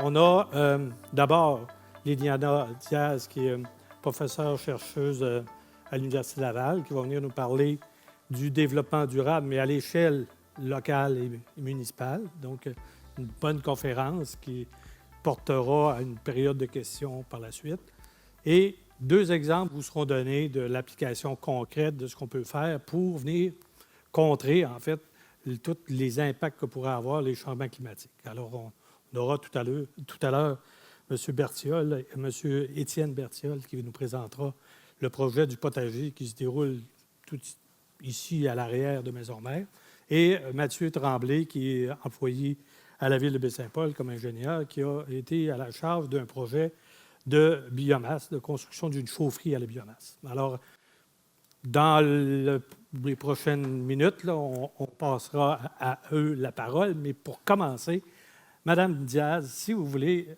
On a d'abord Liliana Diaz, qui est professeure-chercheuse à l'Université Laval, qui va venir nous parler du développement durable, mais à l'échelle locale et municipale. Donc, une bonne conférence qui portera à une période de questions par la suite. Et 2 exemples vous seront donnés de l'application concrète de ce qu'on peut faire pour venir contrer, en fait, tous les impacts que pourraient avoir les changements climatiques. Alors, on aura tout à l'heure M. Berthiol, M. Étienne Berthiol, qui nous présentera le projet du potager qui se déroule tout ici à l'arrière de Maisonneuve, et Mathieu Tremblay, qui est employé à la ville de Baie-Saint-Paul comme ingénieur, qui a été à la charge d'un projet de biomasse, de construction d'une chaufferie à la biomasse. Alors, dans les prochaines minutes, là, on passera à eux la parole, mais pour commencer, Madame Diaz, si vous voulez,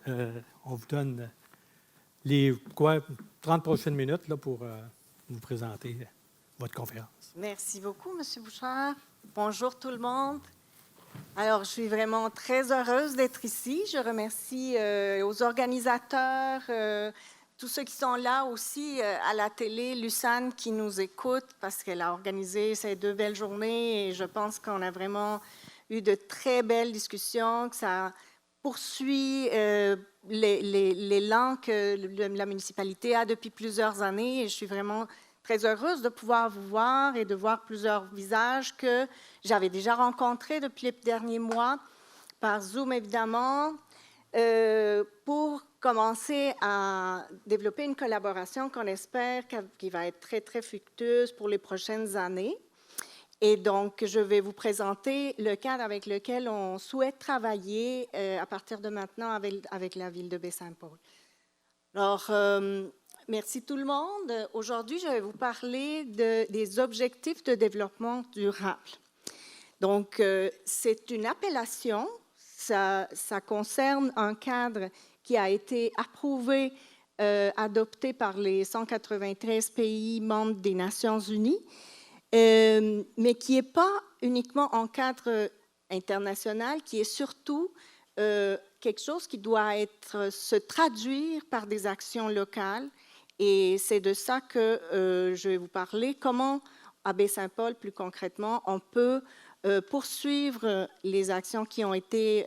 on vous donne les 30 prochaines minutes là, pour vous présenter votre conférence. Merci beaucoup, M. Bouchard. Bonjour tout le monde. Alors, je suis vraiment très heureuse d'être ici. Je remercie aux organisateurs, tous ceux qui sont là aussi à la télé, Lucane qui nous écoute parce qu'elle a organisé ces 2 belles journées et je pense qu'on a vraiment eu de très belles discussions, que ça poursuit l'élan que la municipalité a depuis plusieurs années et je suis vraiment très heureuse de pouvoir vous voir et de voir plusieurs visages que j'avais déjà rencontrés depuis les derniers mois, par Zoom évidemment, pour commencer à développer une collaboration qu'on espère qui va être très, très fructueuse pour les prochaines années. Et donc, je vais vous présenter le cadre avec lequel on souhaite travailler à partir de maintenant avec la ville de Baie-Saint-Paul. Alors, merci tout le monde. Aujourd'hui, je vais vous parler des objectifs de développement durable. Donc, c'est une appellation, ça concerne un cadre qui a été approuvé, adopté par les 193 pays membres des Nations unies, mais qui n'est pas uniquement en cadre international, qui est surtout quelque chose qui doit se traduire par des actions locales. Et c'est de ça que je vais vous parler. Comment, à Baie-Saint-Paul, plus concrètement, on peut poursuivre les actions qui ont été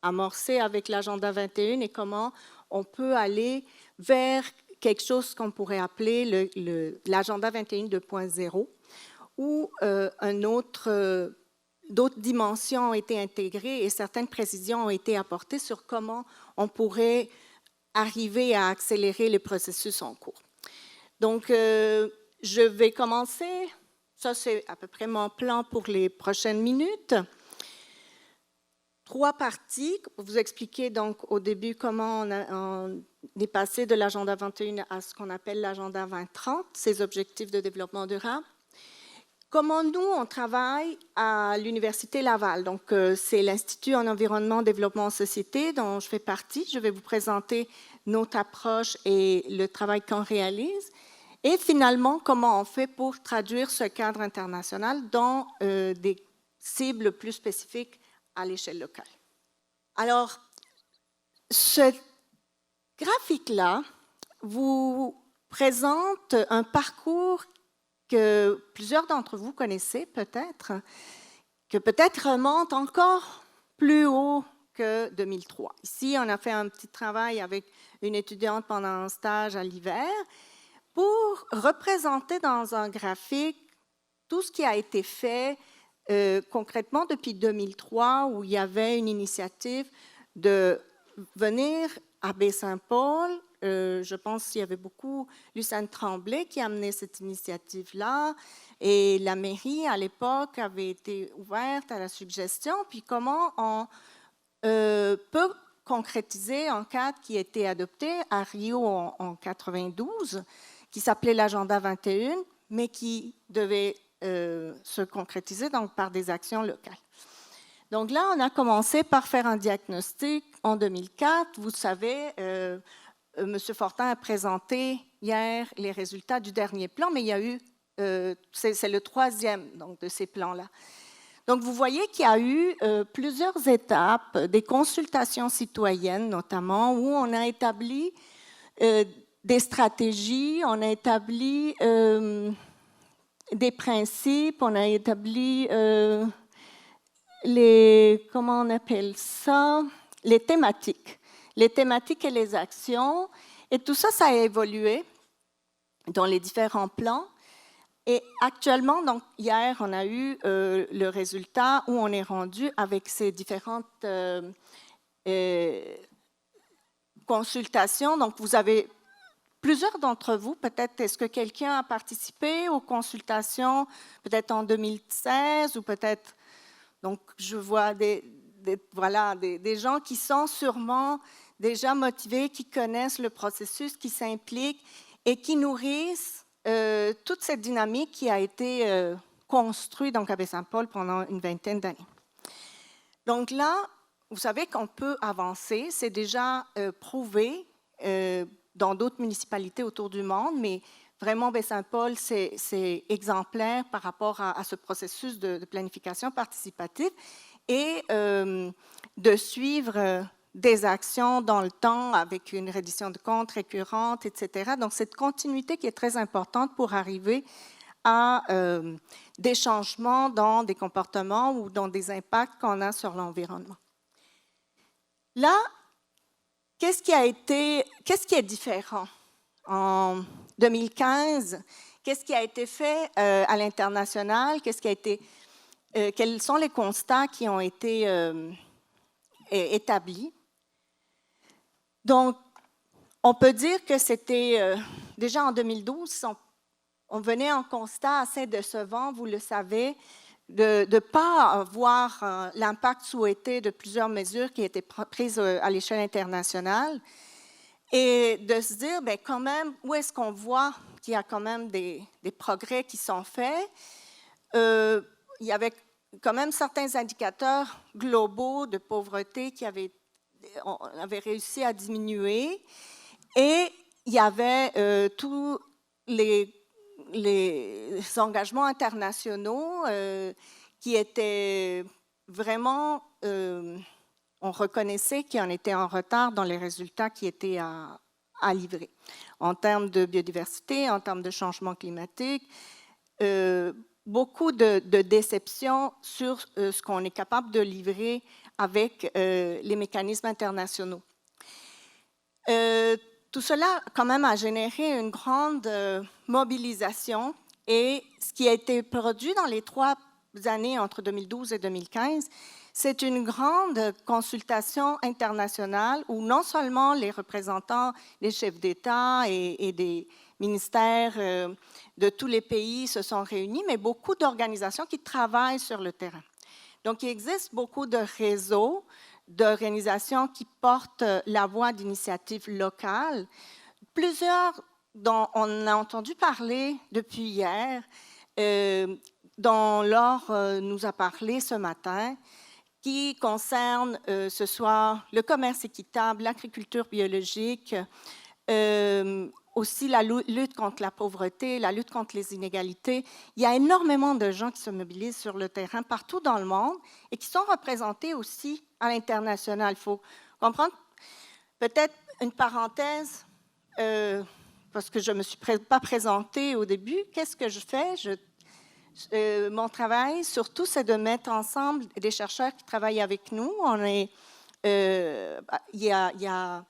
amorcées avec l'Agenda 21 et comment on peut aller vers quelque chose qu'on pourrait appeler l'Agenda 21 2.0, où d'autres dimensions ont été intégrées et certaines précisions ont été apportées sur comment on pourrait arriver à accélérer les processus en cours. Donc, je vais commencer. Ça, c'est à peu près mon plan pour les prochaines minutes. 3 parties pour vous expliquer donc au début comment on est passé de l'Agenda 21 à ce qu'on appelle l'Agenda 2030, ces objectifs de développement durable. Comment nous, on travaille à l'Université Laval. Donc, c'est l'Institut en environnement, développement, société dont je fais partie. Je vais vous présenter notre approche et le travail qu'on réalise. Et finalement, comment on fait pour traduire ce cadre international dans des cibles plus spécifiques à l'échelle locale. Alors, ce graphique-là vous présente un parcours que plusieurs d'entre vous connaissez peut-être, que peut-être remonte encore plus haut que 2003. Ici, on a fait un petit travail avec une étudiante pendant un stage à l'hiver pour représenter dans un graphique tout ce qui a été fait concrètement depuis 2003, où il y avait une initiative de venir à Baie-Saint-Paul. Je pense qu'il y avait beaucoup Lucane Tremblay qui a amené cette initiative-là, et la mairie, à l'époque, avait été ouverte à la suggestion. Puis comment on peut concrétiser un cadre qui a été adopté à Rio en 92, qui s'appelait l'Agenda 21, mais qui devait se concrétiser donc par des actions locales. Donc là, on a commencé par faire un diagnostic en 2004. Vous savez, M. Fortin a présenté hier les résultats du dernier plan, mais il y a eu, c'est le 3e donc, de ces plans-là. Donc, vous voyez qu'il y a eu plusieurs étapes, des consultations citoyennes notamment, où on a établi des stratégies, on a établi des principes, on a établi comment on appelle ça, les thématiques et les actions. Et tout ça, ça a évolué dans les différents plans. Et actuellement, donc hier, on a eu le résultat où on est rendu avec ces différentes consultations. Donc, vous avez plusieurs d'entre vous, peut-être, est-ce que quelqu'un a participé aux consultations, peut-être en 2016 ou peut-être, donc je vois des gens qui sont sûrement déjà motivés, qui connaissent le processus, qui s'impliquent et qui nourrissent toute cette dynamique qui a été construite donc, à Baie-Saint-Paul pendant une vingtaine d'années. Donc là, vous savez qu'on peut avancer, c'est déjà prouvé dans d'autres municipalités autour du monde, mais vraiment, Baie-Saint-Paul, c'est exemplaire par rapport à ce processus de planification participative et de suivre des actions dans le temps avec une reddition de comptes récurrente, etc. Donc, cette continuité qui est très importante pour arriver à des changements dans des comportements ou dans des impacts qu'on a sur l'environnement. Là, qu'est-ce qui est différent? En 2015, qu'est-ce qui a été fait à l'international? Quels sont les constats qui ont été établis? Donc, on peut dire que c'était déjà en 2012, on venait à un constat assez décevant, vous le savez, de ne pas voir l'impact souhaité de plusieurs mesures qui étaient prises à l'échelle internationale et de se dire, bien, quand même, où est-ce qu'on voit qu'il y a quand même des progrès qui sont faits? Il y avait quand même certains indicateurs globaux de pauvreté on avait réussi à diminuer et il y avait tous les engagements internationaux qui étaient vraiment, on reconnaissait qu'on était en retard dans les résultats qui étaient à livrer. En termes de biodiversité, en termes de changement climatique, beaucoup de déceptions sur ce qu'on est capable de livrer avec les mécanismes internationaux. Tout cela, quand même, a généré une grande mobilisation et ce qui a été produit dans les 3 années entre 2012 et 2015, c'est une grande consultation internationale où non seulement les représentants des chefs d'État et des ministères de tous les pays se sont réunis, mais beaucoup d'organisations qui travaillent sur le terrain. Donc, il existe beaucoup de réseaux d'organisations qui portent la voix d'initiatives locales. Plusieurs dont on a entendu parler depuis hier, dont Laure nous a parlé ce matin, qui concernent ce soir le commerce équitable, l'agriculture biologique, aussi la lutte contre la pauvreté, la lutte contre les inégalités. Il y a énormément de gens qui se mobilisent sur le terrain partout dans le monde et qui sont représentés aussi à l'international. Il faut comprendre, peut-être une parenthèse, parce que je ne me suis pas présentée au début. Qu'est-ce que je fais? Mon travail, surtout, c'est de mettre ensemble des chercheurs qui travaillent avec nous. Il y a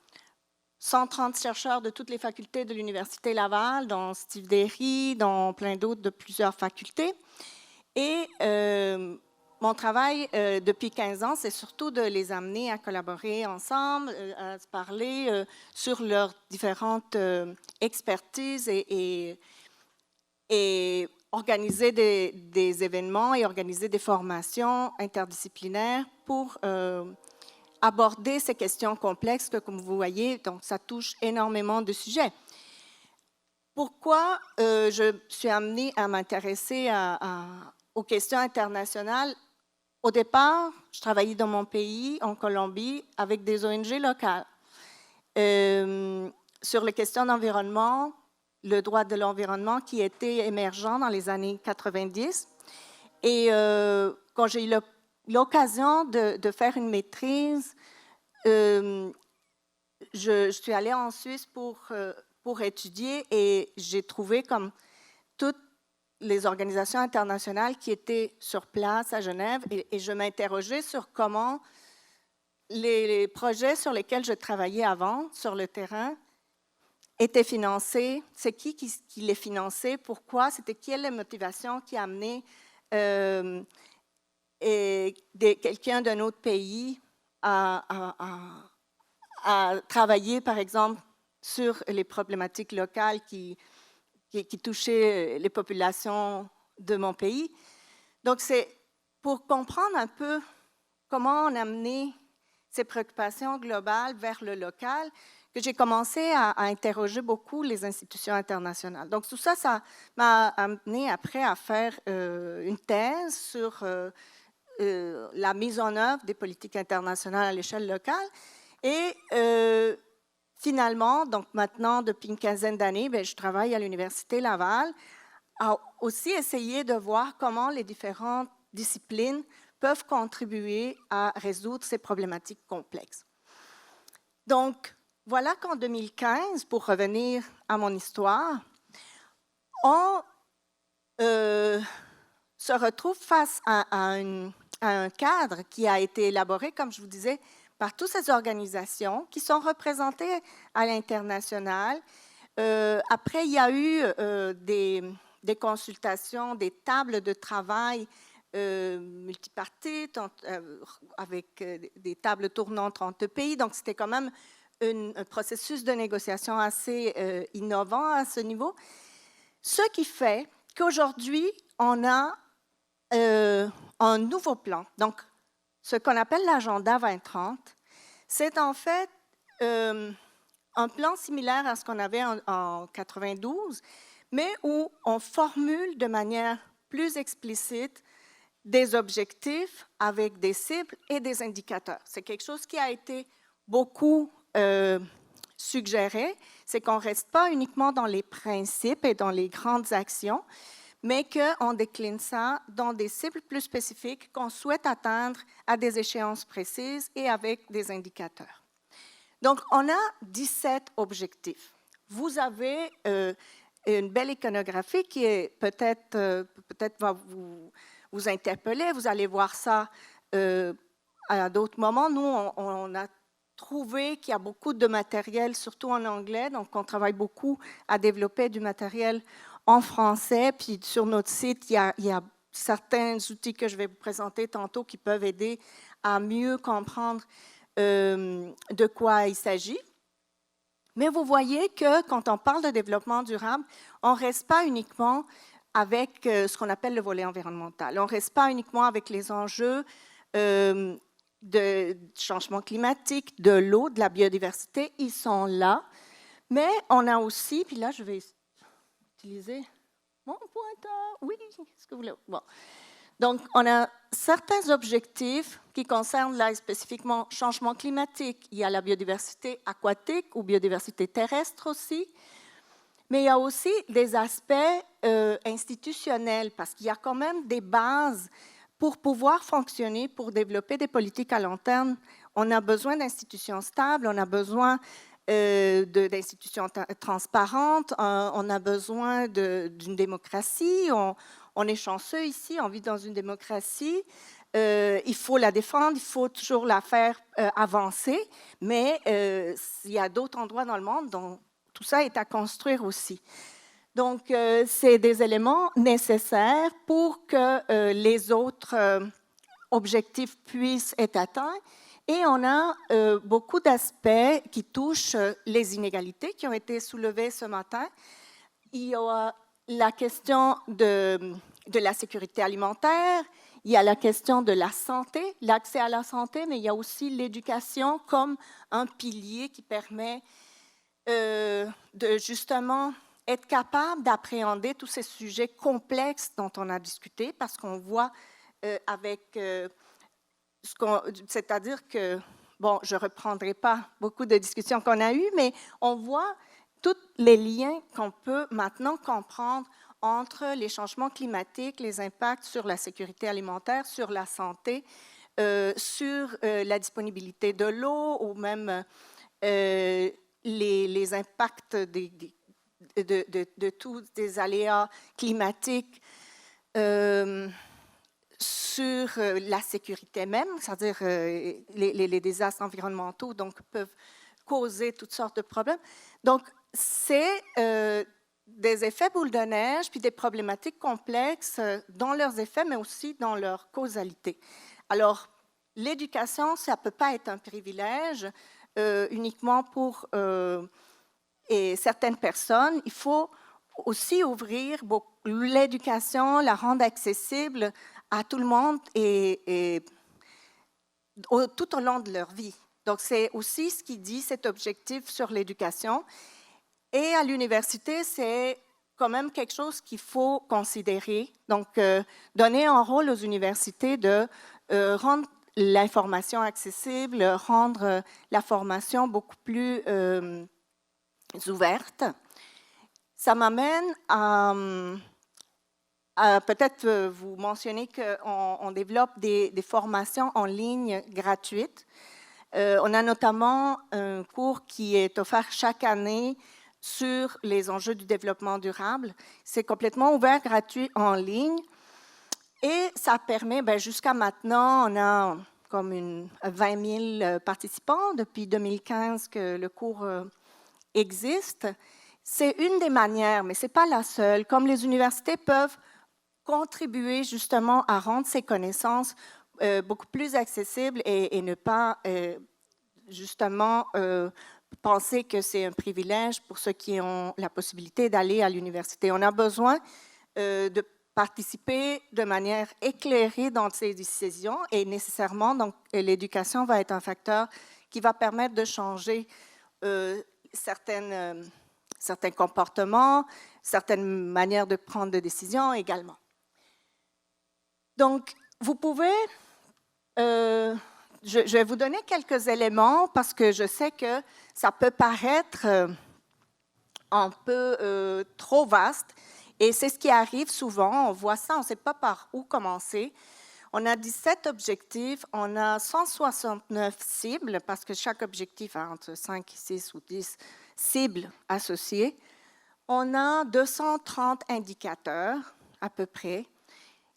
130 chercheurs de toutes les facultés de l'Université Laval, dont Steve Derry, dont plein d'autres de plusieurs facultés. Et mon travail depuis 15 ans, c'est surtout de les amener à collaborer ensemble, à se parler sur leurs différentes expertises et organiser des événements et organiser des formations interdisciplinaires pour aborder ces questions complexes que, comme vous voyez, donc, ça touche énormément de sujets. Pourquoi je suis amenée à m'intéresser aux questions internationales? Au départ, je travaillais dans mon pays, en Colombie, avec des ONG locales sur les questions d'environnement, le droit de l'environnement qui était émergent dans les années 90. Et quand j'ai eu l'occasion de faire une maîtrise, je suis allée en Suisse pour étudier et j'ai trouvé comme toutes les organisations internationales qui étaient sur place à Genève et je m'interrogeais sur comment les projets sur lesquels je travaillais avant, sur le terrain, étaient financés. C'est qui les finançait? Pourquoi? C'était quelle motivation qui a amené quelqu'un d'un autre pays à travailler, par exemple, sur les problématiques locales qui touchaient les populations de mon pays. Donc, c'est pour comprendre un peu comment on a amené ces préoccupations globales vers le local que j'ai commencé à interroger beaucoup les institutions internationales. Donc, tout ça, ça m'a amené après à faire une thèse sur la mise en œuvre des politiques internationales à l'échelle locale. Et finalement, donc maintenant, depuis une quinzaine d'années, je travaille à l'Université Laval, à aussi essayer de voir comment les différentes disciplines peuvent contribuer à résoudre ces problématiques complexes. Donc, voilà qu'en 2015, pour revenir à mon histoire, on se retrouve face à un cadre qui a été élaboré, comme je vous disais, par toutes ces organisations qui sont représentées à l'international. Après, il y a eu des consultations, des tables de travail multipartites avec des tables tournantes entre pays. Donc, c'était quand même un processus de négociation assez innovant à ce niveau. Ce qui fait qu'aujourd'hui, on a un nouveau plan. Donc, ce qu'on appelle l'agenda 2030, c'est en fait un plan similaire à ce qu'on avait en 92, mais où on formule de manière plus explicite des objectifs avec des cibles et des indicateurs. C'est quelque chose qui a été beaucoup suggéré, c'est qu'on ne reste pas uniquement dans les principes et dans les grandes actions, mais qu'on décline ça dans des cibles plus spécifiques qu'on souhaite atteindre à des échéances précises et avec des indicateurs. Donc, on a 17 objectifs. Vous avez une belle iconographie qui est peut-être va vous interpeller. Vous allez voir ça à d'autres moments. Nous, on a trouvé qu'il y a beaucoup de matériel, surtout en anglais. Donc, on travaille beaucoup à développer du matériel en français, puis sur notre site, il y a certains outils que je vais vous présenter tantôt qui peuvent aider à mieux comprendre de quoi il s'agit. Mais vous voyez que quand on parle de développement durable, on ne reste pas uniquement avec ce qu'on appelle le volet environnemental. On ne reste pas uniquement avec les enjeux de changement climatique, de l'eau, de la biodiversité. Ils sont là. Mais on a aussi, puis là, je vais utiliser mon pointeur. Oui, est-ce que vous voulez? Bon. Donc, on a certains objectifs qui concernent là spécifiquement changement climatique. Il y a la biodiversité aquatique ou biodiversité terrestre aussi. Mais il y a aussi des aspects institutionnels parce qu'il y a quand même des bases pour pouvoir fonctionner, pour développer des politiques à long terme. On a besoin d'institutions stables, on a besoin d'institutions transparentes, on a besoin d'une démocratie. On est chanceux ici, on vit dans une démocratie. Il faut la défendre, il faut toujours la faire avancer, mais il y a d'autres endroits dans le monde dont tout ça est à construire aussi. Donc, c'est des éléments nécessaires pour que les autres objectifs puissent être atteints. Et on a beaucoup d'aspects qui touchent les inégalités qui ont été soulevés ce matin. Il y a la question de la sécurité alimentaire, il y a la question de la santé, l'accès à la santé, mais il y a aussi l'éducation comme un pilier qui permet de justement être capable d'appréhender tous ces sujets complexes dont on a discuté, parce qu'on voit c'est-à-dire que, bon, je ne reprendrai pas beaucoup de discussions qu'on a eues, mais on voit tous les liens qu'on peut maintenant comprendre entre les changements climatiques, les impacts sur la sécurité alimentaire, sur la santé, sur la disponibilité de l'eau ou même les impacts de tous des aléas climatiques sur la sécurité même, c'est-à-dire les désastres environnementaux donc, peuvent causer toutes sortes de problèmes. Donc, c'est des effets boule de neige puis des problématiques complexes dans leurs effets, mais aussi dans leur causalité. Alors, l'éducation, ça ne peut pas être un privilège uniquement pour certaines personnes. Il faut aussi ouvrir l'éducation, la rendre accessible à tout le monde et tout au long de leur vie. Donc, c'est aussi ce qui dit cet objectif sur l'éducation. Et à l'université, c'est quand même quelque chose qu'il faut considérer. Donc, donner un rôle aux universités de rendre l'information accessible, rendre la formation beaucoup plus ouverte. Ça m'amène à peut-être vous mentionner qu'on développe des formations en ligne gratuites. On a notamment un cours qui est offert chaque année sur les enjeux du développement durable. C'est complètement ouvert, gratuit, en ligne. Et ça permet, jusqu'à maintenant, on a comme 20 000 participants depuis 2015 que le cours existe. C'est une des manières, mais ce n'est pas la seule. Comme les universités peuvent contribuer justement à rendre ces connaissances beaucoup plus accessibles et ne pas justement penser que c'est un privilège pour ceux qui ont la possibilité d'aller à l'université. On a besoin de participer de manière éclairée dans ces décisions et nécessairement, donc, l'éducation va être un facteur qui va permettre de changer certains comportements, certaines manières de prendre des décisions également. Donc, vous pouvez... je vais vous donner quelques éléments parce que je sais que ça peut paraître un peu trop vaste et c'est ce qui arrive souvent. On voit ça, on ne sait pas par où commencer. On a 17 objectifs, on a 169 cibles parce que chaque objectif a entre 5, 6 ou 10 cibles associées. On a 230 indicateurs à peu près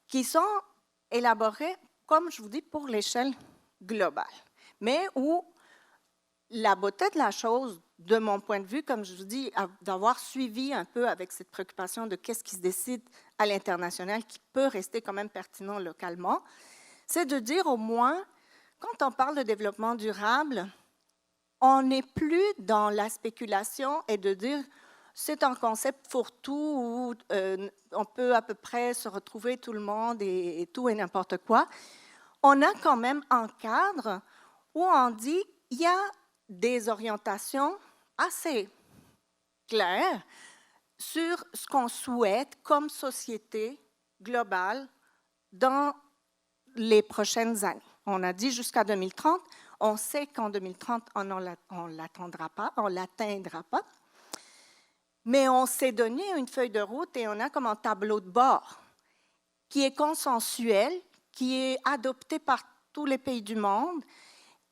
qui sont élaborés, comme je vous dis, pour l'échelle globale, mais où la beauté de la chose, de mon point de vue, comme je vous dis, d'avoir suivi un peu avec cette préoccupation de qu'est-ce qui se décide à l'international qui peut rester quand même pertinent localement, c'est de dire au moins, quand on parle de développement durable, on n'est plus dans la spéculation et de dire c'est un concept fourre-tout où on peut à peu près se retrouver tout le monde et tout et n'importe quoi. On a quand même un cadre où on dit il y a des orientations assez claires sur ce qu'on souhaite comme société globale dans les prochaines années. On a dit jusqu'à 2030. On sait qu'en 2030, on ne l'atteindra pas. Mais on s'est donné une feuille de route et on a comme un tableau de bord qui est consensuel, qui est adopté par tous les pays du monde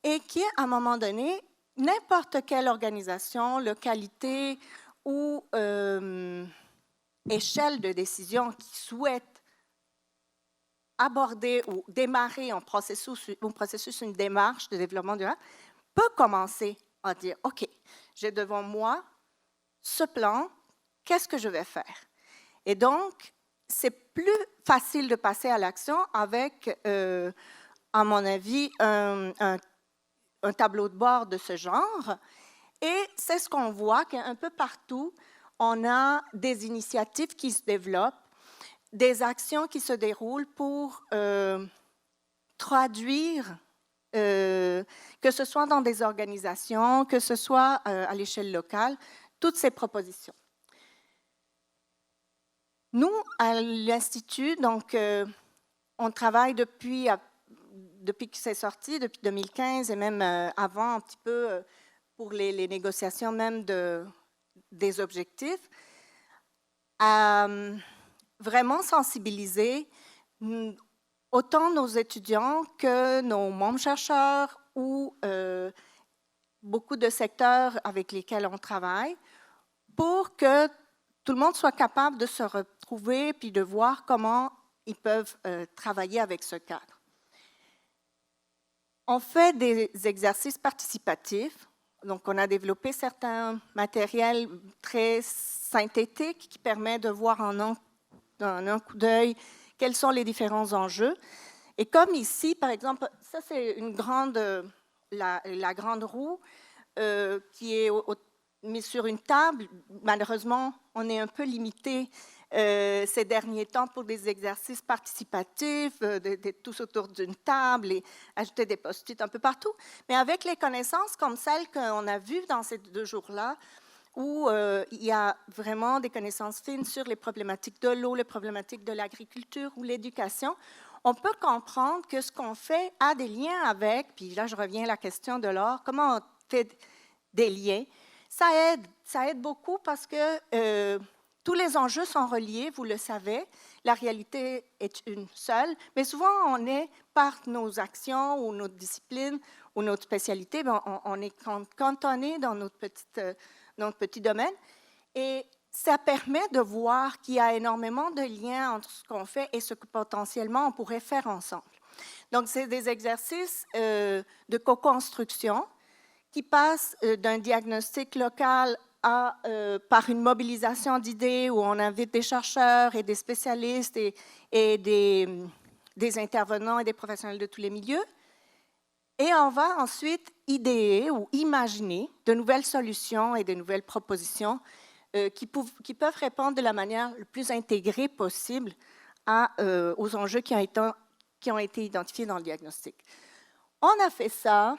et qui, à un moment donné, n'importe quelle organisation, localité ou échelle de décision qui souhaite aborder ou démarrer un processus, une démarche de développement durable, peut commencer à dire, OK, j'ai devant moi ce plan, qu'est-ce que je vais faire? Et donc, c'est plus facile de passer à l'action avec, à mon avis, un tableau de bord de ce genre. Et c'est ce qu'on voit qu'un peu partout, on a des initiatives qui se développent, des actions qui se déroulent pour traduire, que ce soit dans des organisations, que ce soit à l'échelle locale, toutes ces propositions. Nous, à l'Institut, donc, on travaille depuis que c'est sorti, depuis 2015 et même avant un petit peu pour les négociations même des objectifs, à vraiment sensibiliser autant nos étudiants que nos membres chercheurs ou beaucoup de secteurs avec lesquels on travaille pour que tout le monde soit capable de se retrouver puis de voir comment ils peuvent travailler avec ce cadre. On fait des exercices participatifs. Donc, on a développé certains matériels très synthétiques qui permettent de voir en un coup d'œil quels sont les différents enjeux. Et comme ici, par exemple, ça c'est une grande, la grande roue qui est mise sur une table. Malheureusement, on est un peu limité ces derniers temps pour des exercices participatifs, tous autour d'une table et ajouter des post-it un peu partout. Mais avec les connaissances comme celles qu'on a vues dans ces 2 jours-là, où il y a vraiment des connaissances fines sur les problématiques de l'eau, les problématiques de l'agriculture ou l'éducation, on peut comprendre que ce qu'on fait a des liens avec, puis là je reviens à la question de l'or, comment on fait des liens. Ça aide beaucoup parce que tous les enjeux sont reliés, vous le savez, la réalité est une seule, mais souvent on est, par nos actions ou notre discipline ou notre spécialité, on est cantonné dans notre petit domaine et ça permet de voir qu'il y a énormément de liens entre ce qu'on fait et ce que potentiellement on pourrait faire ensemble. Donc, c'est des exercices de co-construction qui passent d'un diagnostic local par une mobilisation d'idées où on invite des chercheurs et des spécialistes et des intervenants et des professionnels de tous les milieux. Et on va ensuite idéer ou imaginer de nouvelles solutions et de nouvelles propositions qui peuvent répondre de la manière la plus intégrée possible aux enjeux qui ont été identifiés dans le diagnostic. On a fait ça,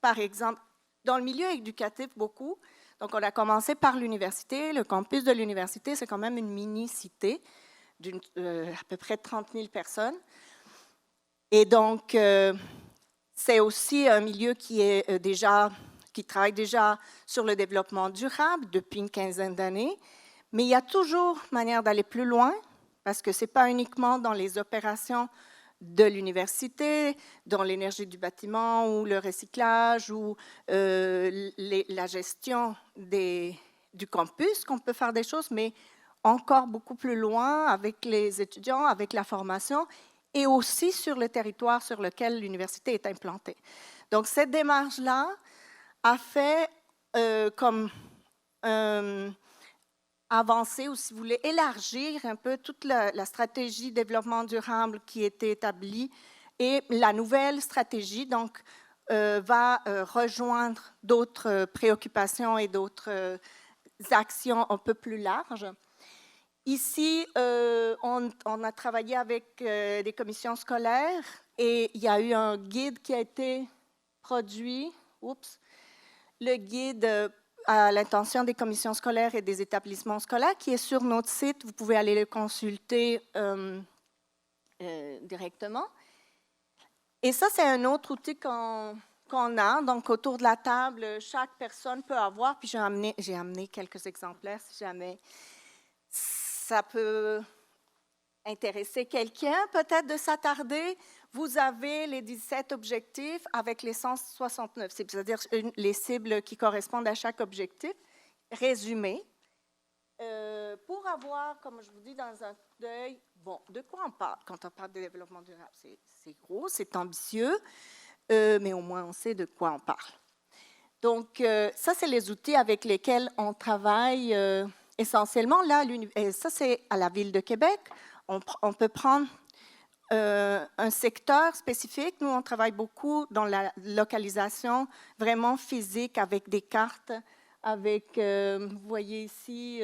par exemple, dans le milieu éducatif beaucoup. Donc, on a commencé par l'université. Le campus de l'université, c'est quand même une mini-cité d'à peu près 30 000 personnes. Et donc, c'est aussi un milieu qui travaille déjà sur le développement durable depuis une quinzaine d'années. Mais il y a toujours manière d'aller plus loin, parce que ce n'est pas uniquement dans les opérations de l'université, dans l'énergie du bâtiment ou le recyclage ou la gestion du campus qu'on peut faire des choses, mais encore beaucoup plus loin avec les étudiants, avec la formation et aussi sur le territoire sur lequel l'université est implantée. Donc, cette démarche-là a fait comme avancer ou, si vous voulez, élargir un peu toute la stratégie développement durable qui était établie et la nouvelle stratégie donc, va rejoindre d'autres préoccupations et d'autres actions un peu plus larges. Ici, on a travaillé avec des commissions scolaires et il y a eu un guide qui a été produit. Le guide à l'intention des commissions scolaires et des établissements scolaires qui est sur notre site. Vous pouvez aller le consulter directement. Et ça, c'est un autre outil qu'on a. Donc, autour de la table, chaque personne peut avoir, puis j'ai amené quelques exemplaires si jamais ça peut intéresser quelqu'un, peut-être de s'attarder. Vous avez les 17 objectifs avec les 169 cibles, c'est-à-dire les cibles qui correspondent à chaque objectif, résumés, pour avoir, comme je vous dis, dans un coup d'œil, bon, de quoi on parle quand on parle de développement durable? C'est gros, c'est ambitieux, mais au moins on sait de quoi on parle. Donc, ça, c'est les outils avec lesquels on travaille essentiellement. Là, ça, c'est à la Ville de Québec. On peut prendre un secteur spécifique. Nous, on travaille beaucoup dans la localisation vraiment physique avec des cartes, avec, vous voyez ici,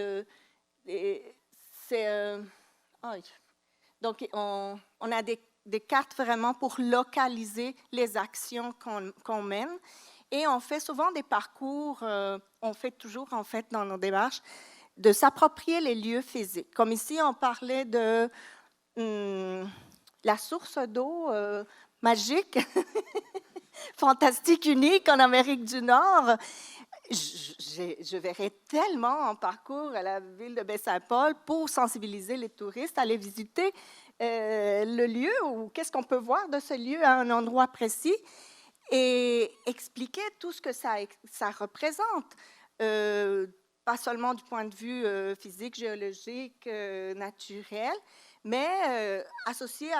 donc on a des cartes vraiment pour localiser les actions qu'on mène. Et on fait souvent des parcours, on fait toujours en fait dans nos démarches, de s'approprier les lieux physiques. Comme ici, on parlait de la source d'eau magique, fantastique, unique en Amérique du Nord. je verrais tellement en parcours à la ville de Baie-Saint-Paul pour sensibiliser les touristes à aller visiter le lieu ou qu'est-ce qu'on peut voir de ce lieu à un endroit précis et expliquer tout ce que ça représente. Pas seulement du point de vue physique, géologique, naturel, mais associé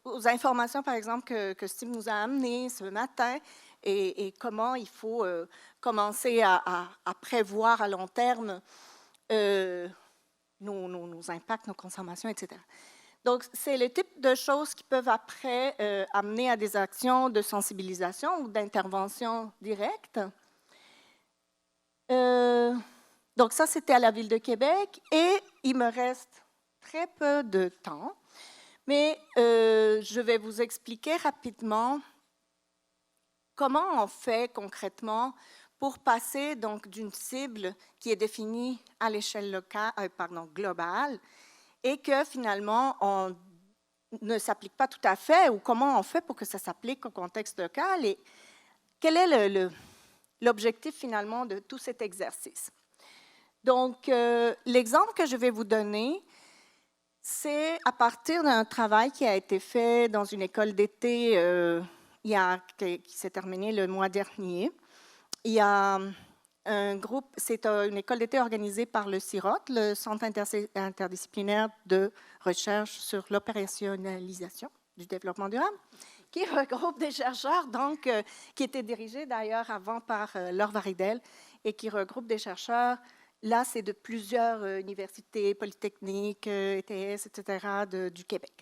aux informations, par exemple, que Steve nous a amenées ce matin et comment il faut commencer à prévoir à long terme nos impacts, nos consommations, etc. Donc, c'est le type de choses qui peuvent après amener à des actions de sensibilisation ou d'intervention directe. Donc, ça, c'était à la Ville de Québec et il me reste très peu de temps, mais je vais vous expliquer rapidement comment on fait concrètement pour passer donc d'une cible qui est définie à l'échelle globale et que finalement on ne s'applique pas tout à fait, ou comment on fait pour que ça s'applique au contexte local et quel est l'objectif finalement de tout cet exercice. Donc, l'exemple que je vais vous donner, c'est à partir d'un travail qui a été fait dans une école d'été qui s'est terminée le mois dernier. Il y a un groupe, c'est une école d'été organisée par le CIROT, le Centre interdisciplinaire de recherche sur l'opérationnalisation du développement durable, qui regroupe des chercheurs, donc, qui était dirigé d'ailleurs avant par Laure Varidel, et qui regroupe des chercheurs. Là, c'est de plusieurs universités, polytechniques, ETS, etc., du Québec.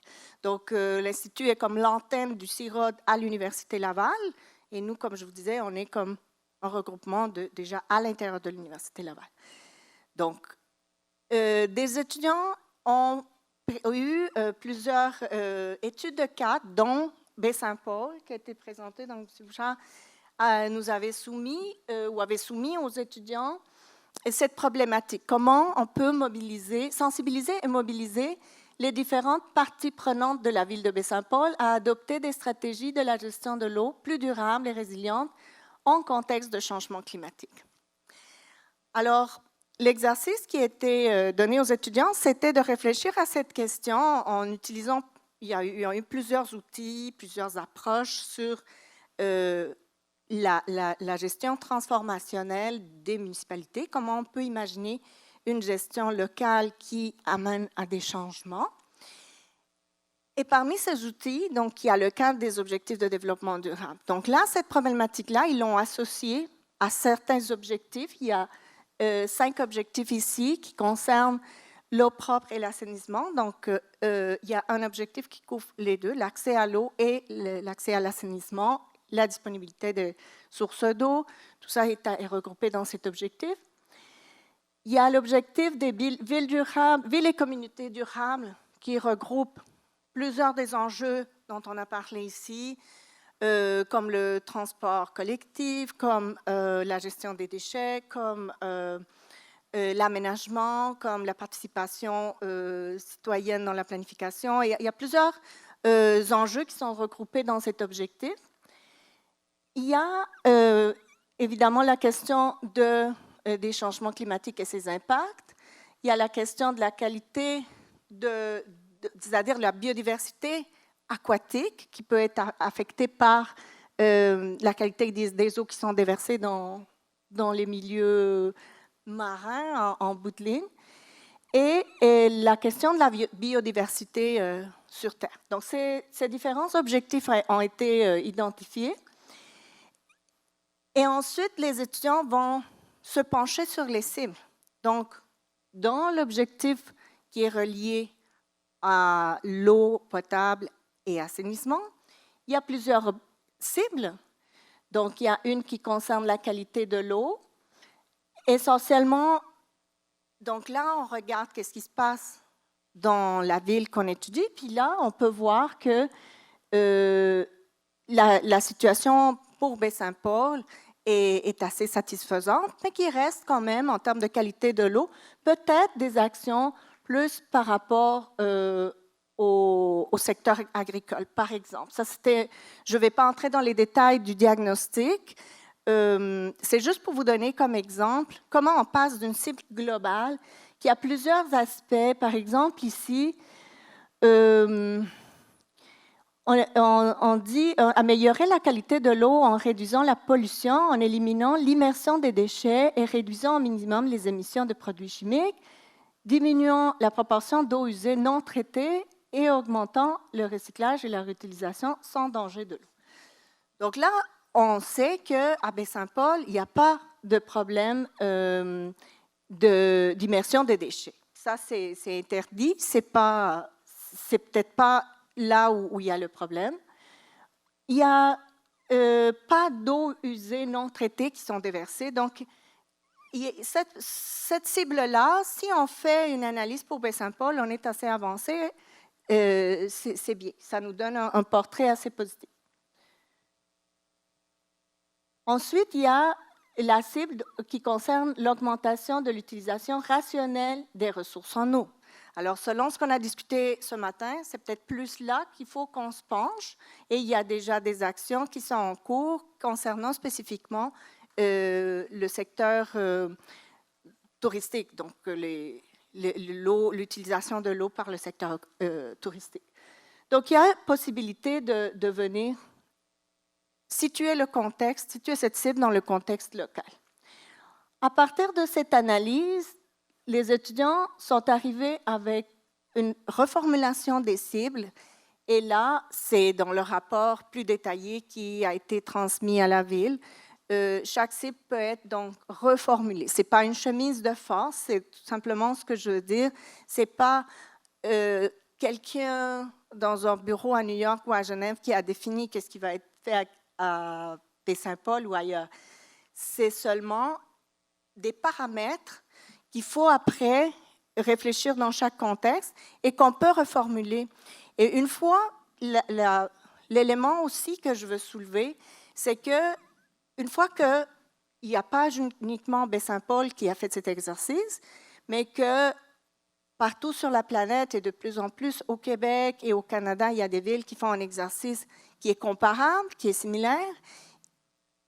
Donc, l'Institut est comme l'antenne du CIROD à l'Université Laval. Et nous, comme je vous disais, on est comme un regroupement déjà à l'intérieur de l'Université Laval. Donc, des étudiants ont eu plusieurs études de cas, dont Baie-Saint-Paul, qui a été présentée, donc M. Bouchard nous avait soumis, ou avait soumis aux étudiants, et cette problématique, comment on peut sensibiliser et mobiliser les différentes parties prenantes de la ville de Baie-Saint-Paul à adopter des stratégies de la gestion de l'eau plus durables et résilientes en contexte de changement climatique. Alors, l'exercice qui a été donné aux étudiants, c'était de réfléchir à cette question en utilisant, il y a eu plusieurs outils, plusieurs approches sur la gestion transformationnelle des municipalités, comment on peut imaginer une gestion locale qui amène à des changements. Et parmi ces outils, donc, il y a le cadre des objectifs de développement durable. Donc là, cette problématique-là, ils l'ont associée à certains objectifs. Il y a 5 objectifs ici qui concernent l'eau propre et l'assainissement. Donc, il y a un objectif qui couvre les deux, l'accès à l'eau et l'accès à l'assainissement, la disponibilité de sources d'eau. Tout ça est regroupé dans cet objectif. Il y a l'objectif des villes durables, villes et communautés durables, qui regroupe plusieurs des enjeux dont on a parlé ici, comme le transport collectif, comme la gestion des déchets, comme l'aménagement, comme la participation citoyenne dans la planification. Il y a plusieurs enjeux qui sont regroupés dans cet objectif. Il y a évidemment la question des changements climatiques et ses impacts. Il y a la question de la qualité, c'est-à-dire la biodiversité aquatique qui peut être affectée par la qualité des eaux qui sont déversées dans les milieux marins en bout de ligne. Et la question de la biodiversité sur Terre. Donc, ces différents objectifs ont été identifiés. Et ensuite, les étudiants vont se pencher sur les cibles. Donc, dans l'objectif qui est relié à l'eau potable et assainissement, il y a plusieurs cibles. Donc, il y a une qui concerne la qualité de l'eau. Essentiellement, donc là, on regarde qu'est-ce qui se passe dans la ville qu'on étudie. Puis là, on peut voir que la situation pour Baie-Saint-Paul est assez satisfaisante, mais qu'il reste quand même, en termes de qualité de l'eau, peut-être des actions plus par rapport au secteur agricole, par exemple. Ça, je ne vais pas entrer dans les détails du diagnostic, c'est juste pour vous donner comme exemple comment on passe d'une cible globale qui a plusieurs aspects. Par exemple, ici, on dit améliorer la qualité de l'eau en réduisant la pollution, en éliminant l'immersion des déchets et réduisant au minimum les émissions de produits chimiques, diminuant la proportion d'eau usée non traitée et augmentant le recyclage et la réutilisation sans danger de l'eau. Donc là, on sait qu'à Baie-Saint-Paul, il n'y a pas de problème d'immersion des déchets. Ça, c'est interdit. C'est peut-être pas là où il y a le problème. Il n'y a pas d'eau usée non traitée qui sont déversées. Donc, cette cible-là, si on fait une analyse pour Baie-Saint-Paul, on est assez avancé, c'est bien. Ça nous donne un portrait assez positif. Ensuite, il y a la cible qui concerne l'augmentation de l'utilisation rationnelle des ressources en eau. Alors, selon ce qu'on a discuté ce matin, c'est peut-être plus là qu'il faut qu'on se penche, et il y a déjà des actions qui sont en cours concernant spécifiquement le secteur touristique, donc l'utilisation de l'eau par le secteur touristique. Donc, il y a possibilité de venir situer le contexte, situer cette cible dans le contexte local. À partir de cette analyse, les étudiants sont arrivés avec une reformulation des cibles, et là, c'est dans le rapport plus détaillé qui a été transmis à la Ville. Chaque cible peut être donc reformulée. Ce n'est pas une chemise de force, c'est tout simplement ce que je veux dire. Ce n'est pas quelqu'un dans un bureau à New York ou à Genève qui a défini qu'est-ce qui va être fait à Baie-Saint-Paul ou ailleurs. C'est seulement des paramètres qu'il faut après réfléchir dans chaque contexte et qu'on peut reformuler. Et une fois, l'élément aussi que je veux soulever, c'est que une fois qu'il n'y a pas uniquement Baie-Saint-Paul qui a fait cet exercice, mais que partout sur la planète et de plus en plus au Québec et au Canada, il y a des villes qui font un exercice qui est comparable, qui est similaire,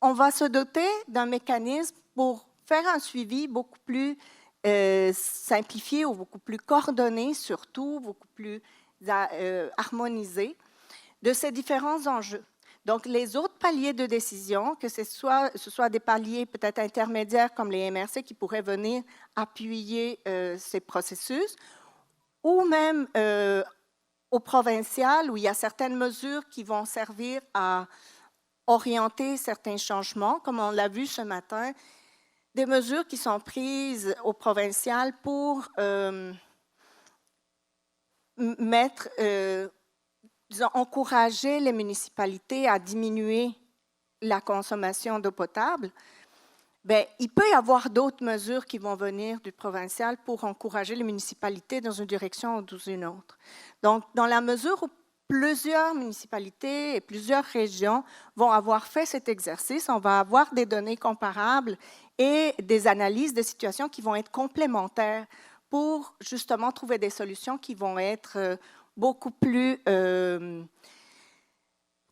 on va se doter d'un mécanisme pour faire un suivi beaucoup plus simplifié ou beaucoup plus coordonné, surtout beaucoup plus harmonisé de ces différents enjeux. Donc, les autres paliers de décision, que ce soit des paliers peut-être intermédiaires comme les MRC qui pourraient venir appuyer ces processus, ou même au provincial où il y a certaines mesures qui vont servir à orienter certains changements, comme on l'a vu ce matin, des mesures qui sont prises au provincial pour encourager les municipalités à diminuer la consommation d'eau potable. Bien, il peut y avoir d'autres mesures qui vont venir du provincial pour encourager les municipalités dans une direction ou dans une autre. Donc, dans la mesure où plusieurs municipalités et plusieurs régions vont avoir fait cet exercice, on va avoir des données comparables et des analyses de situations qui vont être complémentaires pour justement trouver des solutions qui vont être beaucoup plus,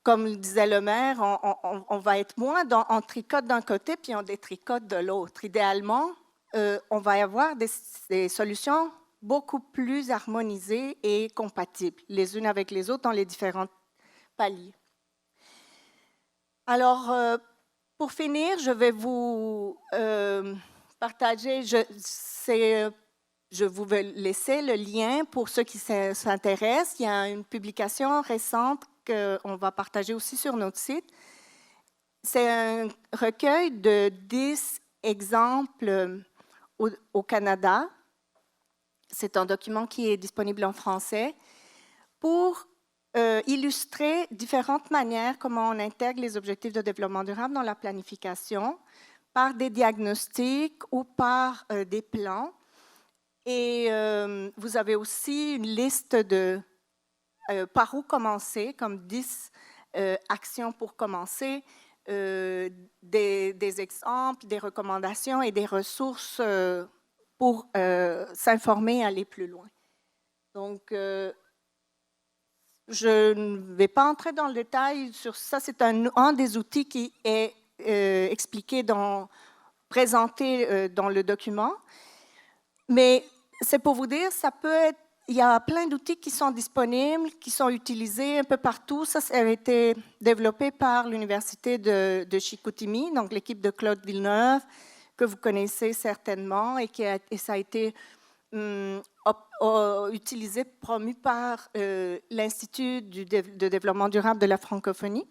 comme disait le maire, on va être moins en tricote d'un côté puis en détricote de l'autre. Idéalement, on va avoir des solutions beaucoup plus harmonisées et compatibles les unes avec les autres dans les différents paliers. Alors, pour finir, je vais vous partager, je vous vais laisser le lien pour ceux qui s'intéressent. Il y a une publication récente qu'on va partager aussi sur notre site. C'est un recueil de 10 exemples au Canada. C'est un document qui est disponible en français pour illustrer différentes manières comment on intègre les objectifs de développement durable dans la planification par des diagnostics ou par des plans. Et vous avez aussi une liste de par où commencer, comme 10 actions pour commencer, des exemples, des recommandations et des ressources pour s'informer et aller plus loin. Donc, je ne vais pas entrer dans le détail sur ça. C'est un des outils qui est expliqué, présenté dans le document. Mais c'est pour vous dire, il y a plein d'outils qui sont disponibles, qui sont utilisés un peu partout. Ça a été développé par l'Université de Chicoutimi, donc l'équipe de Claude Villeneuve, que vous connaissez certainement, et ça a été utilisé, promu par l'Institut de développement durable de la francophonie.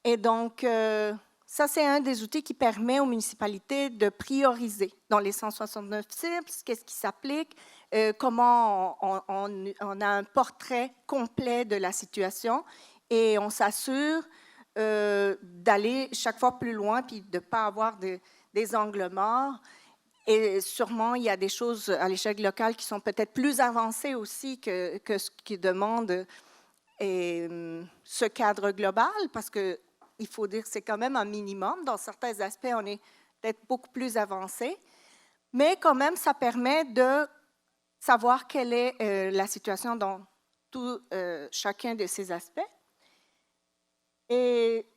Et donc, ça, c'est un des outils qui permet aux municipalités de prioriser dans les 169 cibles, qu'est-ce qui s'applique, comment on a un portrait complet de la situation et on s'assure d'aller chaque fois plus loin puis de ne pas avoir des angles morts. Et sûrement, il y a des choses à l'échelle locale qui sont peut-être plus avancées aussi que ce qui demande ce cadre global, parce que il faut dire que c'est quand même un minimum. Dans certains aspects, on est peut-être beaucoup plus avancé, mais quand même, ça permet de savoir quelle est la situation dans chacun de ces aspects. Et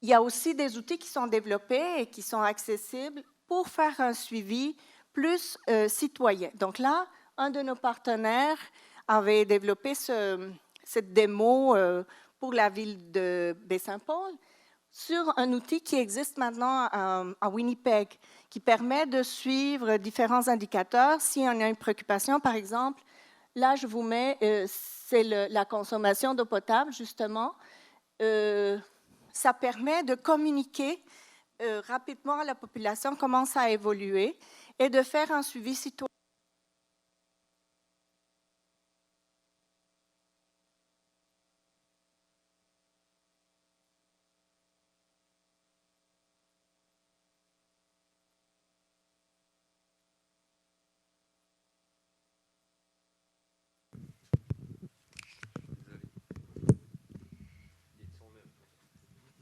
il y a aussi des outils qui sont développés et qui sont accessibles pour faire un suivi plus citoyen. Donc là, un de nos partenaires avait développé cette démo pour la ville de Baie-Saint-Paul sur un outil qui existe maintenant à Winnipeg, qui permet de suivre différents indicateurs. Si on a une préoccupation, par exemple, là, je vous mets, c'est la consommation d'eau potable, justement. Ça permet de communiquer rapidement à la population comment ça a évolué et de faire un suivi citoyen.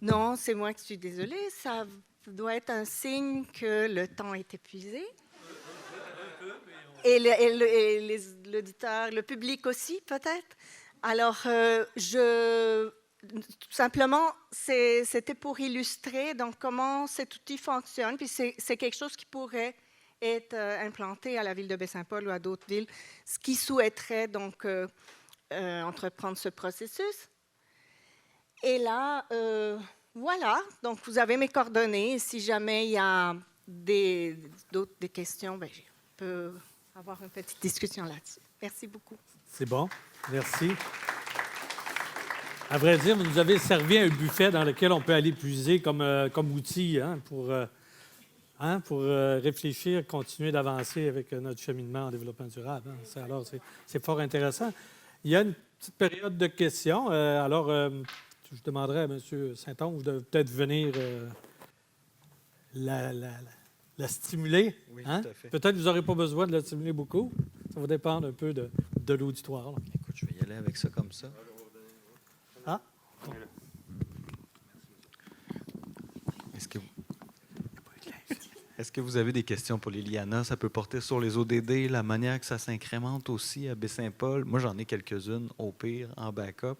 Non, c'est moi qui suis désolée. Ça doit être un signe que le temps est épuisé. Et l'auditeur, le public aussi, peut-être. Alors, tout simplement, c'était pour illustrer donc, comment cet outil fonctionne. Puis c'est quelque chose qui pourrait être implanté à la ville de Baie-Saint-Paul ou à d'autres villes, ce qui souhaiterait donc entreprendre ce processus. Et là, voilà, donc vous avez mes coordonnées. Si jamais il y a des questions, bien, je peux avoir une petite discussion là-dessus. Merci beaucoup. C'est bon, merci. À vrai dire, vous nous avez servi un buffet dans lequel on peut aller puiser comme outil pour réfléchir, continuer d'avancer avec notre cheminement en développement durable. Alors, c'est fort intéressant. Il y a une petite période de questions. Je demanderais à M. Saint-Onge de peut-être venir la stimuler. Oui, tout à fait. Peut-être que vous n'aurez pas besoin de la stimuler beaucoup. Ça va dépendre un peu de l'auditoire. Là. Écoute, je vais y aller avec ça comme ça. Ah? Est-ce que vous avez des questions pour Liliana? Ça peut porter sur les ODD, la manière que ça s'incrémente aussi à Baie-Saint-Paul. Moi, j'en ai quelques-unes, au pire, en backup.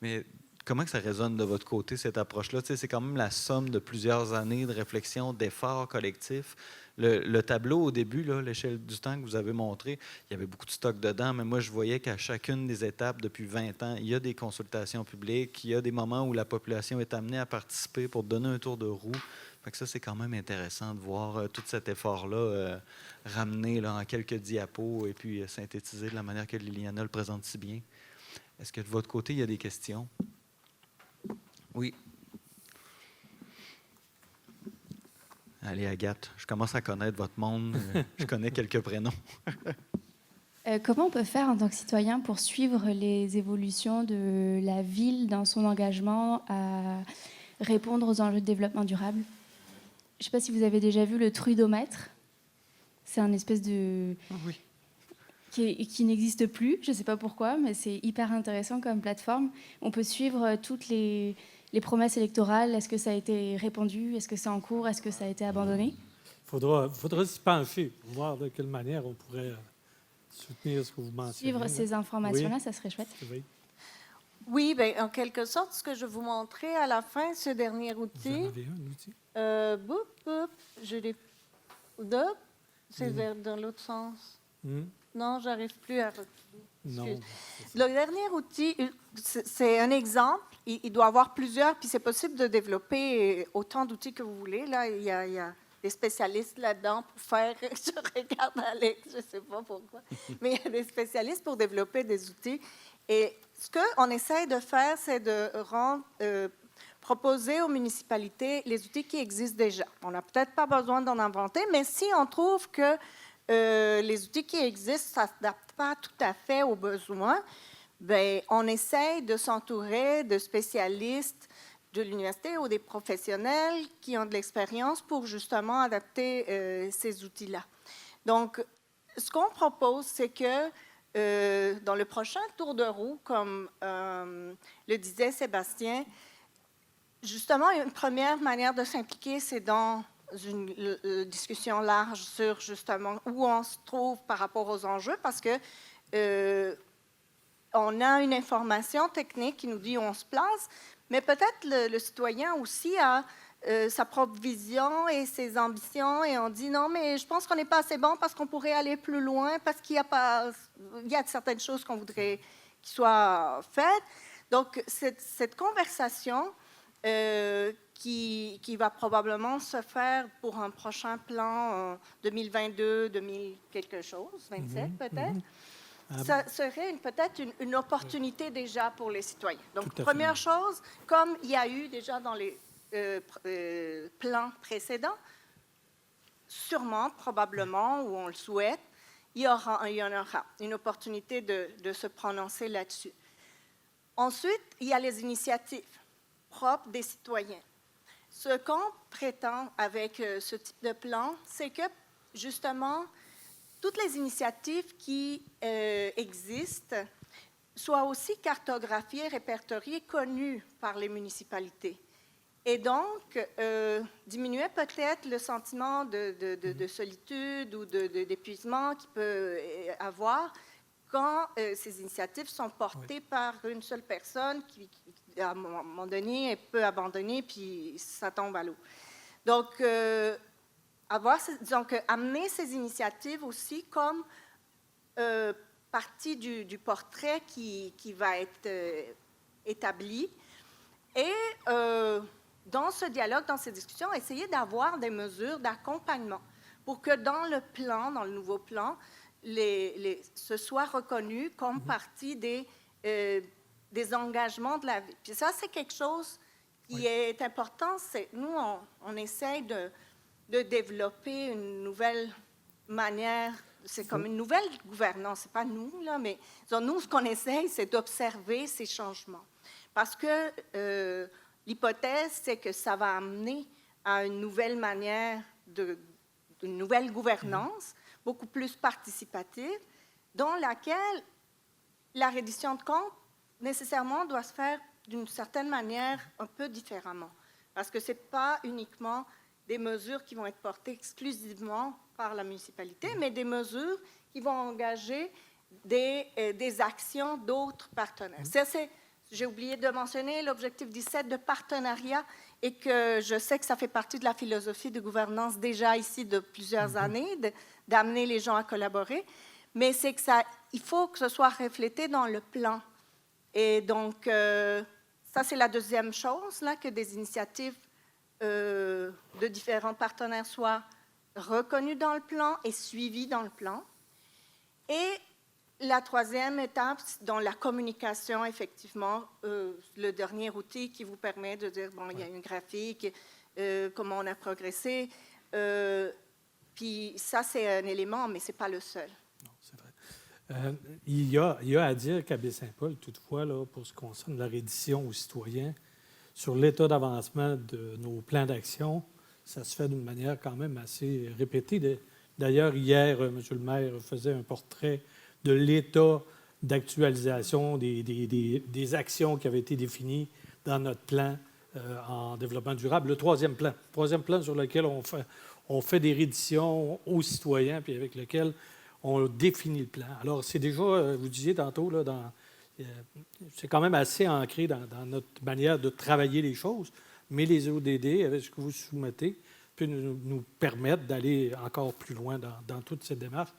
Mais comment que ça résonne de votre côté, cette approche-là? Tu sais, c'est quand même la somme de plusieurs années de réflexion, d'efforts collectifs. Le tableau, au début, l'échelle du temps que vous avez montré, il y avait beaucoup de stock dedans, mais moi, je voyais qu'à chacune des étapes, depuis 20 ans, il y a des consultations publiques, il y a des moments où la population est amenée à participer pour donner un tour de roue. Fait que ça, c'est quand même intéressant de voir tout cet effort-là ramené en quelques diapos et puis synthétisé de la manière que Liliana le présente si bien. Est-ce que de votre côté, il y a des questions? Oui. Allez, Agathe, je commence à connaître votre monde. Je connais quelques prénoms. Comment on peut faire en tant que citoyen pour suivre les évolutions de la ville dans son engagement à répondre aux enjeux de développement durable? Je ne sais pas si vous avez déjà vu le truidomètre. C'est un espèce de... Oui. qui n'existe plus, je ne sais pas pourquoi, mais c'est hyper intéressant comme plateforme. On peut suivre toutes les promesses électorales. Est-ce que ça a été répondu? Est-ce que c'est en cours? Est-ce que ça a été abandonné? Faudra s'y pencher pour voir de quelle manière on pourrait soutenir ce que vous mentionnez. Suivre ces informations-là, oui. Ça serait chouette. Oui. Oui, ben, en quelque sorte, ce que je vous montrais à la fin, ce dernier Vous en outil, avez un outil? boop, boop, je l'ai... Hop, c'est dans l'autre sens. Non, j'arrive plus à... Non. Excuse. Le dernier outil, c'est un exemple. Il doit avoir plusieurs, puis c'est possible de développer autant d'outils que vous voulez. Là, il y a des spécialistes là-dedans pour faire... Je regarde Alex, je ne sais pas pourquoi. Mais il y a des spécialistes pour développer des outils. Et ce qu'on essaie de faire, c'est de proposer aux municipalités les outils qui existent déjà. On n'a peut-être pas besoin d'en inventer, mais si on trouve que les outils qui existent ne s'adaptent pas tout à fait aux besoins, bien, on essaie de s'entourer de spécialistes de l'université ou des professionnels qui ont de l'expérience pour justement adapter ces outils-là. Donc, ce qu'on propose, c'est que dans le prochain tour de roue, comme le disait Sébastien, justement, une première manière de s'impliquer, c'est dans une discussion large sur justement où on se trouve par rapport aux enjeux, parce que on a une information technique qui nous dit où on se place, mais peut-être le citoyen aussi a sa propre vision et ses ambitions, et on dit non, mais je pense qu'on n'est pas assez bon parce qu'on pourrait aller plus loin, parce qu'il y a certaines choses qu'on voudrait qui soient faites. Donc, cette conversation qui va probablement se faire pour un prochain plan 2022, 2000 quelque chose, 27 peut-être. Ça serait peut-être une opportunité déjà pour les citoyens. Donc, première chose, comme il y a eu déjà dans les plans précédents, sûrement, probablement, ou on le souhaite, il y en aura une opportunité de se prononcer là-dessus. Ensuite, il y a les initiatives propres des citoyens. Ce qu'on prétend avec ce type de plan, c'est que, justement, toutes les initiatives qui existent soient aussi cartographiées, répertoriées, connues par les municipalités. Et donc, diminuer peut-être le sentiment de solitude ou d'épuisement qu'il peut avoir quand ces initiatives sont portées par une seule personne qui, à un moment donné, peut abandonner, puis ça tombe à l'eau. Donc, amener ces initiatives aussi comme partie du portrait qui va être établi. Et dans ce dialogue, dans ces discussions, essayer d'avoir des mesures d'accompagnement pour que dans le plan, dans le nouveau plan, ce soit reconnu comme partie des engagements de la vie. Puis ça, c'est quelque chose qui est important. Nous, on essaie de développer une nouvelle manière, c'est comme une nouvelle gouvernance, c'est pas nous, là, mais nous, ce qu'on essaie, c'est d'observer ces changements. Parce que l'hypothèse, c'est que ça va amener à une nouvelle manière, une nouvelle gouvernance, beaucoup plus participative, dans laquelle la reddition de comptes, nécessairement, doit se faire d'une certaine manière un peu différemment. Parce que ce n'est pas uniquement des mesures qui vont être portées exclusivement par la municipalité, mais des mesures qui vont engager des actions d'autres partenaires. J'ai oublié de mentionner l'objectif 17 de partenariat, et que je sais que ça fait partie de la philosophie de gouvernance déjà ici de plusieurs années, d'amener les gens à collaborer, mais c'est que il faut que ce soit reflété dans le plan. Et donc, ça, c'est la deuxième chose, là, que des initiatives de différents partenaires soient reconnues dans le plan et suivies dans le plan. Et la troisième étape, dans la communication, effectivement, le dernier outil qui vous permet de dire, bon, il y a une graphique, comment on a progressé. Puis ça, c'est un élément, mais ce n'est pas le seul. Non, c'est vrai. Il y a à dire qu'à Baie-Saint-Paul, toutefois, là, pour ce qui concerne la reddition aux citoyens, sur l'état d'avancement de nos plans d'action, ça se fait d'une manière quand même assez répétée. D'ailleurs, hier, M. le maire faisait un portrait de l'état d'actualisation des actions qui avaient été définies dans notre plan en développement durable. Le troisième plan sur lequel on fait des redditions aux citoyens, puis avec lequel on définit le plan. Alors, c'est déjà, vous disiez tantôt, là, c'est quand même assez ancré dans notre manière de travailler les choses, mais les ODD, avec ce que vous soumettez, peut nous permettre d'aller encore plus loin dans toute cette démarche.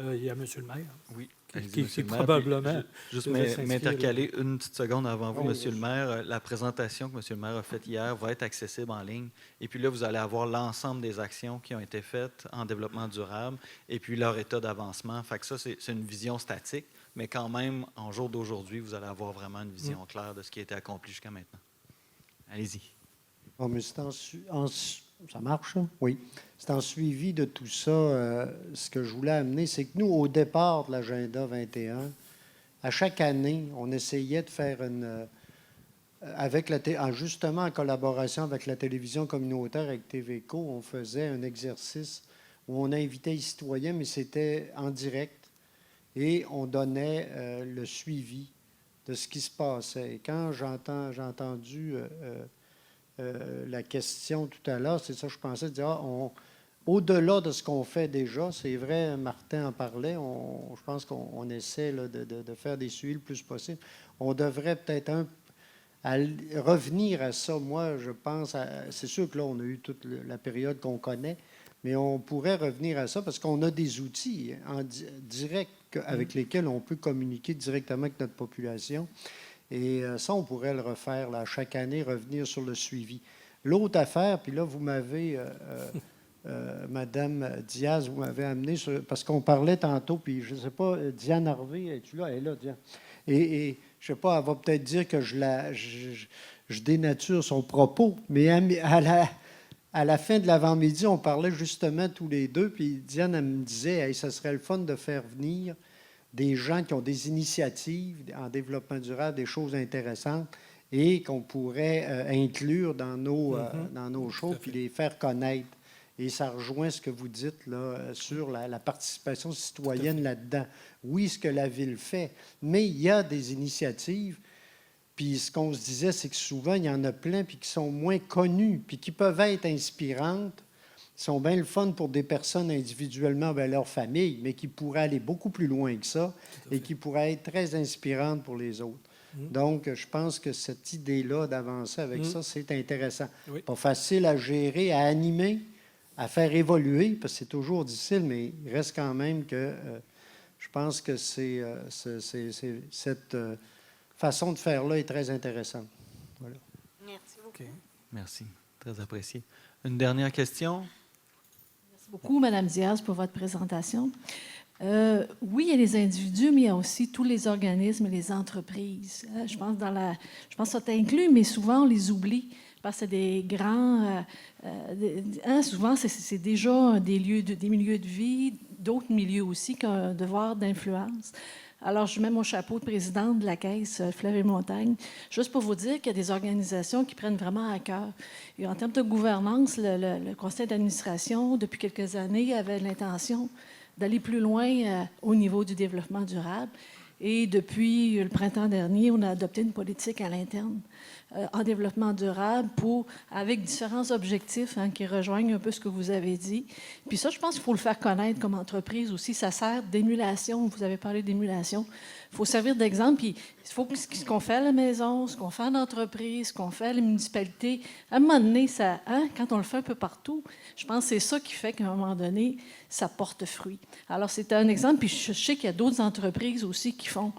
Il y a M. le maire. Oui. Qui probablement. Juste m'intercaler une petite seconde avant vous, M. le maire. La présentation que M. le maire a faite hier va être accessible en ligne. Et puis là, vous allez avoir l'ensemble des actions qui ont été faites en développement durable et puis leur état d'avancement. Fait que ça, c'est une vision statique, mais quand même, en jour d'aujourd'hui, vous allez avoir vraiment une vision claire de ce qui a été accompli jusqu'à maintenant. Allez-y. Bon, mais ça marche, ça? Oui. C'est en suivi de tout ça, ce que je voulais amener, c'est que nous, au départ de l'Agenda 21, à chaque année, on essayait de faire justement en collaboration avec la télévision communautaire, avec TVCO, on faisait un exercice où on invitait les citoyens, mais c'était en direct, et on donnait le suivi de ce qui se passait. Et quand j'ai entendu la question tout à l'heure, c'est ça que je pensais, dire, au-delà de ce qu'on fait déjà, c'est vrai, Martin en parlait, je pense qu'on essaie là, de faire des suivis le plus possible. On devrait peut-être revenir à ça. Moi, je pense, c'est sûr que là, on a eu toute la période qu'on connaît, mais on pourrait revenir à ça parce qu'on a des outils en direct avec lesquels on peut communiquer directement avec notre population. Et ça, on pourrait le refaire là, chaque année, revenir sur le suivi. L'autre affaire, puis là, vous m'avez, Madame Diaz, vous m'avez amené, parce qu'on parlait tantôt, puis je ne sais pas, Diane Harvey, es-tu là? Elle est là, Diane. Et je ne sais pas, elle va peut-être dire que je dénature son propos, mais à la fin de l'avant-midi, on parlait justement tous les deux, puis Diane, elle me disait, hey, ça serait le fun de faire venir des gens qui ont des initiatives en développement durable, des choses intéressantes, et qu'on pourrait inclure dans nos shows, puis les faire connaître. Et ça rejoint ce que vous dites là, sur la participation citoyenne là-dedans. Oui, ce que la Ville fait, mais il y a des initiatives, puis ce qu'on se disait, c'est que souvent, il y en a plein, puis qui sont moins connues, puis qui peuvent être inspirantes, sont bien le fun pour des personnes individuellement, bien leur famille, mais qui pourraient aller beaucoup plus loin que ça et qui pourraient être très inspirantes pour les autres. Donc, je pense que cette idée-là d'avancer avec ça, c'est intéressant. Oui. Pas facile à gérer, à animer, à faire évoluer, parce que c'est toujours difficile, mais il reste quand même que je pense que cette façon de faire-là est très intéressante. Voilà. Merci beaucoup. Okay. Merci. Très apprécié. Une dernière question? Merci beaucoup, Mme Diaz, pour votre présentation. Oui, il y a les individus, mais il y a aussi tous les organismes et les entreprises. Je pense que ça t'inclut, mais souvent, on les oublie. Parce que c'est des grands... souvent, c'est déjà des milieux de vie, d'autres milieux aussi, qui ont un devoir d'influence. Alors, je mets mon chapeau de présidente de la Caisse Fleuve et Montagne, juste pour vous dire qu'il y a des organisations qui prennent vraiment à cœur. Et en termes de gouvernance, le conseil d'administration, depuis quelques années, avait l'intention d'aller plus loin au niveau du développement durable. Et depuis le printemps dernier, on a adopté une politique à l'interne en développement durable avec différents objectifs qui rejoignent un peu ce que vous avez dit. Puis ça, je pense qu'il faut le faire connaître comme entreprise aussi. Ça sert d'émulation. Vous avez parlé d'émulation. Il faut servir d'exemple. Puis il faut que ce qu'on fait à la maison, ce qu'on fait en entreprise, ce qu'on fait à la municipalité, à un moment donné, quand on le fait un peu partout, je pense que c'est ça qui fait qu'à un moment donné, ça porte fruit. Alors, c'est un exemple. Puis je sais qu'il y a d'autres entreprises aussi qui font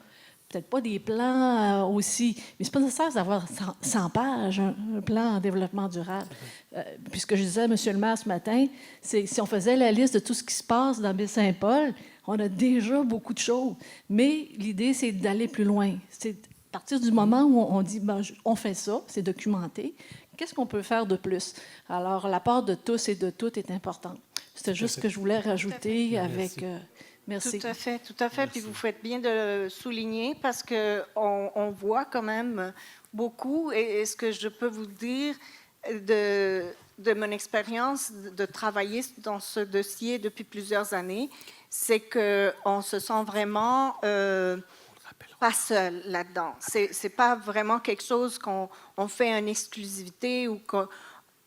peut-être pas des plans aussi, mais c'est pas nécessaire d'avoir 100 pages, un plan en développement durable. Puisque je disais à M. le maire ce matin, si on faisait la liste de tout ce qui se passe dans Baie-Saint-Paul, on a déjà beaucoup de choses. Mais l'idée, c'est d'aller plus loin. C'est à partir du moment où on dit, on fait ça, c'est documenté, qu'est-ce qu'on peut faire de plus? Alors, la part de tous et de toutes est importante. C'était juste ce que je voulais rajouter avec... Merci. Tout à fait, tout à fait. Merci. Puis vous faites bien de le souligner parce qu'on voit quand même beaucoup. Et ce que je peux vous dire de mon expérience de travailler dans ce dossier depuis plusieurs années, c'est qu'on se sent vraiment pas seul là-dedans. C'est pas vraiment quelque chose qu'on fait en exclusivité ou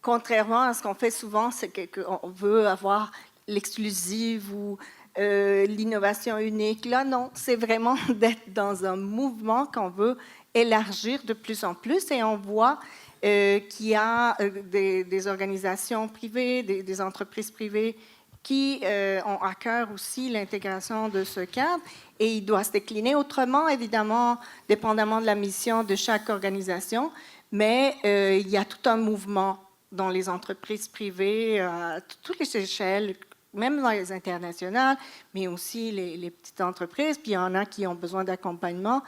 contrairement à ce qu'on fait souvent, c'est qu'on veut avoir l'exclusive ou l'innovation unique. Là, non, c'est vraiment d'être dans un mouvement qu'on veut élargir de plus en plus et on voit qu'il y a des organisations privées, des entreprises privées qui ont à cœur aussi l'intégration de ce cadre et il doit se décliner autrement, évidemment, dépendamment de la mission de chaque organisation, mais il y a tout un mouvement dans les entreprises privées, à toutes les échelles, même dans les internationales, mais aussi les petites entreprises, puis il y en a qui ont besoin d'accompagnement.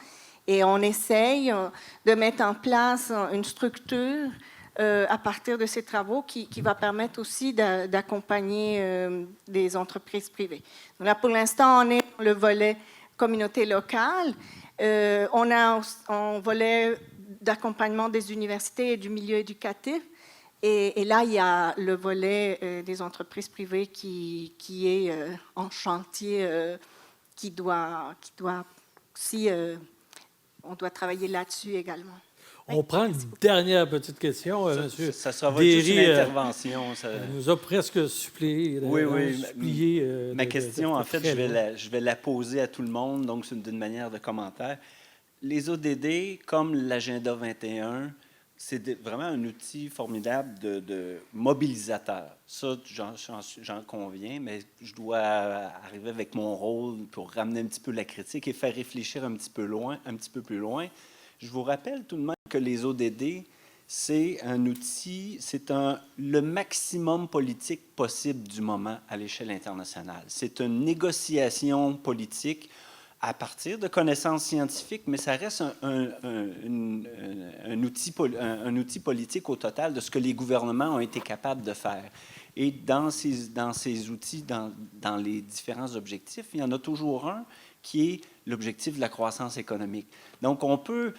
Et on essaye de mettre en place une structure à partir de ces travaux qui va permettre aussi d'accompagner des entreprises privées. Donc là, pour l'instant, on est dans le volet communauté locale. On a un volet d'accompagnement des universités et du milieu éducatif. Et là, il y a le volet des entreprises privées qui est en chantier, qui doit aussi... on doit travailler là-dessus également. On prend une dernière petite question, monsieur. Ça sera juste une intervention. Ça... nous a presque supplié. Ma question, en fait, je vais la poser à tout le monde, donc c'est d'une manière de commentaire. Les ODD, comme l'Agenda 21, c'est vraiment un outil formidable de mobilisateur. Ça, j'en conviens, mais je dois arriver avec mon rôle pour ramener un petit peu la critique et faire réfléchir un petit peu plus loin. Je vous rappelle tout de même que les ODD, c'est un outil, c'est le maximum politique possible du moment à l'échelle internationale. C'est une négociation politique à partir de connaissances scientifiques, mais ça reste un outil politique au total de ce que les gouvernements ont été capables de faire. Et dans ces outils, dans les différents objectifs, il y en a toujours un qui est l'objectif de la croissance économique. Donc, on peut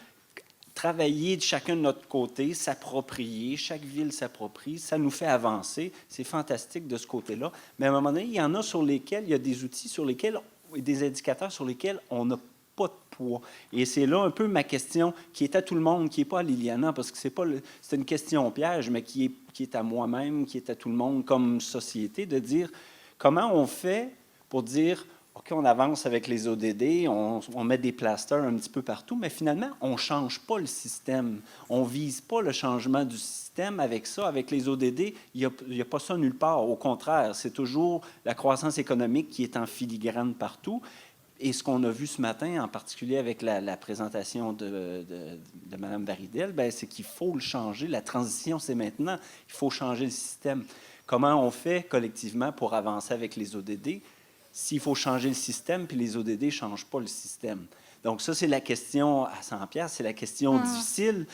travailler de chacun de notre côté, s'approprier, chaque ville s'approprie, ça nous fait avancer. C'est fantastique de ce côté-là. Mais à un moment donné, il y en a sur lesquels, il y a des outils sur lesquels des indicateurs sur lesquels on n'a pas de poids. Et c'est là un peu ma question qui est à tout le monde, qui n'est pas à Liliana, parce que c'est une question piège, mais qui est à moi-même, qui est à tout le monde comme société, de dire comment on fait pour dire, OK, on avance avec les ODD, on met des plasters un petit peu partout, mais finalement, on ne change pas le système. On ne vise pas le changement du système avec ça. Avec les ODD, il n'y a pas ça nulle part. Au contraire, c'est toujours la croissance économique qui est en filigrane partout. Et ce qu'on a vu ce matin, en particulier avec la présentation de Mme Baridel, c'est qu'il faut le changer. La transition, c'est maintenant. Il faut changer le système. Comment on fait collectivement pour avancer avec les ODD? S'il faut changer le système, puis les ODD ne changent pas le système. Donc ça, c'est la question à 100$, c'est la question difficile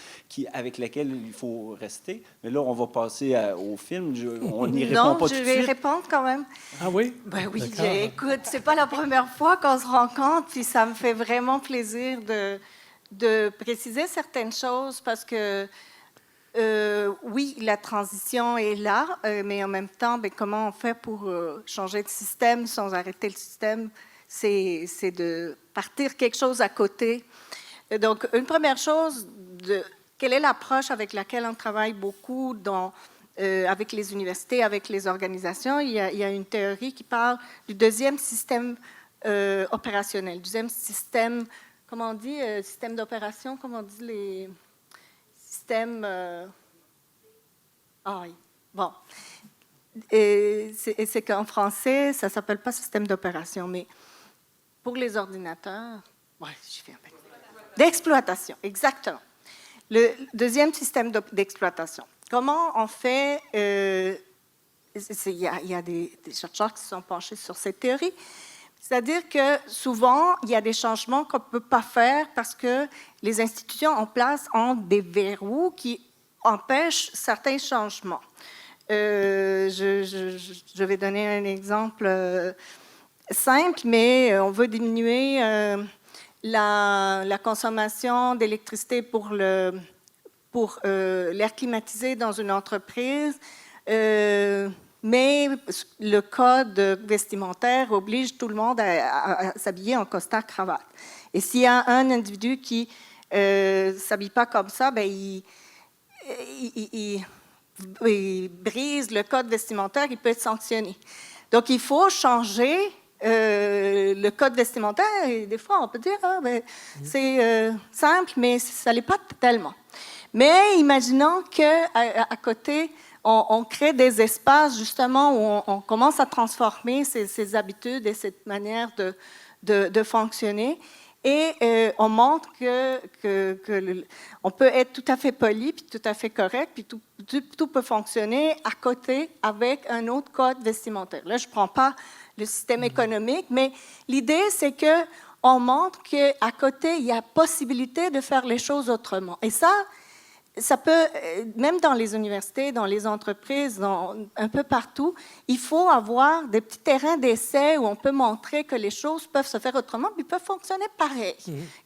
avec laquelle il faut rester. Mais là, on va passer au film. On n'y répond pas tout de suite. Non, je vais répondre quand même. Ah oui? Ben oui, écoute, c'est pas la première fois qu'on se rencontre, puis ça me fait vraiment plaisir de préciser certaines choses parce que oui, la transition est là, mais en même temps, comment on fait pour changer de système sans arrêter le système? C'est de partir quelque chose à côté. Donc, une première chose, quelle est l'approche avec laquelle on travaille beaucoup avec les universités, avec les organisations? Il y a une théorie qui parle du deuxième système opérationnel, deuxième système, comment on dit, système d'opération, comment on dit les... Bon. Et c'est qu'en français, ça ne s'appelle pas système d'opération, mais pour les ordinateurs, d'exploitation, exactement. Le deuxième système d'exploitation. Comment on fait... il y a des chercheurs qui se sont penchés sur cette théorie. C'est-à-dire que souvent, il y a des changements qu'on ne peut pas faire parce que les institutions en place ont des verrous qui empêchent certains changements. Je vais donner un exemple simple, mais on veut diminuer la consommation d'électricité pour l'air climatisé dans une entreprise. Mais le code vestimentaire oblige tout le monde à s'habiller en costard-cravate. Et s'il y a un individu qui ne s'habille pas comme ça, il brise le code vestimentaire, il peut être sanctionné. Donc, il faut changer le code vestimentaire, et des fois, on peut dire, c'est simple, mais ça ne l'est pas tellement. Mais imaginons qu'à côté, on crée des espaces, justement, où on commence à transformer ces habitudes et cette manière de fonctionner. Et on montre qu'on peut être tout à fait poli, puis tout à fait correct, puis tout peut fonctionner à côté avec un autre code vestimentaire. Là, je ne prends pas le système économique, mais l'idée, c'est qu'on montre qu'à côté, il y a possibilité de faire les choses autrement. Et ça peut, même dans les universités, dans les entreprises, un peu partout, il faut avoir des petits terrains d'essai où on peut montrer que les choses peuvent se faire autrement, puis peuvent fonctionner pareil.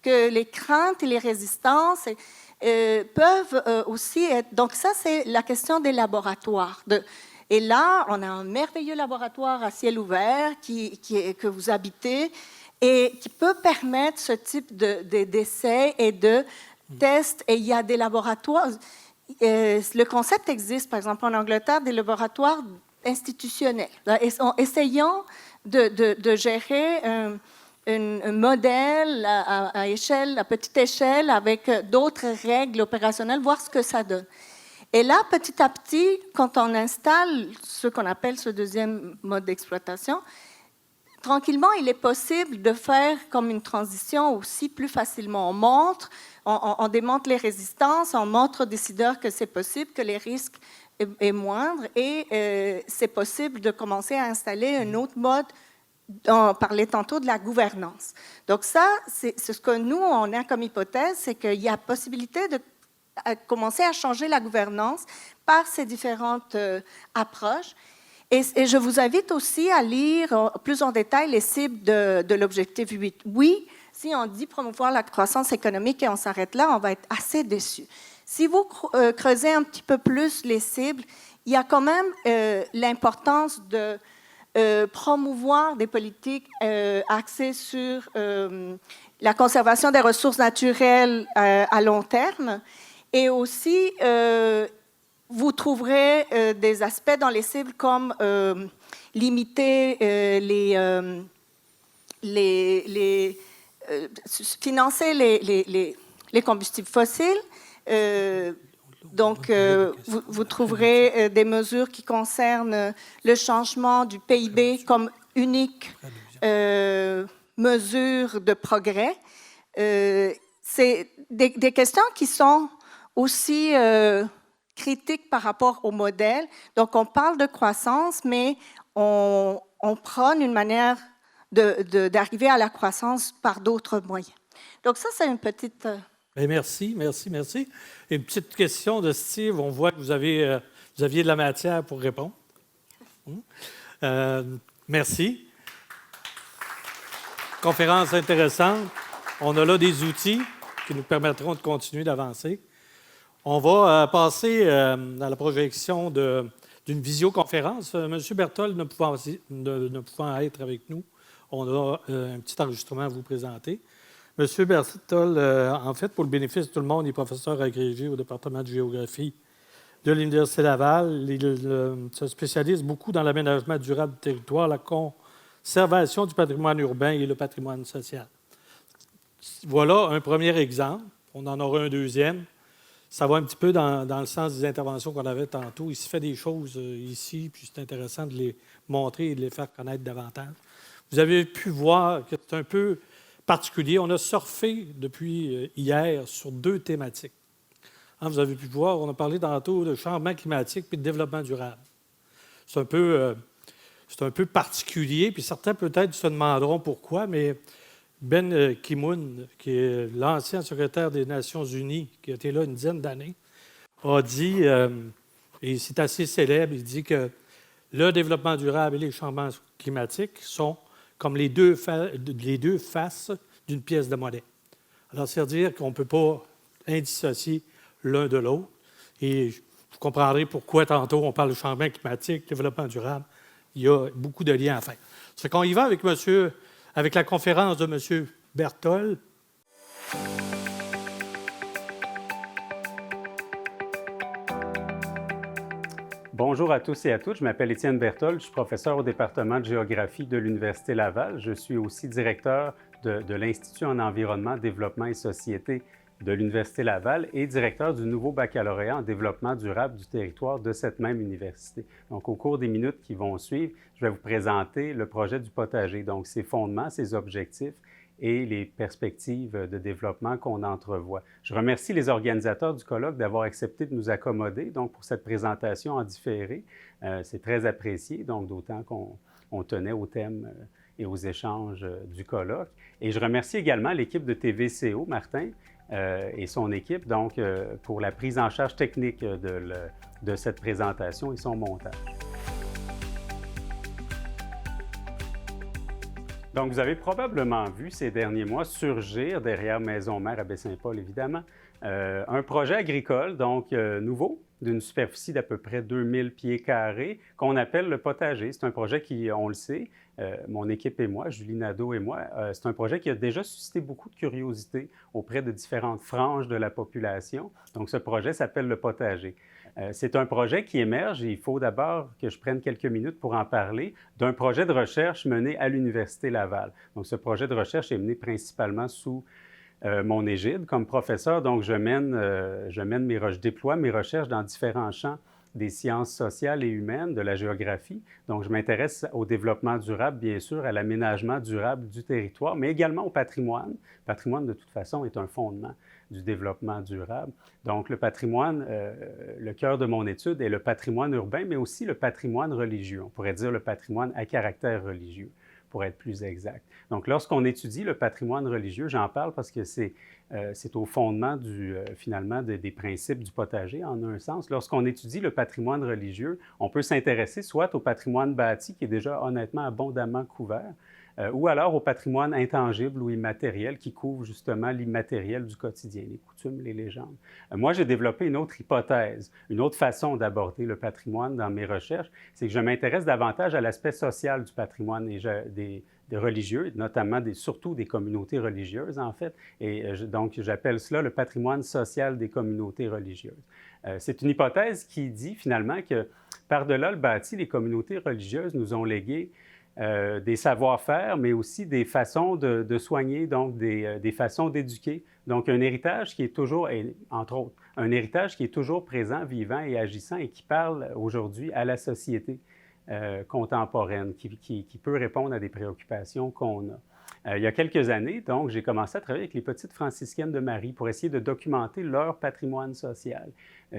Que les craintes et les résistances peuvent aussi être... Donc ça, c'est la question des laboratoires. Et là, on a un merveilleux laboratoire à ciel ouvert que vous habitez et qui peut permettre ce type d'essais et de tests. Et il y a des laboratoires. Le concept existe, par exemple, en Angleterre, des laboratoires institutionnels. Essayons de gérer un modèle à petite échelle avec d'autres règles opérationnelles, voir ce que ça donne. Et là, petit à petit, quand on installe ce qu'on appelle ce deuxième mode d'exploitation, tranquillement, il est possible de faire comme une transition aussi plus facilement. On démontre les résistances, on montre aux décideurs que c'est possible, que les risques est moindre, et c'est possible de commencer à installer un autre mode. On parlait tantôt de la gouvernance. Donc ça, c'est ce que nous, on a comme hypothèse, c'est qu'il y a possibilité de commencer à changer la gouvernance par ces différentes approches. Et je vous invite aussi à lire plus en détail les cibles de l'objectif 8. Oui, si on dit promouvoir la croissance économique et on s'arrête là, on va être assez déçu. Si vous creusez un petit peu plus les cibles, il y a quand même l'importance de promouvoir des politiques axées sur la conservation des ressources naturelles à long terme. Et aussi, vous trouverez des aspects dans les cibles comme limiter financer les combustibles fossiles. Donc, vous trouverez des mesures qui concernent le changement du PIB comme unique mesure de progrès. C'est des questions qui sont aussi critiques par rapport au modèle. Donc, on parle de croissance, mais on prône une manière d'arriver à la croissance par d'autres moyens. Donc, ça, c'est une petite... Bien, merci. Une petite question de Steve. On voit que vous aviez de la matière pour répondre. Merci. Conférence intéressante. On a là des outils qui nous permettront de continuer d'avancer. On va passer à la projection d'une visioconférence. M. Berthold ne pouvant être avec nous, on a un petit enregistrement à vous présenter. M. Berthold, en fait, pour le bénéfice de tout le monde, il est professeur agrégé au département de géographie de l'Université Laval. Il se spécialise beaucoup dans l'aménagement durable du territoire, la conservation du patrimoine urbain et le patrimoine social. Voilà un premier exemple. On en aura un deuxième. Ça va un petit peu dans le sens des interventions qu'on avait tantôt. Il se fait des choses ici, puis c'est intéressant de les montrer et de les faire connaître davantage. Vous avez pu voir que c'est un peu particulier. On a surfé depuis hier sur deux thématiques. Vous avez pu voir, on a parlé tantôt de changement climatique puis de développement durable. C'est un peu particulier, puis certains peut-être se demanderont pourquoi, mais Ben Ki-moon, qui est l'ancien secrétaire des Nations unies, qui a été là une dizaine d'années, a dit, et c'est assez célèbre, il dit que le développement durable et les changements climatiques sont comme les deux faces d'une pièce de monnaie. Alors, c'est-à-dire qu'on ne peut pas indissocier l'un de l'autre. Et vous comprendrez pourquoi tantôt on parle de changement climatique, développement durable. Il y a beaucoup de liens à faire. C'est qu'on y va avec la conférence de M. Berthold. Bonjour à tous et à toutes. Je m'appelle Étienne Berthold. Je suis professeur au département de géographie de l'Université Laval. Je suis aussi directeur de l'Institut en environnement, développement et société de l'Université Laval et directeur du nouveau baccalauréat en développement durable du territoire de cette même université. Donc, au cours des minutes qui vont suivre, je vais vous présenter le projet du potager, donc ses fondements, ses objectifs et les perspectives de développement qu'on entrevoit. Je remercie les organisateurs du colloque d'avoir accepté de nous accommoder donc, pour cette présentation en différé. C'est très apprécié, donc d'autant qu'on tenait au thème et aux échanges du colloque. Et je remercie également l'équipe de TVCO, Martin, et son équipe, donc, pour la prise en charge technique de cette présentation et son montage. Donc, vous avez probablement vu ces derniers mois surgir derrière Maison-Mère à Baie-Saint-Paul, évidemment, un projet agricole, donc nouveau, d'une superficie d'à peu près 2000 pieds carrés, qu'on appelle le potager. C'est un projet qui, on le sait, mon équipe et moi, Julie Nadeau et moi, c'est un projet qui a déjà suscité beaucoup de curiosité auprès de différentes franges de la population. Donc, ce projet s'appelle le potager. C'est un projet qui émerge, et il faut d'abord que je prenne quelques minutes pour en parler, d'un projet de recherche mené à l'Université Laval. Donc, ce projet de recherche est mené principalement sous mon égide comme professeur. Donc, je déploie mes recherches dans différents champs des sciences sociales et humaines, de la géographie. Donc, je m'intéresse au développement durable, bien sûr, à l'aménagement durable du territoire, mais également au patrimoine. Le patrimoine, de toute façon, est un fondement du développement durable. Donc, le patrimoine, le cœur de mon étude est le patrimoine urbain, mais aussi le patrimoine religieux. On pourrait dire le patrimoine à caractère religieux, pour être plus exact. Donc, lorsqu'on étudie le patrimoine religieux, j'en parle parce que c'est au fondement finalement des principes du potager, en un sens. Lorsqu'on étudie le patrimoine religieux, on peut s'intéresser soit au patrimoine bâti, qui est déjà honnêtement abondamment couvert, ou alors au patrimoine intangible ou immatériel qui couvre justement l'immatériel du quotidien, les coutumes, les légendes. Moi, j'ai développé une autre hypothèse, une autre façon d'aborder le patrimoine dans mes recherches, c'est que je m'intéresse davantage à l'aspect social du patrimoine et des religieux, notamment surtout des communautés religieuses, en fait. Et donc, j'appelle cela le patrimoine social des communautés religieuses. C'est une hypothèse qui dit finalement que par-delà le bâti, les communautés religieuses nous ont légué des savoir-faire, mais aussi des façons de soigner, donc des façons d'éduquer. Donc, un héritage qui est toujours, entre autres, un héritage qui est toujours présent, vivant et agissant et qui parle aujourd'hui à la société contemporaine, qui peut répondre à des préoccupations qu'on a. Il y a quelques années, donc, j'ai commencé à travailler avec les petites franciscaines de Marie pour essayer de documenter leur patrimoine social.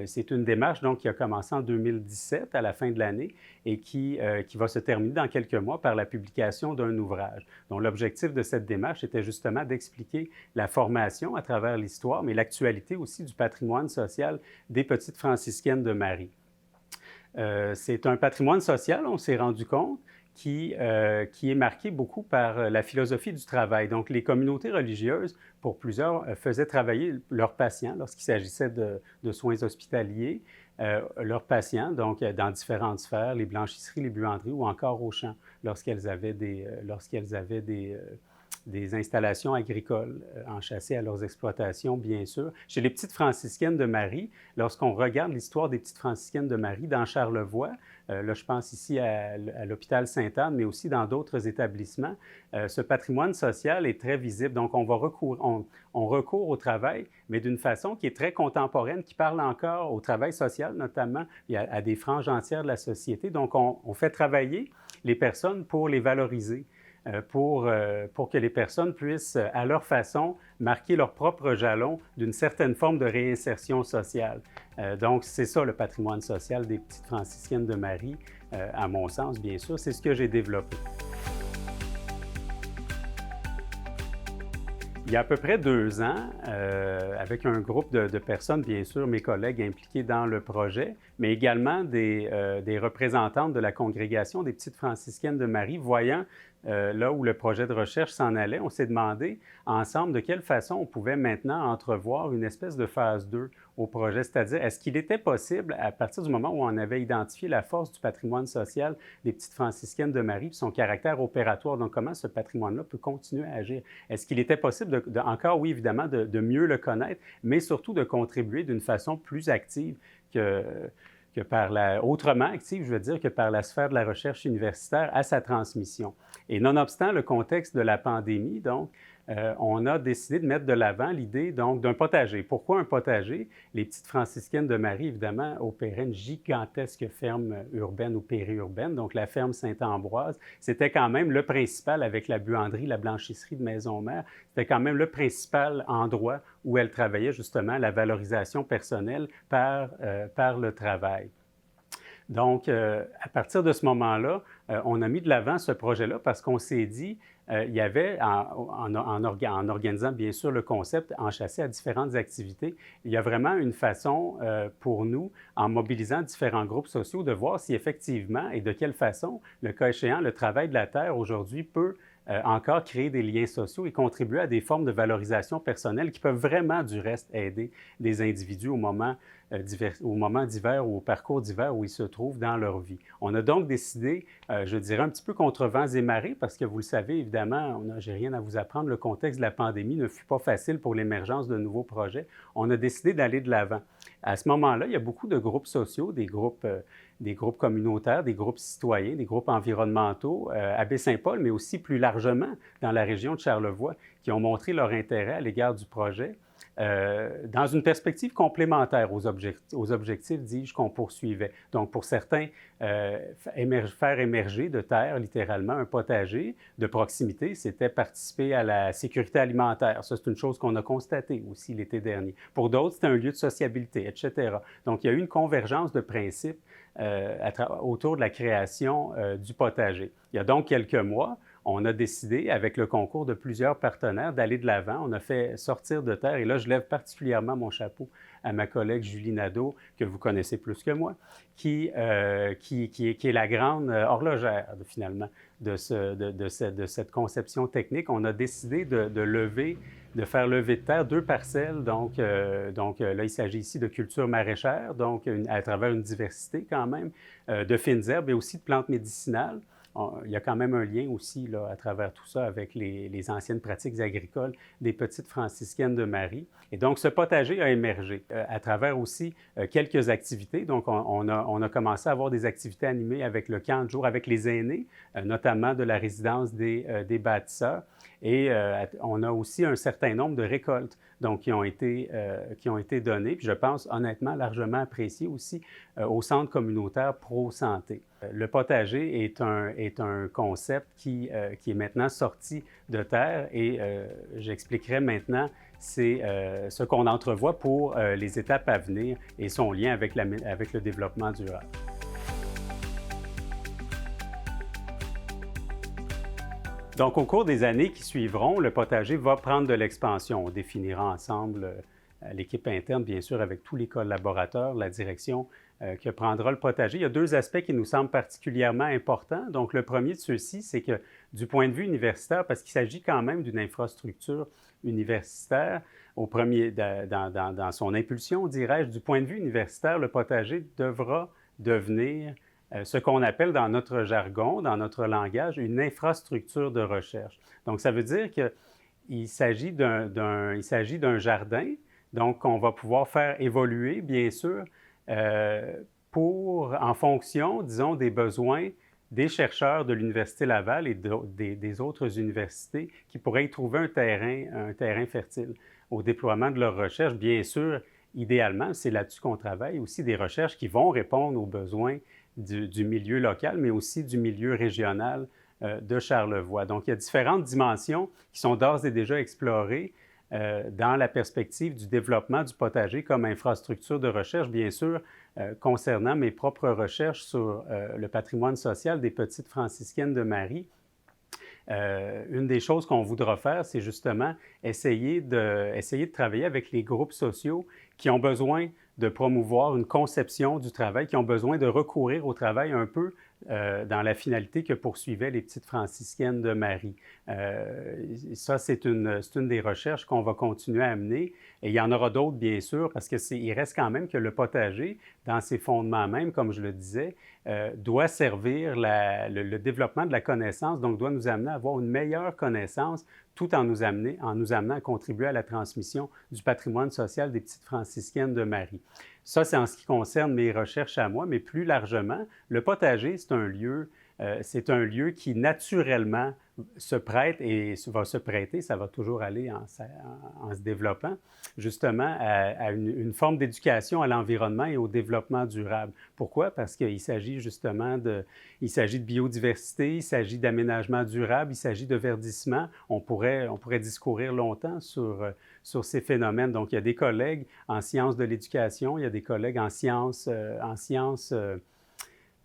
C'est une démarche donc, qui a commencé en 2017, à la fin de l'année, et qui va se terminer dans quelques mois par la publication d'un ouvrage. Donc, l'objectif de cette démarche était justement d'expliquer la formation à travers l'histoire, mais l'actualité aussi du patrimoine social des petites franciscaines de Marie. C'est un patrimoine social, on s'est rendu compte, qui est marqué beaucoup par la philosophie du travail. Donc, les communautés religieuses, pour plusieurs, faisaient travailler leurs patients lorsqu'il s'agissait de soins hospitaliers, leurs patients, donc dans différentes sphères, les blanchisseries, les buanderies ou encore aux champs, lorsqu'elles avaient des installations agricoles enchâssées à leurs exploitations, bien sûr. Chez les petites franciscaines de Marie, lorsqu'on regarde l'histoire des petites franciscaines de Marie dans Charlevoix, là je pense ici à l'hôpital Sainte-Anne, mais aussi dans d'autres établissements, ce patrimoine social est très visible. Donc, on recourt au travail, mais d'une façon qui est très contemporaine, qui parle encore au travail social, notamment à des franges entières de la société. Donc, on fait travailler les personnes pour les valoriser. Pour que les personnes puissent, à leur façon, marquer leur propre jalon d'une certaine forme de réinsertion sociale. Donc, c'est ça le patrimoine social des petites franciscaines de Marie, à mon sens, bien sûr. C'est ce que j'ai développé. Il y a à peu près 2 ans, avec un groupe de personnes, bien sûr, mes collègues impliqués dans le projet, mais également des représentantes de la congrégation des petites franciscaines de Marie, voyant là où le projet de recherche s'en allait, on s'est demandé ensemble de quelle façon on pouvait maintenant entrevoir une espèce de phase 2 au projet, c'est-à-dire est-ce qu'il était possible, à partir du moment où on avait identifié la force du patrimoine social des petites franciscaines de Marie, puis son caractère opératoire, donc comment ce patrimoine-là peut continuer à agir, est-ce qu'il était possible encore, oui, évidemment, de mieux le connaître, mais surtout de contribuer d'une façon plus active autrement active, je veux dire, que par la sphère de la recherche universitaire à sa transmission. Et nonobstant le contexte de la pandémie, donc, on a décidé de mettre de l'avant l'idée donc d'un potager. Pourquoi un potager? Les Petites Franciscaines de Marie, évidemment, opéraient une gigantesque ferme urbaine ou périurbaine, donc la ferme Saint-Ambroise. C'était quand même le principal, avec la buanderie, la blanchisserie de Maisons-Mères, c'était quand même le principal endroit où elles travaillaient justement la valorisation personnelle par le travail. Donc, à partir de ce moment-là, on a mis de l'avant ce projet-là parce qu'on s'est dit, il y avait, en organisant bien sûr le concept enchâssé à différentes activités, il y a vraiment une façon pour nous, en mobilisant différents groupes sociaux, de voir si effectivement et de quelle façon, le cas échéant, le travail de la terre aujourd'hui peut encore créer des liens sociaux et contribuer à des formes de valorisation personnelle qui peuvent vraiment, du reste, aider des individus au moment d'hiver ou au parcours d'hiver où ils se trouvent dans leur vie. On a donc décidé, je dirais un petit peu contre vents et marées, parce que vous le savez, évidemment, j'ai rien à vous apprendre, le contexte de la pandémie ne fut pas facile pour l'émergence de nouveaux projets. On a décidé d'aller de l'avant. À ce moment-là, il y a beaucoup de groupes sociaux, des groupes communautaires, des groupes citoyens, des groupes environnementaux à Baie-Saint-Paul, mais aussi plus largement dans la région de Charlevoix, qui ont montré leur intérêt à l'égard du projet, dans une perspective complémentaire aux objectifs, dis-je, qu'on poursuivait. Donc, pour certains, faire émerger de terre, littéralement, un potager de proximité, c'était participer à la sécurité alimentaire. Ça, c'est une chose qu'on a constatée aussi l'été dernier. Pour d'autres, c'était un lieu de sociabilité, etc. Donc, il y a eu une convergence de principes autour de la création du potager. Il y a donc quelques mois, on a décidé, avec le concours de plusieurs partenaires, d'aller de l'avant. On a fait sortir de terre, et là, je lève particulièrement mon chapeau à ma collègue Julie Nadeau, que vous connaissez plus que moi, qui est la grande horlogère, finalement, de cette conception technique. On a décidé de faire lever de terre 2 parcelles. Donc là, il s'agit ici de culture maraîchère, donc à travers une diversité quand même, de fines herbes et aussi de plantes médicinales. Il y a quand même un lien aussi là, à travers tout ça avec les anciennes pratiques agricoles des Petites Franciscaines de Marie. Et donc, ce potager a émergé à travers aussi quelques activités. Donc, on a commencé à avoir des activités animées avec le camp de jour, avec les aînés, notamment de la résidence des bâtisseurs. Et on a aussi un certain nombre de récoltes donc, qui ont été données, puis je pense honnêtement largement appréciées aussi au Centre communautaire Pro-Santé. Le potager est un concept qui est maintenant sorti de terre et j'expliquerai maintenant ce qu'on entrevoit pour les étapes à venir et son lien avec le développement durable. Donc, au cours des années qui suivront, le potager va prendre de l'expansion. On définira ensemble, l'équipe interne, bien sûr, avec tous les collaborateurs, la direction que prendra le potager. Il y a 2 aspects qui nous semblent particulièrement importants. Donc, le premier de ceux-ci, c'est que du point de vue universitaire, parce qu'il s'agit quand même d'une infrastructure universitaire, dans son impulsion, dirais-je, du point de vue universitaire, le potager devra devenir ce qu'on appelle dans notre jargon, dans notre langage, une infrastructure de recherche. Donc, ça veut dire qu'il s'agit d'un jardin, donc qu'on va pouvoir faire évoluer, bien sûr, en fonction, disons, des besoins des chercheurs de l'Université Laval et des autres universités qui pourraient y trouver un terrain fertile au déploiement de leurs recherches. Bien sûr, idéalement, c'est là-dessus qu'on travaille, aussi des recherches qui vont répondre aux besoins du milieu local, mais aussi du milieu régional de Charlevoix. Donc, il y a différentes dimensions qui sont d'ores et déjà explorées dans la perspective du développement du potager comme infrastructure de recherche, bien sûr, concernant mes propres recherches sur le patrimoine social des Petites Franciscaines de Marie. Une des choses qu'on voudra faire, c'est justement essayer de travailler avec les groupes sociaux qui ont besoin de promouvoir une conception du travail, qui ont besoin de recourir au travail un peu dans la finalité que poursuivaient les Petites Franciscaines de Marie. Ça, c'est une des recherches qu'on va continuer à mener. Et il y en aura d'autres, bien sûr, parce qu'il reste quand même que le potager, dans ses fondements même, comme je le disais, doit servir le développement de la connaissance, donc doit nous amener à avoir une meilleure connaissance tout en nous amenant à contribuer à la transmission du patrimoine social des petites franciscaines de Marie. Ça, c'est en ce qui concerne mes recherches à moi, mais plus largement, le potager, c'est un lieu qui naturellement se prête et va se prêter, ça va toujours aller en se développant, justement à une forme d'éducation à l'environnement et au développement durable. Pourquoi? Parce qu'il s'agit justement de biodiversité, il s'agit d'aménagement durable, il s'agit de verdissement. On pourrait discourir longtemps sur ces phénomènes. Donc, il y a des collègues en sciences de l'éducation, il y a des collègues en sciences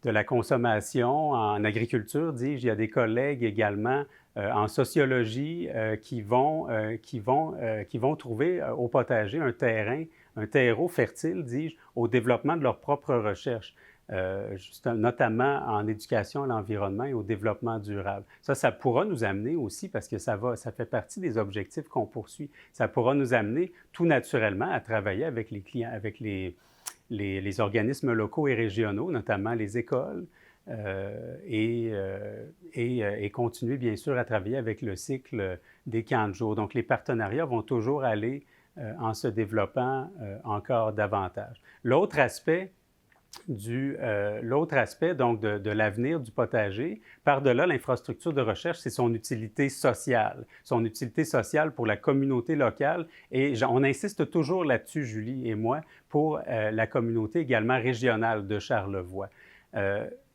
de la consommation, en agriculture, dis-je. Il y a des collègues également en sociologie qui vont trouver au potager un terreau fertile, dis-je, au développement de leurs propres recherches, notamment en éducation à l'environnement et au développement durable. Ça pourra nous amener aussi, parce que ça fait partie des objectifs qu'on poursuit, ça pourra nous amener tout naturellement à travailler avec les clients, avec les organismes locaux et régionaux, notamment les écoles, et continuer bien sûr à travailler avec le cycle des camps de jour. Donc les partenariats vont toujours aller en se développant encore davantage. L'autre aspect donc de l'avenir du potager, par-delà l'infrastructure de recherche, c'est son utilité sociale pour la communauté locale. Et on insiste toujours là-dessus, Julie et moi, pour la communauté également régionale de Charlevoix.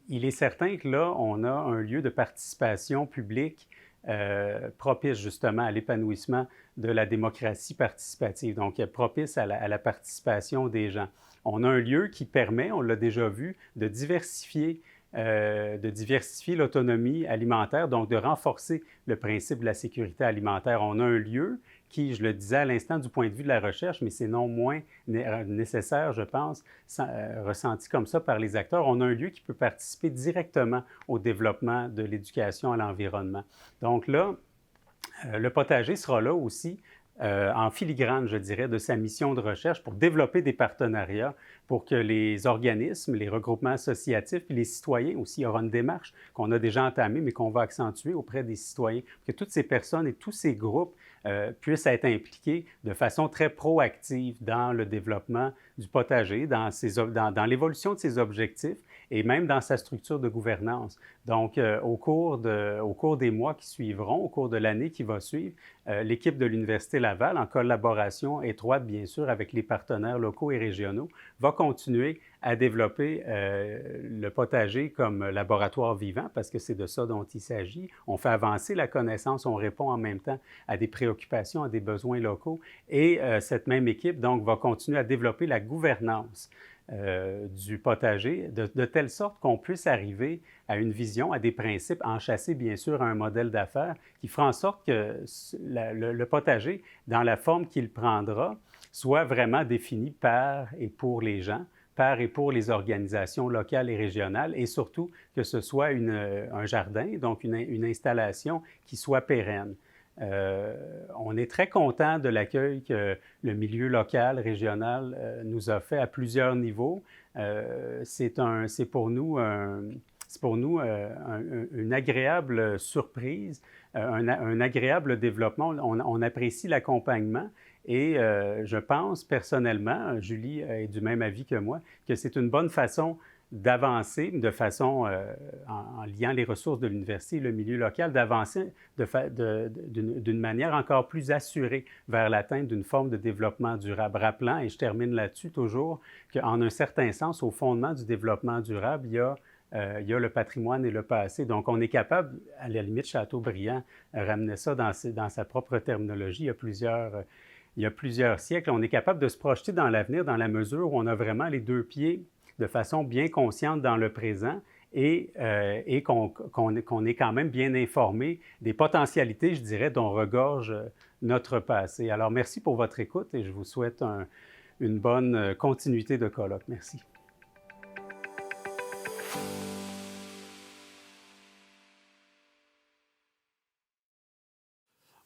Il est certain que là, on a un lieu de participation publique propice justement à l'épanouissement de la démocratie participative, donc propice à la participation des gens. On a un lieu qui permet, on l'a déjà vu, de diversifier l'autonomie alimentaire, donc de renforcer le principe de la sécurité alimentaire. On a un lieu qui, je le disais à l'instant du point de vue de la recherche, mais c'est non moins nécessaire, je pense, ressenti comme ça par les acteurs, on a un lieu qui peut participer directement au développement de l'éducation à l'environnement. Donc là, le potager sera là aussi en filigrane, je dirais, de sa mission de recherche pour développer des partenariats pour que les organismes, les regroupements associatifs et les citoyens aussi, il y aura une démarche qu'on a déjà entamée, mais qu'on va accentuer auprès des citoyens, pour que toutes ces personnes et tous ces groupes puissent être impliqués de façon très proactive dans le développement du potager, dans l'évolution de ses objectifs et même dans sa structure de gouvernance. Donc, au cours des mois qui suivront, au cours de l'année qui va suivre, l'équipe de l'Université Laval, en collaboration étroite, bien sûr, avec les partenaires locaux et régionaux, va continuer à développer le potager comme laboratoire vivant, parce que c'est de ça dont il s'agit. On fait avancer la connaissance, on répond en même temps à des préoccupations, à des besoins locaux. Et cette même équipe, donc, va continuer à développer la gouvernance du potager, de telle sorte qu'on puisse arriver à une vision, à des principes, enchâsser bien sûr un modèle d'affaires qui fera en sorte que le potager, dans la forme qu'il prendra, soit vraiment défini par et pour les gens, par et pour les organisations locales et régionales, et surtout que ce soit un jardin, donc une installation qui soit pérenne. On est très content de l'accueil que le milieu local, régional nous a fait à plusieurs niveaux. C'est pour nous une agréable surprise, un agréable développement. On apprécie l'accompagnement et je pense personnellement, Julie est du même avis que moi, que c'est une bonne façon d'avancer de façon, en liant les ressources de l'université et le milieu local, d'avancer d'une manière encore plus assurée vers l'atteinte d'une forme de développement durable. Rappelant, et je termine là-dessus toujours, qu'en un certain sens, au fondement du développement durable, il y a le patrimoine et le passé. Donc, on est capable, à la limite, Chateaubriand ramenait ça dans sa propre terminologie il y a plusieurs siècles. On est capable de se projeter dans l'avenir dans la mesure où on a vraiment les deux pieds de façon bien consciente dans le présent et qu'on est quand même bien informé des potentialités, je dirais, dont regorge notre passé. Alors, merci pour votre écoute et je vous souhaite une bonne continuité de colloque. Merci.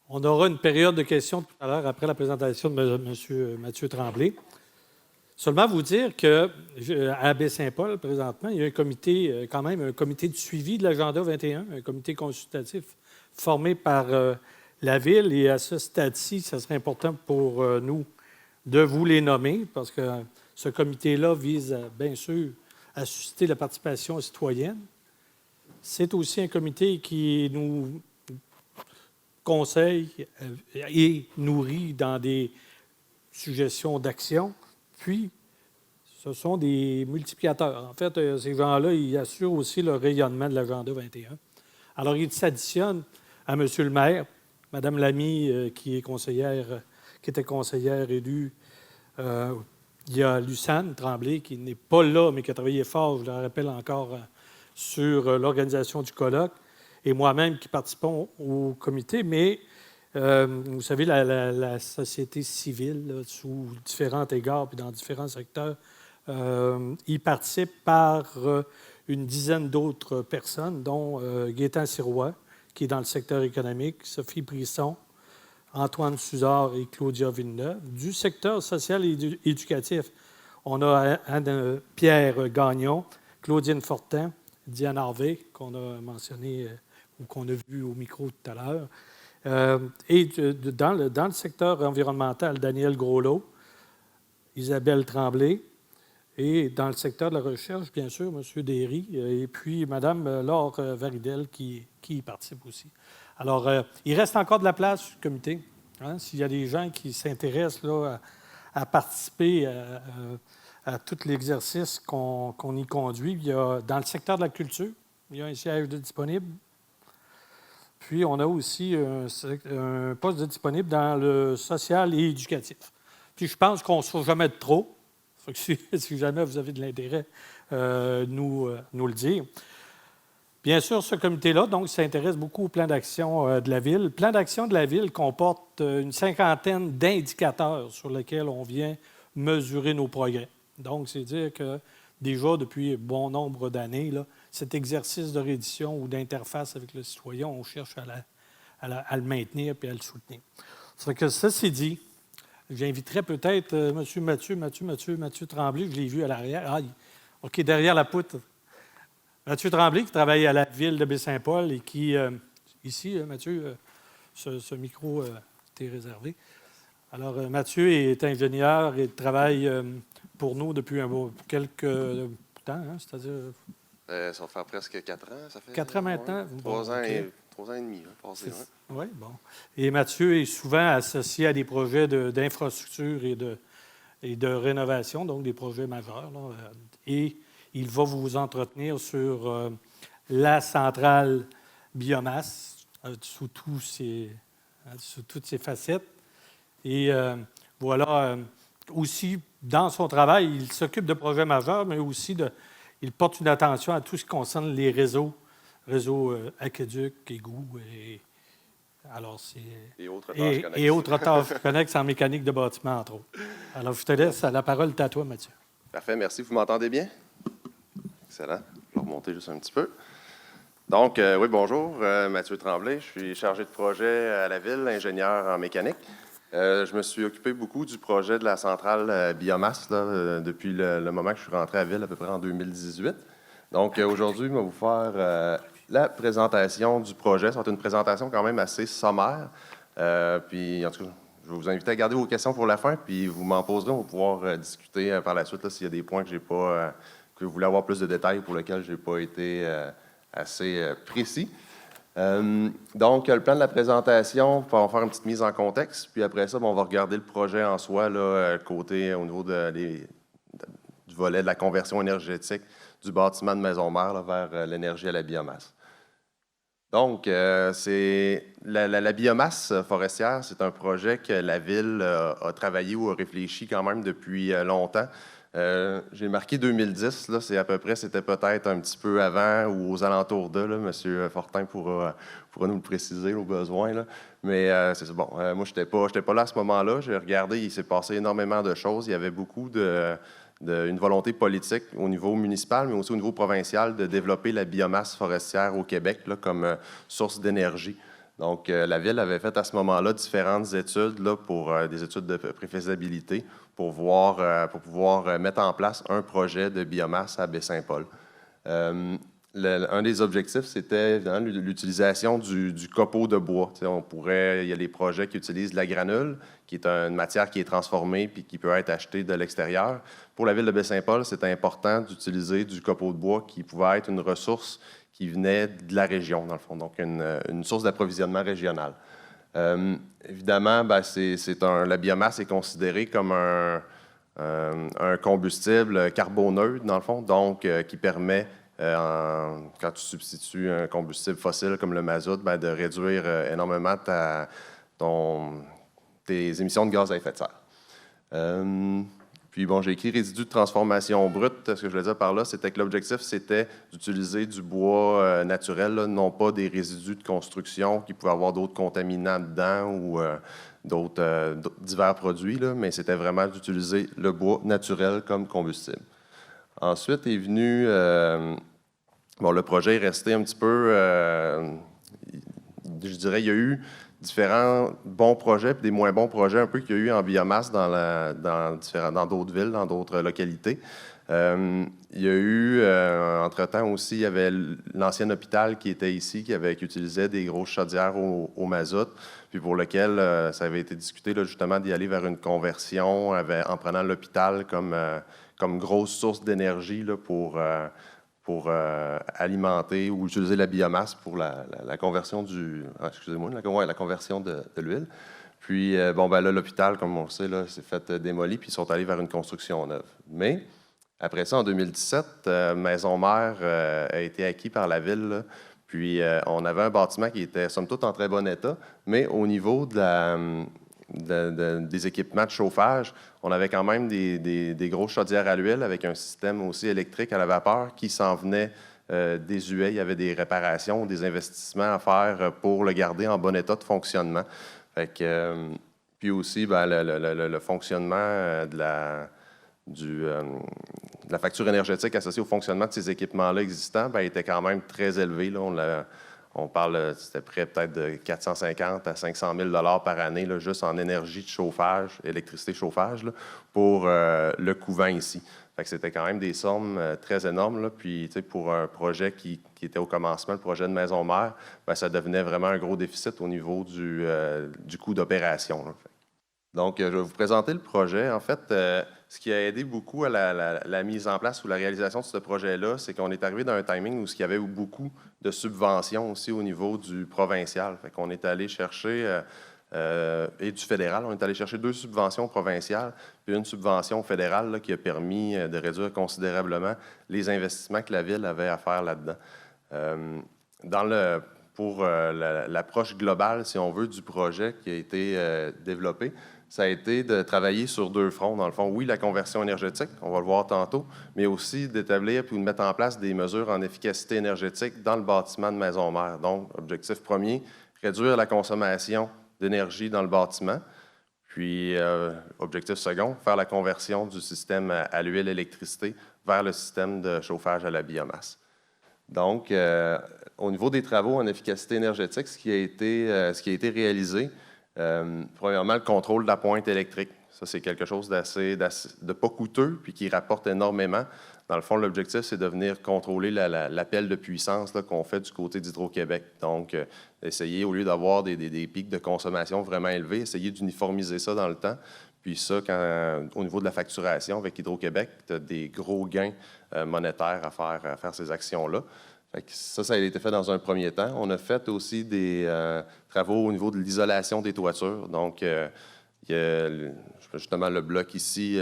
On aura une période de questions tout à l'heure après la présentation de M. Mathieu Tremblay. Seulement vous dire qu'à Baie-Saint-Paul, présentement, il y a un comité, quand même, un comité de suivi de l'Agenda 21, un comité consultatif formé par la ville. Et à ce stade-ci, ce serait important pour nous de vous les nommer parce que ce comité-là vise, bien sûr, à susciter la participation citoyenne. C'est aussi un comité qui nous conseille et nourrit dans des suggestions d'action. Puis, ce sont des multiplicateurs. En fait, ces gens-là, ils assurent aussi le rayonnement de l'Agenda 21. Alors, ils s'additionnent à M. le maire, Mme Lamy, qui était conseillère élue. Il y a Lucane Tremblay, qui n'est pas là, mais qui a travaillé fort, je le rappelle encore, sur l'organisation du colloque, et moi-même qui participons au comité. Mais, vous savez, la société civile, là, sous différents égards puis dans différents secteurs, y participe par une dizaine d'autres personnes, dont Gaétan Sirois, qui est dans le secteur économique, Sophie Brisson, Antoine Suzard et Claudia Villeneuve. Du secteur social et éducatif, on a Pierre Gagnon, Claudine Fortin, Diane Harvey, qu'on a mentionné ou qu'on a vu au micro tout à l'heure. Et dans le secteur environnemental, Daniel Groslot, Isabelle Tremblay. Et dans le secteur de la recherche, bien sûr, M. Derry, et puis Mme Laure Varidel qui y participe aussi. Alors, il reste encore de la place sur le comité. Hein, s'il y a des gens qui s'intéressent là, à participer à tout l'exercice qu'on y conduit, il y a, dans le secteur de la culture, il y a un siège de disponible. Puis, on a aussi un poste de disponible dans le social et éducatif. Puis, je pense qu'on ne se fera jamais de trop. Si jamais vous avez de l'intérêt, nous le dire. Bien sûr, ce comité-là donc, s'intéresse beaucoup au plan d'action de la Ville. Le plan d'action de la Ville comporte une cinquantaine d'indicateurs sur lesquels on vient mesurer nos progrès. Donc, c'est dire que déjà, depuis bon nombre d'années, là, cet exercice de reddition ou d'interface avec le citoyen, on cherche à le maintenir et à le soutenir. C'est que ça, c'est dit. J'inviterais peut-être M. Mathieu Tremblay, je l'ai vu à l'arrière. Ah, OK, derrière la poutre. Mathieu Tremblay, qui travaille à la Ville de Baie-Saint-Paul et qui, ici, Mathieu, ce micro t'est réservé. Alors, Mathieu est ingénieur et travaille pour nous depuis quelques temps, hein, c'est-à-dire... ça va faire presque 4 ans. Ça fait 4 ans maintenant? Ouais, 3 ans, okay. 3 ans et demi. Passé, oui, bon. Et Mathieu est souvent associé à des projets d'infrastructure et de rénovation, donc des projets majeurs. Là, et il va vous entretenir sur la centrale biomasse sous toutes ses facettes. Et voilà, aussi, dans son travail, il s'occupe de projets majeurs, mais aussi il porte une attention à tout ce qui concerne les réseaux aqueducs, égouts, et autres tâches connexes en mécanique de bâtiment, entre autres. Alors, je te laisse la parole à toi, Mathieu. Parfait, merci. Vous m'entendez bien? Excellent. Je vais remonter juste un petit peu. Donc, oui, bonjour. Mathieu Tremblay. Je suis chargé de projet à la Ville, ingénieur en mécanique. Je me suis occupé beaucoup du projet de la centrale biomasse là, depuis le moment que je suis rentré à la Ville, à peu près en 2018. Donc, aujourd'hui, je vais vous faire la présentation du projet. Ça va être une présentation quand même assez sommaire. Puis, en tout cas, je vais vous inviter à garder vos questions pour la fin, puis vous m'en poserez. On va pouvoir discuter par la suite s'il y a des points que j'ai pas, que vous voulez avoir plus de détails pour lesquels je n'ai pas été assez précis. Donc, le plan de la présentation, on va faire une petite mise en contexte, puis après ça, on va regarder le projet en soi, là, côté au niveau du volet de la conversion énergétique du bâtiment de Maison-Mère là, vers l'énergie à la biomasse. Donc, c'est la biomasse forestière, c'est un projet que la Ville a travaillé ou a réfléchi quand même depuis longtemps. J'ai marqué 2010, là, c'est à peu près, c'était peut-être un petit peu avant ou aux alentours de, là, M. Fortin pourra nous le préciser au besoin, là. Mais c'est ça, bon, moi, je n'étais pas là à ce moment-là. J'ai regardé, il s'est passé énormément de choses. Il y avait beaucoup une volonté politique au niveau municipal, mais aussi au niveau provincial de développer la biomasse forestière au Québec là, comme source d'énergie. Donc, la Ville avait fait à ce moment-là différentes études là, pour des études de préfaisabilité pour pouvoir mettre en place un projet de biomasse à Baie-Saint-Paul. un des objectifs, c'était l'utilisation du copeau de bois. Il y a des projets qui utilisent la granule, qui est une matière qui est transformée puis qui peut être achetée de l'extérieur. Pour la ville de Baie-Saint-Paul, c'était important d'utiliser du copeau de bois qui pouvait être une ressource qui venait de la région, dans le fond, donc une source d'approvisionnement régionale. Évidemment, la biomasse est considérée comme un combustible carboneutre, dans le fond, donc qui permet, quand tu substitues un combustible fossile comme le mazout, de réduire énormément tes émissions de gaz à effet de serre. Puis bon, j'ai écrit résidus de transformation brute. Ce que je voulais dire par là, c'était que l'objectif, c'était d'utiliser du bois naturel, là, non pas des résidus de construction qui pouvaient avoir d'autres contaminants dedans ou d'autres divers produits, là, mais c'était vraiment d'utiliser le bois naturel comme combustible. Ensuite est venu... le projet est resté un petit peu... je dirais, il y a eu différents bons projets et des moins bons projets un peu qu'il y a eu en biomasse dans d'autres villes, dans d'autres localités. Il y a eu, entre-temps aussi, il y avait l'ancien hôpital qui était ici, qui utilisait des grosses chaudières au mazout, puis pour lequel ça avait été discuté là, justement d'y aller vers une conversion en prenant l'hôpital comme grosse source d'énergie là, pour alimenter ou utiliser la biomasse pour la conversion la conversion de l'huile. Puis, là, l'hôpital, comme on le sait, s'est fait démolir, puis ils sont allés vers une construction neuve. Mais, après ça, en 2017, Maison-Mère a été acquis par la ville, là, puis on avait un bâtiment qui était, somme toute, en très bon état, mais au niveau des équipements de chauffage, on avait quand même des grosses chaudières à l'huile avec un système aussi électrique à la vapeur qui s'en venait désuet. Il y avait des réparations, des investissements à faire pour le garder en bon état de fonctionnement. Puis aussi, le fonctionnement de la facture énergétique associée au fonctionnement de ces équipements-là existants était quand même très élevé. Là, on parle, c'était près peut-être de 450 à 500 000 $ par année, là, juste en énergie de chauffage, électricité chauffage, là, pour le couvent ici. Fait que c'était quand même des sommes très énormes. Là. Puis, pour un projet qui était au commencement, le projet de Maison-Mère, ça devenait vraiment un gros déficit au niveau du coût d'opération. Donc, je vais vous présenter le projet. En fait, ce qui a aidé beaucoup à la mise en place ou la réalisation de ce projet-là, c'est qu'on est arrivé dans un timing où il y avait beaucoup de subventions aussi au niveau du provincial. Fait qu'on est allé chercher, et du fédéral, on est allé chercher 2 subventions provinciales puis une subvention fédérale là, qui a permis de réduire considérablement les investissements que la ville avait à faire là-dedans. Pour l'approche globale, si on veut, du projet qui a été développé, ça a été de travailler sur 2 fronts. Dans le fond, oui, la conversion énergétique, on va le voir tantôt, mais aussi d'établir puis de mettre en place des mesures en efficacité énergétique dans le bâtiment de Maison-Mère. Donc, objectif premier, réduire la consommation d'énergie dans le bâtiment. Puis, objectif second, faire la conversion du système à l'huile électricité vers le système de chauffage à la biomasse. Donc, au niveau des travaux en efficacité énergétique, ce qui a été réalisé, premièrement, le contrôle de la pointe électrique. Ça, c'est quelque chose de pas coûteux puis qui rapporte énormément. Dans le fond, l'objectif, c'est de venir contrôler l'appel de puissance là, qu'on fait du côté d'Hydro-Québec. Donc, essayer, au lieu d'avoir des pics de consommation vraiment élevés, essayer d'uniformiser ça dans le temps. Puis ça, au niveau de la facturation avec Hydro-Québec, tu as des gros gains monétaires à faire ces actions-là. Ça a été fait dans un premier temps. On a fait aussi des travaux au niveau de l'isolation des toitures. Donc, il y a justement le bloc ici,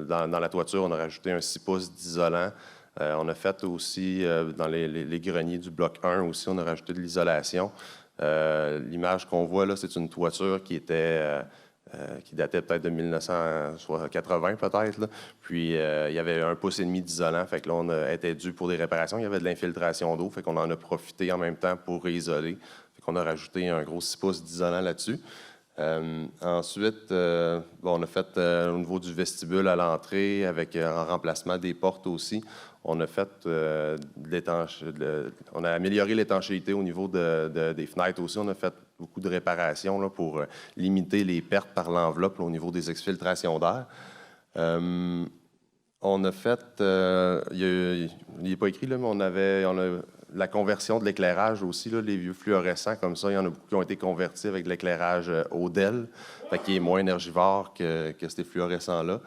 dans la toiture, on a rajouté un 6 pouces d'isolant. On a fait aussi, dans les greniers du bloc 1 aussi, on a rajouté de l'isolation. L'image qu'on voit là, c'est une toiture qui datait peut-être de 1980 peut-être. Là. Puis, il y avait 1,5 pouce d'isolant. Fait que là, on a été dû pour des réparations. Il y avait de l'infiltration d'eau. Fait qu'on en a profité en même temps pour réisoler. Fait qu'on a rajouté un gros 6 pouces d'isolant là-dessus. Ensuite, on a fait au niveau du vestibule à l'entrée, avec en remplacement des portes aussi. On a fait on a amélioré l'étanchéité au niveau des fenêtres aussi. On a fait beaucoup de réparations là, pour limiter les pertes par l'enveloppe au niveau des exfiltrations d'air. On a fait, il n'est pas écrit, là, mais on a la conversion de l'éclairage aussi, là, les vieux fluorescents comme ça, il y en a beaucoup qui ont été convertis avec l'éclairage Odell, qui est moins énergivore que ces fluorescents-là.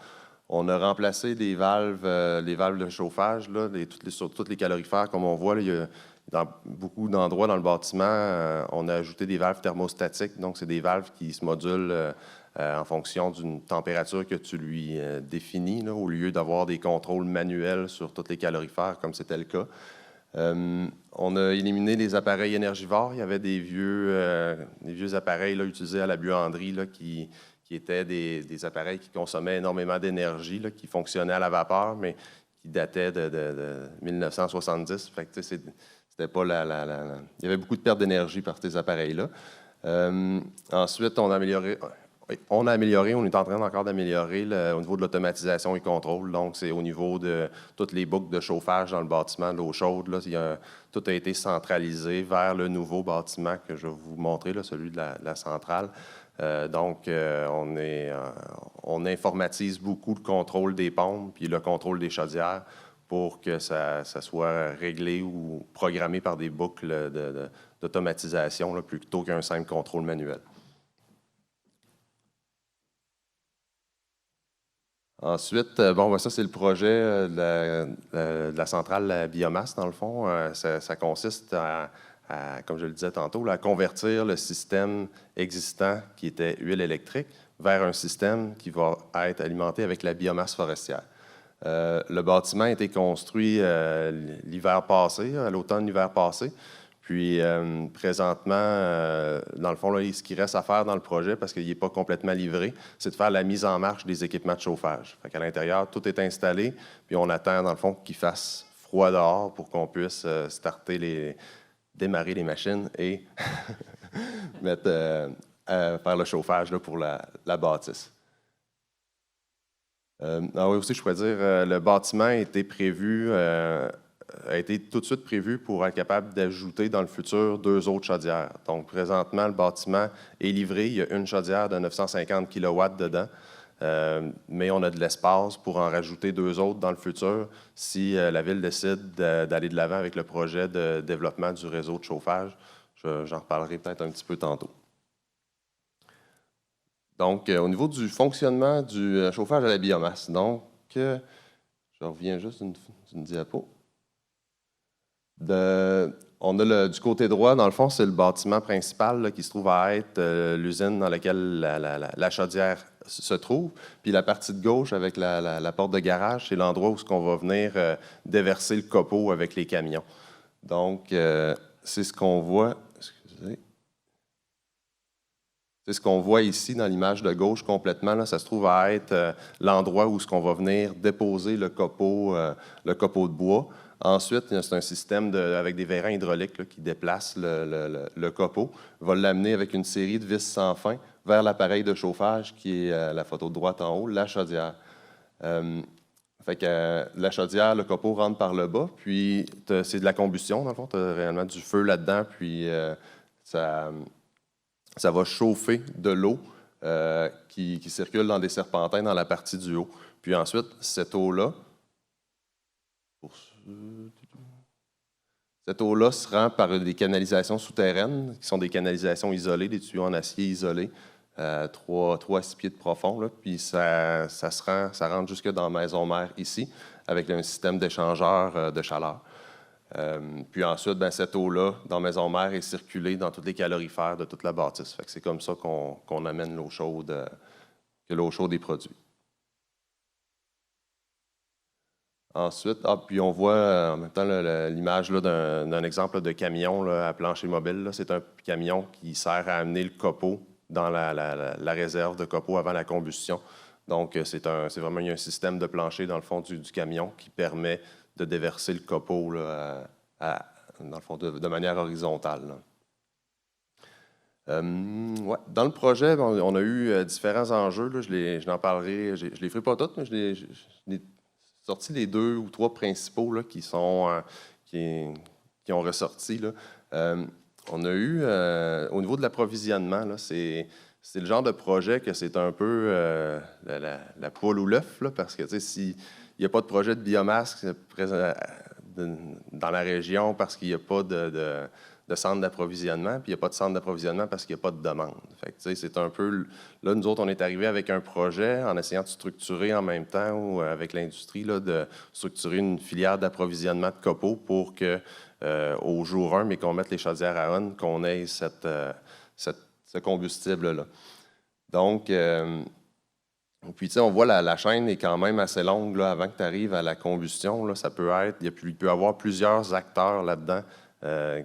On a remplacé les valves de chauffage, là, sur toutes les calorifères, comme on voit, là, dans beaucoup d'endroits dans le bâtiment, on a ajouté des valves thermostatiques, donc c'est des valves qui se modulent en fonction d'une température que tu lui définis, là, au lieu d'avoir des contrôles manuels sur toutes les calorifères, comme c'était le cas. On a éliminé les appareils énergivores. Il y avait des vieux appareils là, utilisés à la buanderie là, qui étaient des appareils qui consommaient énormément d'énergie, là, qui fonctionnaient à la vapeur, mais qui dataient de 1970. Fait que, c'était pas il y avait beaucoup de pertes d'énergie par ces appareils-là. Ensuite, on a amélioré, on est en train encore d'améliorer au niveau de l'automatisation et contrôle. Donc, c'est au niveau de toutes les boucles de chauffage dans le bâtiment, de l'eau chaude. Là, tout a été centralisé vers le nouveau bâtiment que je vais vous montrer, là, celui de la centrale. On informatise beaucoup le contrôle des pompes puis le contrôle des chaudières pour que ça soit réglé ou programmé par des boucles d'automatisation là, plutôt qu'un simple contrôle manuel. Ensuite, ça, c'est le projet de la centrale à biomasse, dans le fond. Ça consiste comme je le disais tantôt, à convertir le système existant qui était huile électrique vers un système qui va être alimenté avec la biomasse forestière. Le bâtiment a été construit l'hiver passé, à l'automne-hiver passé. Puis, présentement, dans le fond, là, ce qui reste à faire dans le projet, parce qu'il n'est pas complètement livré, c'est de faire la mise en marche des équipements de chauffage. Fait qu'à l'intérieur, tout est installé, puis on attend, dans le fond, qu'il fasse froid dehors pour qu'on puisse démarrer les machines et faire le chauffage là, pour la bâtisse. Oui, aussi, je pourrais dire, le bâtiment a été tout de suite prévu pour être capable d'ajouter dans le futur 2 autres chaudières. Donc, présentement, le bâtiment est livré. Il y a une chaudière de 950 kW dedans, mais on a de l'espace pour en rajouter 2 autres dans le futur si la Ville décide d'aller de l'avant avec le projet de développement du réseau de chauffage. J'en reparlerai peut-être un petit peu tantôt. Donc, au niveau du fonctionnement du chauffage à la biomasse, donc, je reviens juste une diapo. On a du côté droit, dans le fond, c'est le bâtiment principal là, qui se trouve à être l'usine dans laquelle la chaudière se trouve. Puis la partie de gauche avec la porte de garage, c'est l'endroit où on va venir déverser le copeaux avec les camions. Donc, c'est ce qu'on voit. Excusez. C'est ce qu'on voit ici dans l'image de gauche complètement. Là, ça se trouve à être l'endroit où on va venir déposer le copeau de bois. Ensuite, c'est un système avec des vérins hydrauliques là, qui déplacent le copeau, va l'amener avec une série de vis sans fin vers l'appareil de chauffage qui est la photo de droite en haut, la chaudière. Fait que la chaudière, le copeau rentre par le bas, puis c'est de la combustion, dans le fond, tu as réellement du feu là-dedans, puis ça va chauffer de l'eau qui circule dans des serpentins dans la partie du haut. Puis ensuite, cette eau-là, se rend par des canalisations souterraines, qui sont des canalisations isolées, des tuyaux en acier isolés, 3 à 6 pieds de profond, là, puis ça rentre jusque dans la maison mère ici, avec un système d'échangeur de chaleur. Puis ensuite, cette eau-là, dans la maison mère, est circulée dans tous les calorifères de toute la bâtisse. Fait que c'est comme ça qu'on amène l'eau chaude, que l'eau chaude est produite. Ensuite, puis on voit en même temps l'image d'un exemple de camion là, à plancher mobile. Là. C'est un camion qui sert à amener le copeau dans la réserve de copeaux avant la combustion. Donc, c'est vraiment un système de plancher dans le fond du camion qui permet de déverser le copeau là, dans le fond, de manière horizontale. Ouais. Dans le projet, on a eu différents enjeux. Là, je n'en parlerai, je ne les ferai pas toutes, mais je l'ai sorti les 2 ou 3 principaux là, qui ont ressorti. Là. On a eu, au niveau de l'approvisionnement, c'est le genre de projet que c'est un peu la poule ou l'œuf, parce que s'il n'y a pas de projet de biomasse dans la région parce qu'il n'y a pas de centre d'approvisionnement, puis il n'y a pas de centre d'approvisionnement parce qu'il n'y a pas de demande. Fait que, c'est un peu... Là, nous autres, on est arrivés avec un projet en essayant de structurer en même temps, ou avec l'industrie, de structurer une filière d'approvisionnement de copeaux pour que, au jour 1, mais qu'on mette les chaudières à on, qu'on ait ce combustible-là. Donc, puis, tu sais, on voit la chaîne est quand même assez longue là, avant que tu arrives à la combustion. Là, ça peut être, il peut y avoir plusieurs acteurs là-dedans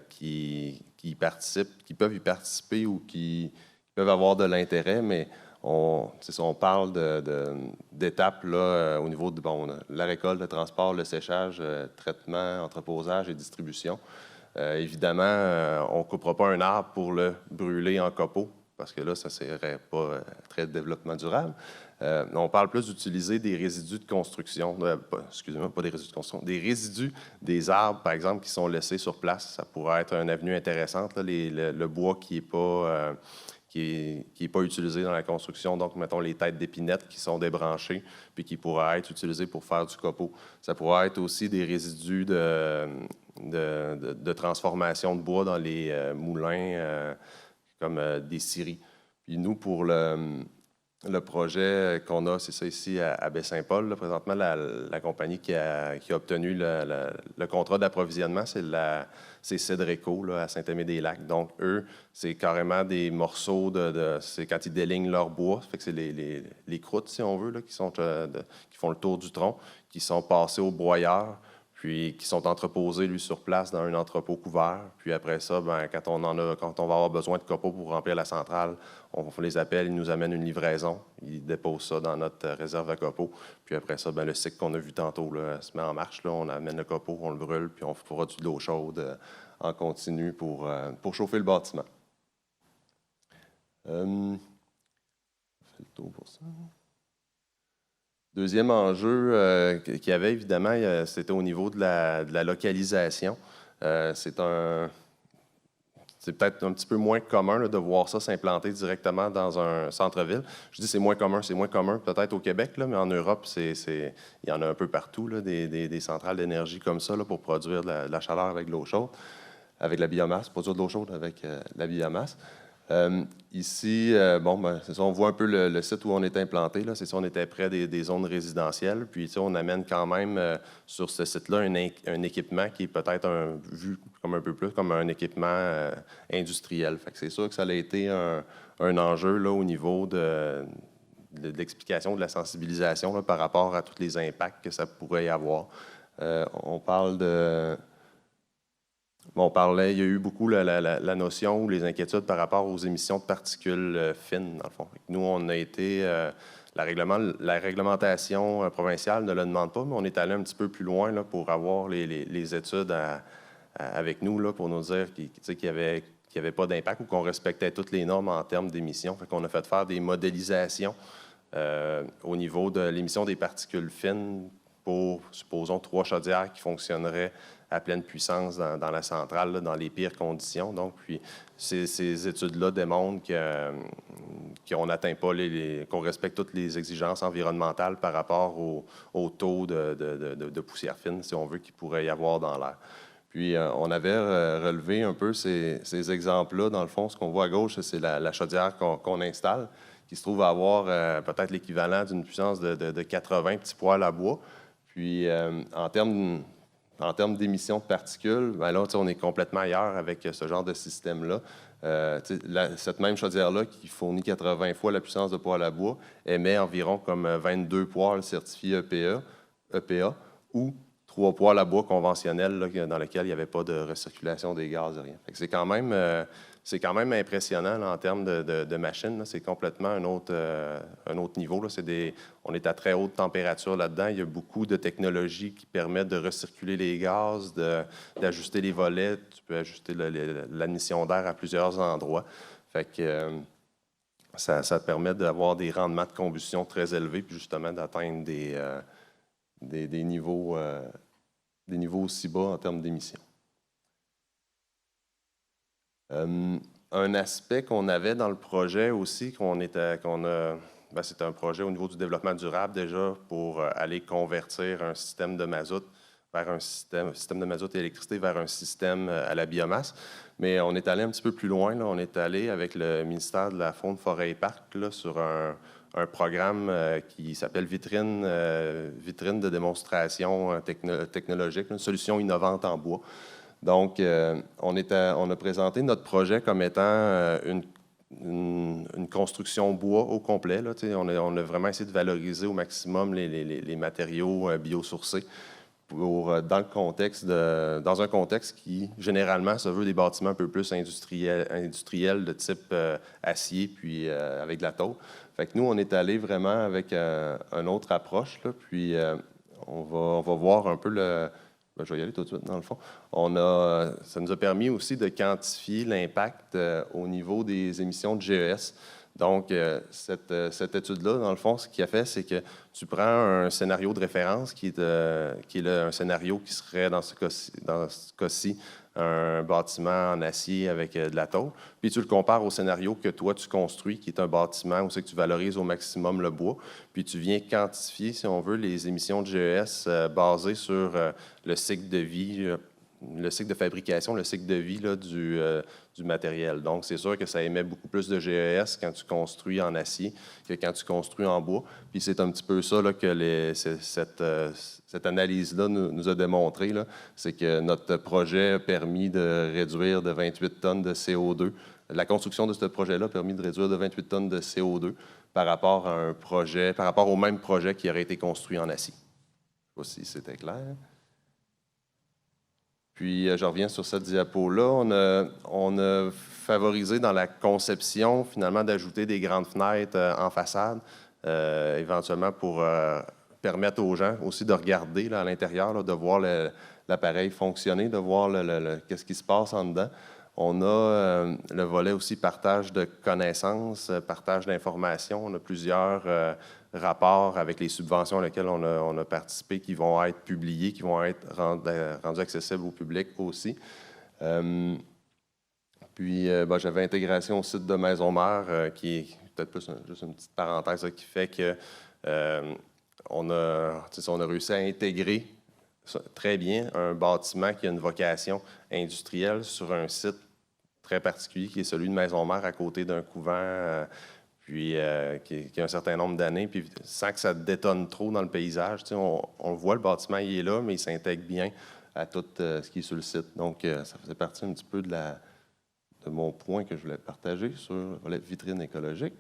qui participent, qui peuvent y participer ou qui peuvent avoir de l'intérêt, mais on parle d'étapes là, au niveau de la récolte, le transport, le séchage, traitement, entreposage et distribution. Évidemment, on ne coupera pas un arbre pour le brûler en copeaux, parce que là, ça ne serait pas très développement durable. On parle plus d'utiliser des résidus de construction, excusez-moi, pas des résidus de construction, des résidus des arbres, par exemple, qui sont laissés sur place. Ça pourrait être une avenue intéressante, là, le bois qui n'est pas utilisé dans la construction. Donc, mettons les têtes d'épinette qui sont débranchées puis qui pourraient être utilisées pour faire du copeau. Ça pourrait être aussi des résidus de transformation de bois dans les moulins, comme des scieries. Puis nous, pour le projet qu'on a, c'est ça ici à Baie-Saint-Paul. Là, présentement, la compagnie qui a obtenu le contrat d'approvisionnement, c'est Cedreco là, à Saint-Aimé-des-Lacs. Donc, eux, c'est carrément des morceaux c'est quand ils délignent leur bois. Ça fait que c'est les croûtes, si on veut, là, qui font le tour du tronc, qui sont passés au broyeur, puis qui sont entreposés, lui, sur place dans un entrepôt couvert. Puis après ça, quand on va avoir besoin de copeaux pour remplir la centrale, on les appelle, ils nous amènent une livraison, ils déposent ça dans notre réserve à copeaux. Puis après ça, le cycle qu'on a vu tantôt là, se met en marche. Là, on amène le copeau, on le brûle, puis on produit de l'eau chaude en continu pour chauffer le bâtiment. On fait le tour pour ça. Deuxième enjeu qu'il y avait, évidemment, c'était au niveau de la localisation. C'est peut-être un petit peu moins commun là, de voir ça s'implanter directement dans un centre-ville. Je dis c'est moins commun peut-être au Québec, là, mais en Europe, il y en a un peu partout, là, des centrales d'énergie comme ça là, pour produire de la chaleur avec de l'eau chaude, avec la biomasse, produire de l'eau chaude avec la biomasse. Ici, c'est ça, on voit un peu le site où on est implanté. Là, c'est ça, on était près des zones résidentielles. Puis, on amène quand même sur ce site-là un équipement qui est peut-être vu comme un peu plus comme un équipement industriel. Fait que c'est sûr que ça a été un enjeu là, au niveau de l'explication, de la sensibilisation là, par rapport à tous les impacts que ça pourrait y avoir. On parle de... il y a eu beaucoup la notion ou les inquiétudes par rapport aux émissions de particules fines, dans le fond. Nous, on a été... la réglementation provinciale ne le demande pas, mais on est allé un petit peu plus loin là, pour avoir les études avec nous, là, pour nous dire qu'il n'y avait pas d'impact ou qu'on respectait toutes les normes en termes d'émissions. Fait qu'on a fait faire des modélisations au niveau de l'émission des particules fines pour, supposons, 3 chaudières qui fonctionneraient à pleine puissance dans la centrale, là, dans les pires conditions. Donc, puis, ces études-là démontrent qu'on n'atteint pas qu'on respecte toutes les exigences environnementales par rapport au taux de poussière fine, si on veut, qu'il pourrait y avoir dans l'air. Puis, on avait relevé un peu ces exemples-là. Dans le fond, ce qu'on voit à gauche, c'est la chaudière qu'on installe, qui se trouve à avoir peut-être l'équivalent d'une puissance de 80 petits poêles à bois. Puis, en termes d'émissions de particules, là, on est complètement ailleurs avec ce genre de système-là. Cette même chaudière-là, qui fournit 80 fois la puissance de poêle à bois, émet environ comme 22 poêles certifiés EPA ou 3 poêles à bois conventionnels là, dans lesquels il n'y avait pas de recirculation des gaz, rien. Fait que c'est quand même impressionnant là, en termes de machines. C'est complètement un autre niveau. Là. On est à très haute température là-dedans. Il y a beaucoup de technologies qui permettent de recirculer les gaz, d'ajuster les volets. Tu peux ajuster l'admission d'air à plusieurs endroits. Fait que ça permet d'avoir des rendements de combustion très élevés, puis justement d'atteindre des niveaux aussi bas en termes d'émissions. Un aspect qu'on avait dans le projet aussi, qu'on a c'est un projet au niveau du développement durable déjà pour aller convertir un système de mazout vers un système de mazout et électricité vers un système à la biomasse. Mais on est allé un petit peu plus loin. Là. On est allé avec le ministère de la Faune, Forêt et Parcs là, sur un programme qui s'appelle Vitrine de démonstration technologique, une solution innovante en bois. Donc, on a présenté notre projet comme étant une construction bois au complet. Là, on a vraiment essayé de valoriser au maximum les matériaux biosourcés dans un contexte qui, généralement, se veut des bâtiments un peu plus industriels de type acier, puis avec de la tôle. Fait que nous, on est allé vraiment avec une autre approche, là, puis on va voir un peu je vais y aller tout de suite, dans le fond. Ça nous a permis aussi de quantifier l'impact au niveau des émissions de GES. Donc, cette étude-là, dans le fond, ce qu'il a fait, c'est que tu prends un scénario de référence qui est un scénario qui serait, dans ce cas-ci, un bâtiment en acier avec de la tôle, puis tu le compares au scénario que toi, tu construis, qui est un bâtiment où c'est que tu valorises au maximum le bois, puis tu viens quantifier, si on veut, les émissions de GES basées sur le cycle de vie, le cycle de fabrication, le cycle de vie là, du matériel. Donc, c'est sûr que ça émet beaucoup plus de GES quand tu construis en acier que quand tu construis en bois. Puis c'est un petit peu ça là, que cette analyse-là nous a démontré. C'est que notre projet a permis de réduire de 28 tonnes de CO2. La construction de ce projet-là a permis de réduire de 28 tonnes de CO2 par rapport au même projet qui aurait été construit en acier. Je ne sais pas si c'était clair. Puis, je reviens sur cette diapo-là. On a favorisé dans la conception, finalement, d'ajouter des grandes fenêtres en façade, éventuellement pour permettre aux gens aussi de regarder là, à l'intérieur, là, de voir l'appareil fonctionner, de voir qu'est-ce qui se passe en dedans. On a le volet aussi partage de connaissances, partage d'informations. On a plusieurs rapports avec les subventions auxquelles on a participé qui vont être publiés, qui vont être rendus accessibles au public aussi. Puis, j'avais intégration au site de Maison-Mère, qui est peut-être plus juste une petite parenthèse là, qui fait que on a réussi à intégrer très bien un bâtiment qui a une vocation industrielle sur un site très particulier qui est celui de Maison-Mère à côté d'un couvent puis qui a un certain nombre d'années, puis sans que ça détonne trop dans le paysage. On voit le bâtiment, il est là, mais il s'intègre bien à tout ce qui est sur le site. Donc, ça faisait partie un petit peu de mon point que je voulais partager sur la vitrine écologique.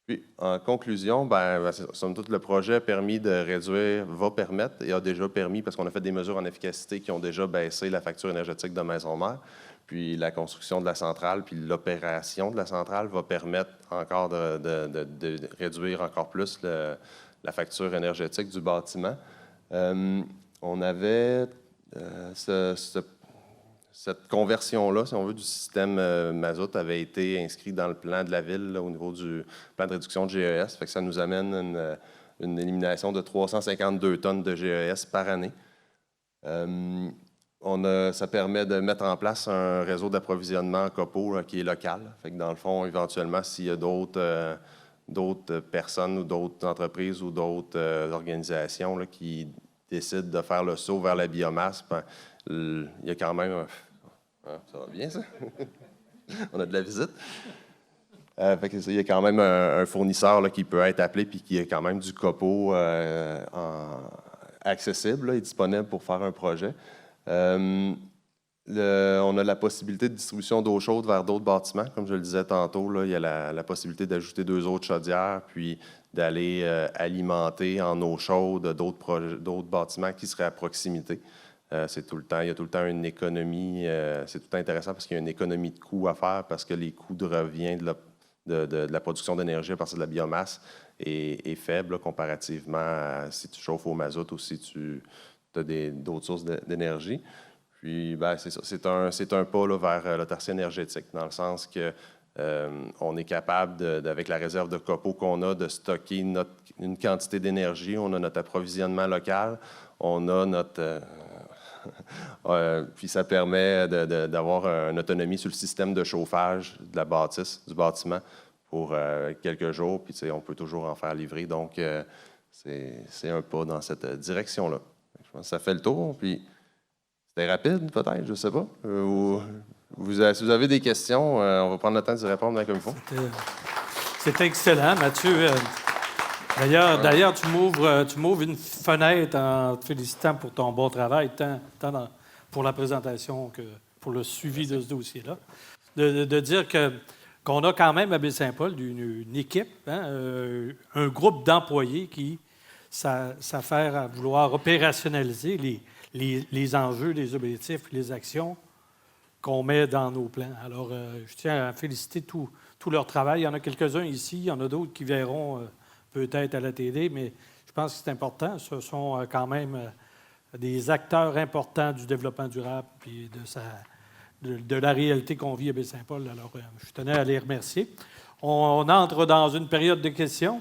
Puis, en conclusion, somme toute, le projet va permettre et a déjà permis, parce qu'on a fait des mesures en efficacité qui ont déjà baissé la facture énergétique de Maison-Mère. Puis la construction de la centrale, puis l'opération de la centrale va permettre encore de réduire encore plus la facture énergétique du bâtiment. On avait cette conversion-là, si on veut, du système mazout avait été inscrit dans le plan de la ville là, au niveau du plan de réduction de GES. Fait que ça nous amène une élimination de 352 tonnes de GES par année. Ça permet de mettre en place un réseau d'approvisionnement en copeaux qui est local. Fait que dans le fond, éventuellement, s'il y a d'autres personnes ou d'autres entreprises ou d'autres organisations là, qui décident de faire le saut vers la biomasse, il y a quand même... ça va bien, ça? On a de la visite. Il y a quand même un fournisseur là, qui peut être appelé puis qui a quand même du copeau accessible là, et disponible pour faire un projet. On a la possibilité de distribution d'eau chaude vers d'autres bâtiments. Comme je le disais tantôt, là, il y a la possibilité d'ajouter 2 autres chaudières puis d'aller alimenter en eau chaude d'autres bâtiments qui seraient à proximité. Il y a tout le temps une économie. C'est tout le temps intéressant parce qu'il y a une économie de coûts à faire parce que les coûts de revient de la production d'énergie à partir de la biomasse est faible là, comparativement à si tu chauffes au mazout ou si tu as d'autres sources d'énergie. Puis, c'est ça. C'est un pas là, vers l'autarcie énergétique, dans le sens que on est capable, avec la réserve de copeaux qu'on a, de stocker une quantité d'énergie. On a notre approvisionnement local. On a notre... puis ça permet d'avoir une autonomie sur le système de chauffage de la bâtisse, du bâtiment, pour quelques jours, puis on peut toujours en faire livrer. Donc, c'est un pas dans cette direction-là. Je pense que ça fait le tour, puis c'était rapide, peut-être, je ne sais pas. Si vous avez des questions, on va prendre le temps d'y répondre comme il faut. C'était excellent, Mathieu. D'ailleurs, tu m'ouvres une fenêtre en te félicitant pour ton bon travail, tant pour la présentation que pour le suivi de ce dossier-là. De dire qu'on a quand même à Baie-Saint-Paul une équipe, un groupe d'employés qui s'affaire à vouloir opérationnaliser les enjeux, les objectifs, les actions qu'on met dans nos plans. Alors, je tiens à féliciter tout leur travail. Il y en a quelques-uns ici, il y en a d'autres qui verront peut-être à la télé, mais je pense que c'est important. Ce sont quand même des acteurs importants du développement durable et de la réalité qu'on vit à Baie-Saint-Paul. Alors, je tenais à les remercier. On entre dans une période de questions,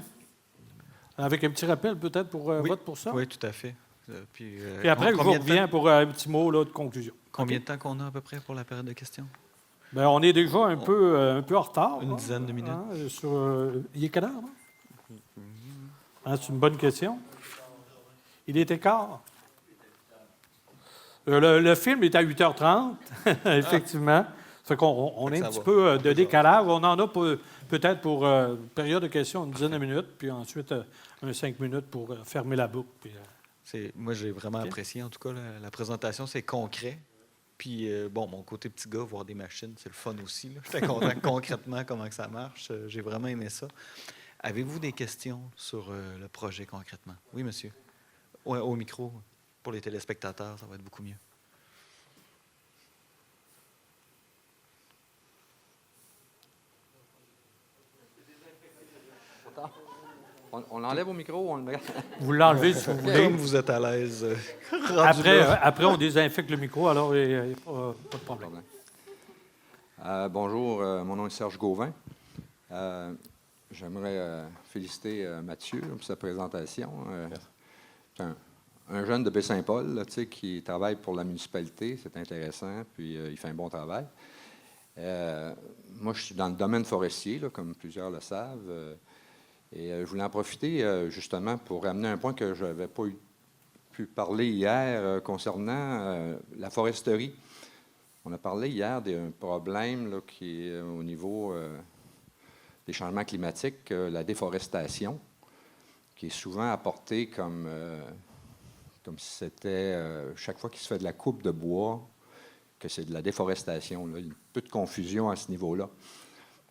avec un petit rappel peut-être pour vote pour ça. Oui, tout à fait. Puis après, je vous reviens pour un petit mot là, de conclusion. Combien de temps qu'on a à peu près pour la période de questions? Bien, on est déjà un peu en retard. Une dizaine de minutes. Il est quelle heure? C'est une bonne question. Il était quart. Le film est à 8h30, effectivement. Ça fait qu'on est un petit peu de décalage. On en a peut-être pour période de questions une dizaine de minutes, puis ensuite 5 minutes pour fermer la boucle. Puis, moi, j'ai vraiment apprécié, en tout cas, la présentation. C'est concret. Puis, mon côté petit gars, voir des machines, c'est le fun aussi. J'étais content concrètement comment que ça marche. J'ai vraiment aimé ça. Avez-vous des questions sur le projet concrètement? Oui, monsieur. Ouais, au micro. Pour les téléspectateurs, ça va être beaucoup mieux. On l'enlève au micro ou on le met? Vous l'enlevez si vous voulez. Comme vous êtes à l'aise. Après, on désinfecte le micro, alors il n'y a pas de problème. Bonjour, mon nom est Serge Gauvin. J'aimerais féliciter Mathieu pour sa présentation. C'est un jeune de Baie-Saint-Paul là, qui travaille pour la municipalité. C'est intéressant, puis il fait un bon travail. Moi, je suis dans le domaine forestier, là, comme plusieurs le savent. Et je voulais en profiter justement pour ramener un point que je n'avais pas pu parler hier concernant la foresterie. On a parlé hier d'un problème là, qui est au niveau des changements climatiques, la déforestation, qui est souvent apportée comme si c'était chaque fois qu'il se fait de la coupe de bois, que c'est de la déforestation. Là. Il y a un peu de confusion à ce niveau-là.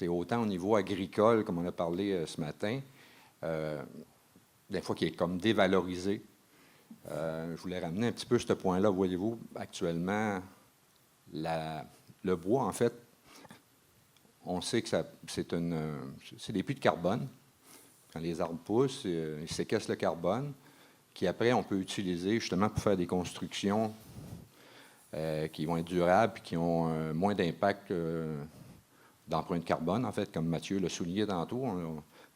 Et autant au niveau agricole, comme on a parlé ce matin, des fois qui est comme dévalorisé. Je voulais ramener un petit peu ce point-là. Voyez-vous, actuellement, le bois, en fait, on sait que c'est des puits de carbone. Quand les arbres poussent, ils séquestrent le carbone, qui après, on peut utiliser justement pour faire des constructions qui vont être durables et qui ont moins d'impact d'empreinte carbone, en fait, comme Mathieu l'a souligné tantôt.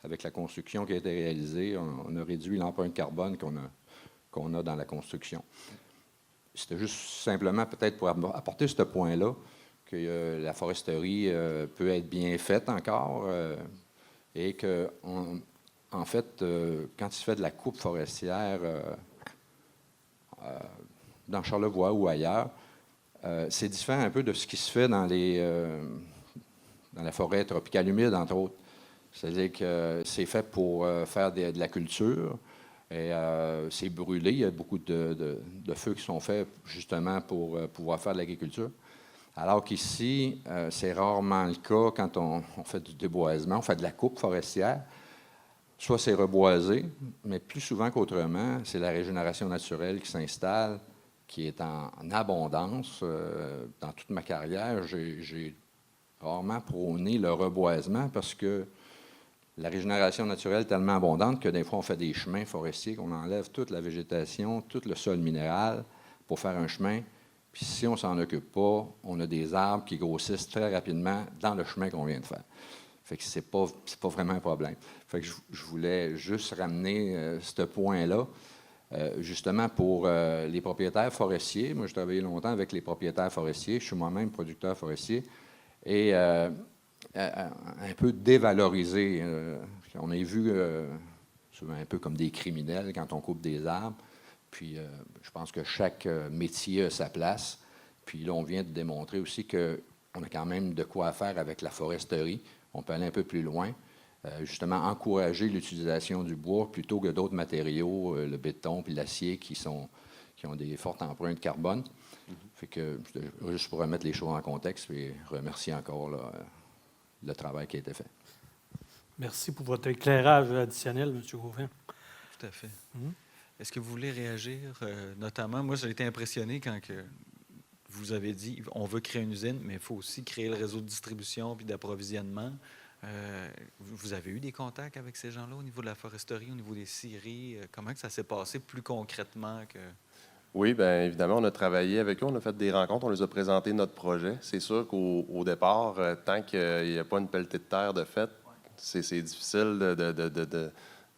Avec la construction qui a été réalisée, on a réduit l'empreinte carbone qu'on a dans la construction. C'était juste simplement peut-être pour apporter ce point-là que la foresterie peut être bien faite encore et que, en fait, quand il se fait de la coupe forestière dans Charlevoix ou ailleurs, c'est différent un peu de ce qui se fait dans la forêt tropicale humide, entre autres. C'est-à-dire que c'est fait pour faire de la culture et c'est brûlé. Il y a beaucoup de feux qui sont faits justement pour pouvoir faire de l'agriculture. Alors qu'ici, c'est rarement le cas quand on fait du déboisement, on fait de la coupe forestière. Soit c'est reboisé, mais plus souvent qu'autrement, c'est la régénération naturelle qui s'installe, qui est en abondance. Dans toute ma carrière, j'ai rarement prôné le reboisement parce que la régénération naturelle est tellement abondante que des fois, on fait des chemins forestiers, qu'on enlève toute la végétation, tout le sol minéral pour faire un chemin. Puis si on ne s'en occupe pas, on a des arbres qui grossissent très rapidement dans le chemin qu'on vient de faire. Fait que c'est pas vraiment un problème. Fait que je voulais juste ramener ce point-là, justement pour les propriétaires forestiers. Moi, j'ai travaillé longtemps avec les propriétaires forestiers. Je suis moi-même producteur forestier. Et un peu dévalorisés. On est vu un peu comme des criminels quand on coupe des arbres. Puis je pense que chaque métier a sa place. Puis là, on vient de démontrer aussi qu'on a quand même de quoi faire avec la foresterie. On peut aller un peu plus loin. Justement, encourager l'utilisation du bois plutôt que d'autres matériaux, le béton puis l'acier qui ont des fortes empreintes carbone. Fait que, juste pour remettre les choses en contexte et remercier encore là, le travail qui a été fait. Merci pour votre éclairage additionnel, M. Gauvin. Tout à fait. Est-ce que vous voulez réagir? Notamment, moi, j'ai été impressionné quand vous avez dit on veut créer une usine, mais il faut aussi créer le réseau de distribution puis d'approvisionnement. Vous avez eu des contacts avec ces gens-là au niveau de la foresterie, au niveau des scieries? Comment que ça s'est passé plus concrètement que... Oui, bien évidemment, on a travaillé avec eux, on a fait des rencontres, on les a présenté notre projet. C'est sûr qu'au départ, tant qu'il n'y a pas une pelletée de terre de fait, c'est difficile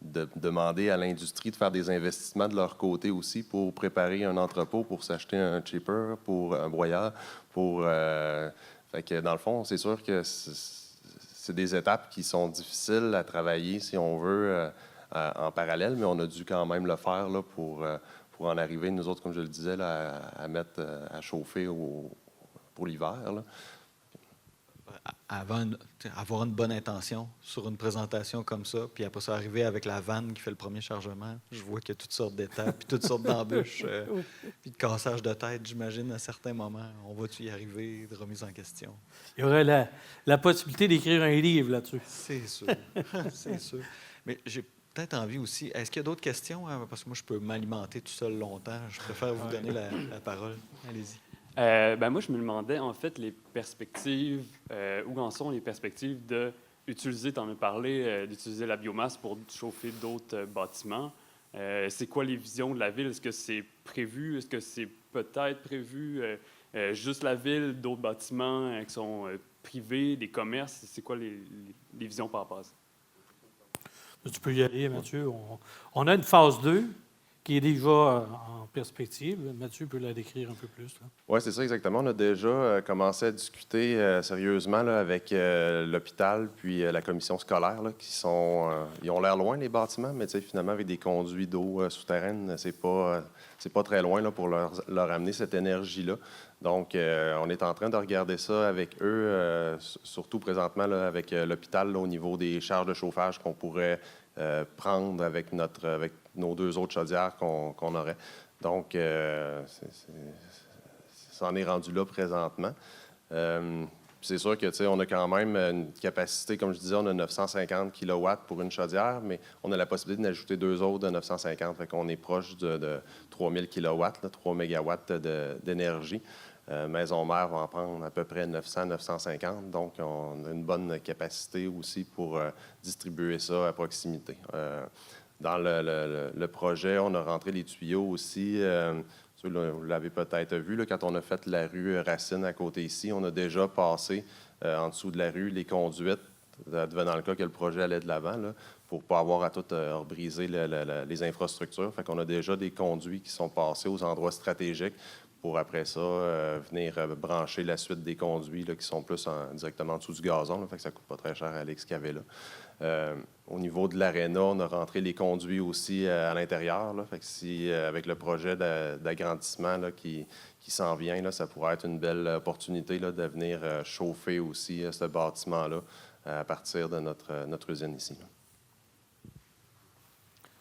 de demander à l'industrie de faire des investissements de leur côté aussi pour préparer un entrepôt, pour s'acheter un chipper, pour un broyeur. Fait que dans le fond, c'est sûr que c'est des étapes qui sont difficiles à travailler, si on veut, en parallèle, mais on a dû quand même le faire là, pour en arriver, nous autres, comme je le disais, là, à mettre à chauffer pour l'hiver. Avoir une bonne intention sur une présentation comme ça, puis après ça, arriver avec la vanne qui fait le premier chargement, je vois qu'il y a toutes sortes d'étapes, puis toutes sortes d'embûches, puis de cassage de tête, j'imagine, à certains moments. On va-tu y arriver, de remise en question? Il y aurait la possibilité d'écrire un livre là-dessus. C'est sûr, c'est sûr. Mais j'ai peut-être envie aussi... Est-ce qu'il y a d'autres questions? Parce que moi, je peux m'alimenter tout seul longtemps. Je préfère vous donner la parole. Allez-y. Moi, je me demandais, en fait, les perspectives, où en sont les perspectives d'utiliser, tu en as parlé, d'utiliser la biomasse pour chauffer d'autres bâtiments. C'est quoi les visions de la ville? Est-ce que c'est prévu? Est-ce que c'est peut-être prévu? Juste la ville, d'autres bâtiments qui sont privés, des commerces? C'est quoi les visions par rapport à ça? Tu peux y aller, Mathieu. On a une phase 2 qui est déjà en perspective. Mathieu peut la décrire un peu plus. Oui, c'est ça exactement. On a déjà commencé à discuter sérieusement là, avec l'hôpital puis la commission scolaire, là, ils ont l'air loin, les bâtiments, mais finalement, avec des conduits d'eau souterraine, c'est pas très loin là, pour leur amener cette énergie-là. Donc, on est en train de regarder ça avec eux, surtout présentement là, avec l'hôpital au niveau des charges de chauffage qu'on pourrait prendre avec nos 2 autres chaudières qu'on aurait. Donc, ça en est rendu là présentement. C'est sûr que on a quand même une capacité, comme je disais, on a 950 kW pour une chaudière, mais on a la possibilité d'en ajouter 2 autres de 950. Fait qu'on est proche de 3000 kW, 3 MW d'énergie. Maison-mère va en prendre à peu près 900-950. Donc, on a une bonne capacité aussi pour distribuer ça à proximité. Dans le projet, on a rentré les tuyaux aussi. Vous l'avez peut-être vu, là, quand on a fait la rue Racine à côté ici, on a déjà passé en dessous de la rue les conduites, dans le cas que le projet allait de l'avant, là, pour ne pas avoir à tout rebriser les infrastructures. Fait qu'on a déjà des conduits qui sont passés aux endroits stratégiques pour, après ça, venir brancher la suite des conduits là, qui sont plus directement en dessous du gazon. Là, fait que ça ne coûte pas très cher à l'excaver là. Au niveau de l'aréna, on a rentré les conduits aussi à l'intérieur. Là. Fait que si, avec le projet d'agrandissement là, qui s'en vient, là, ça pourrait être une belle opportunité là, de venir chauffer aussi ce bâtiment-là à partir de notre usine ici. Là.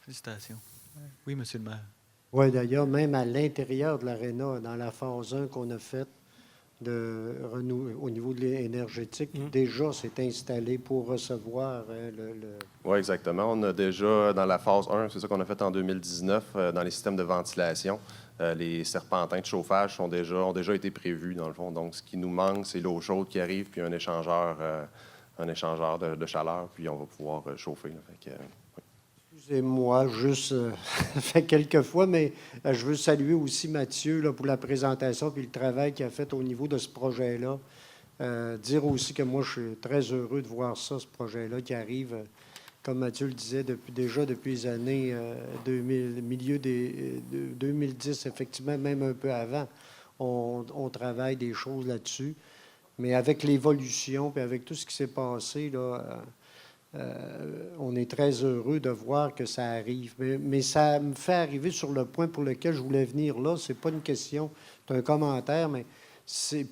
Félicitations. Oui, monsieur le maire. Oui, d'ailleurs, même à l'intérieur de l'aréna, dans la phase 1 qu'on a faite au niveau de l'énergétique, déjà, c'est installé pour recevoir Oui, exactement. On a déjà, dans la phase 1, c'est ça qu'on a fait en 2019, dans les systèmes de ventilation, les serpentins de chauffage ont déjà été prévus, dans le fond. Donc, ce qui nous manque, c'est l'eau chaude qui arrive, puis un échangeur de chaleur, puis on va pouvoir chauffer. Là. Fait que, Excusez-moi, juste fait quelques fois, mais je veux saluer aussi Mathieu là, pour la présentation et le travail qu'il a fait au niveau de ce projet-là. Dire aussi que moi, je suis très heureux de voir ça, ce projet-là qui arrive, comme Mathieu le disait, déjà depuis les années 2010, effectivement, même un peu avant. On travaille des choses là-dessus. Mais avec l'évolution, puis avec tout ce qui s'est passé, là, on est très heureux de voir que ça arrive. Mais ça me fait arriver sur le point pour lequel je voulais venir là. Ce n'est pas une question, c'est un commentaire, mais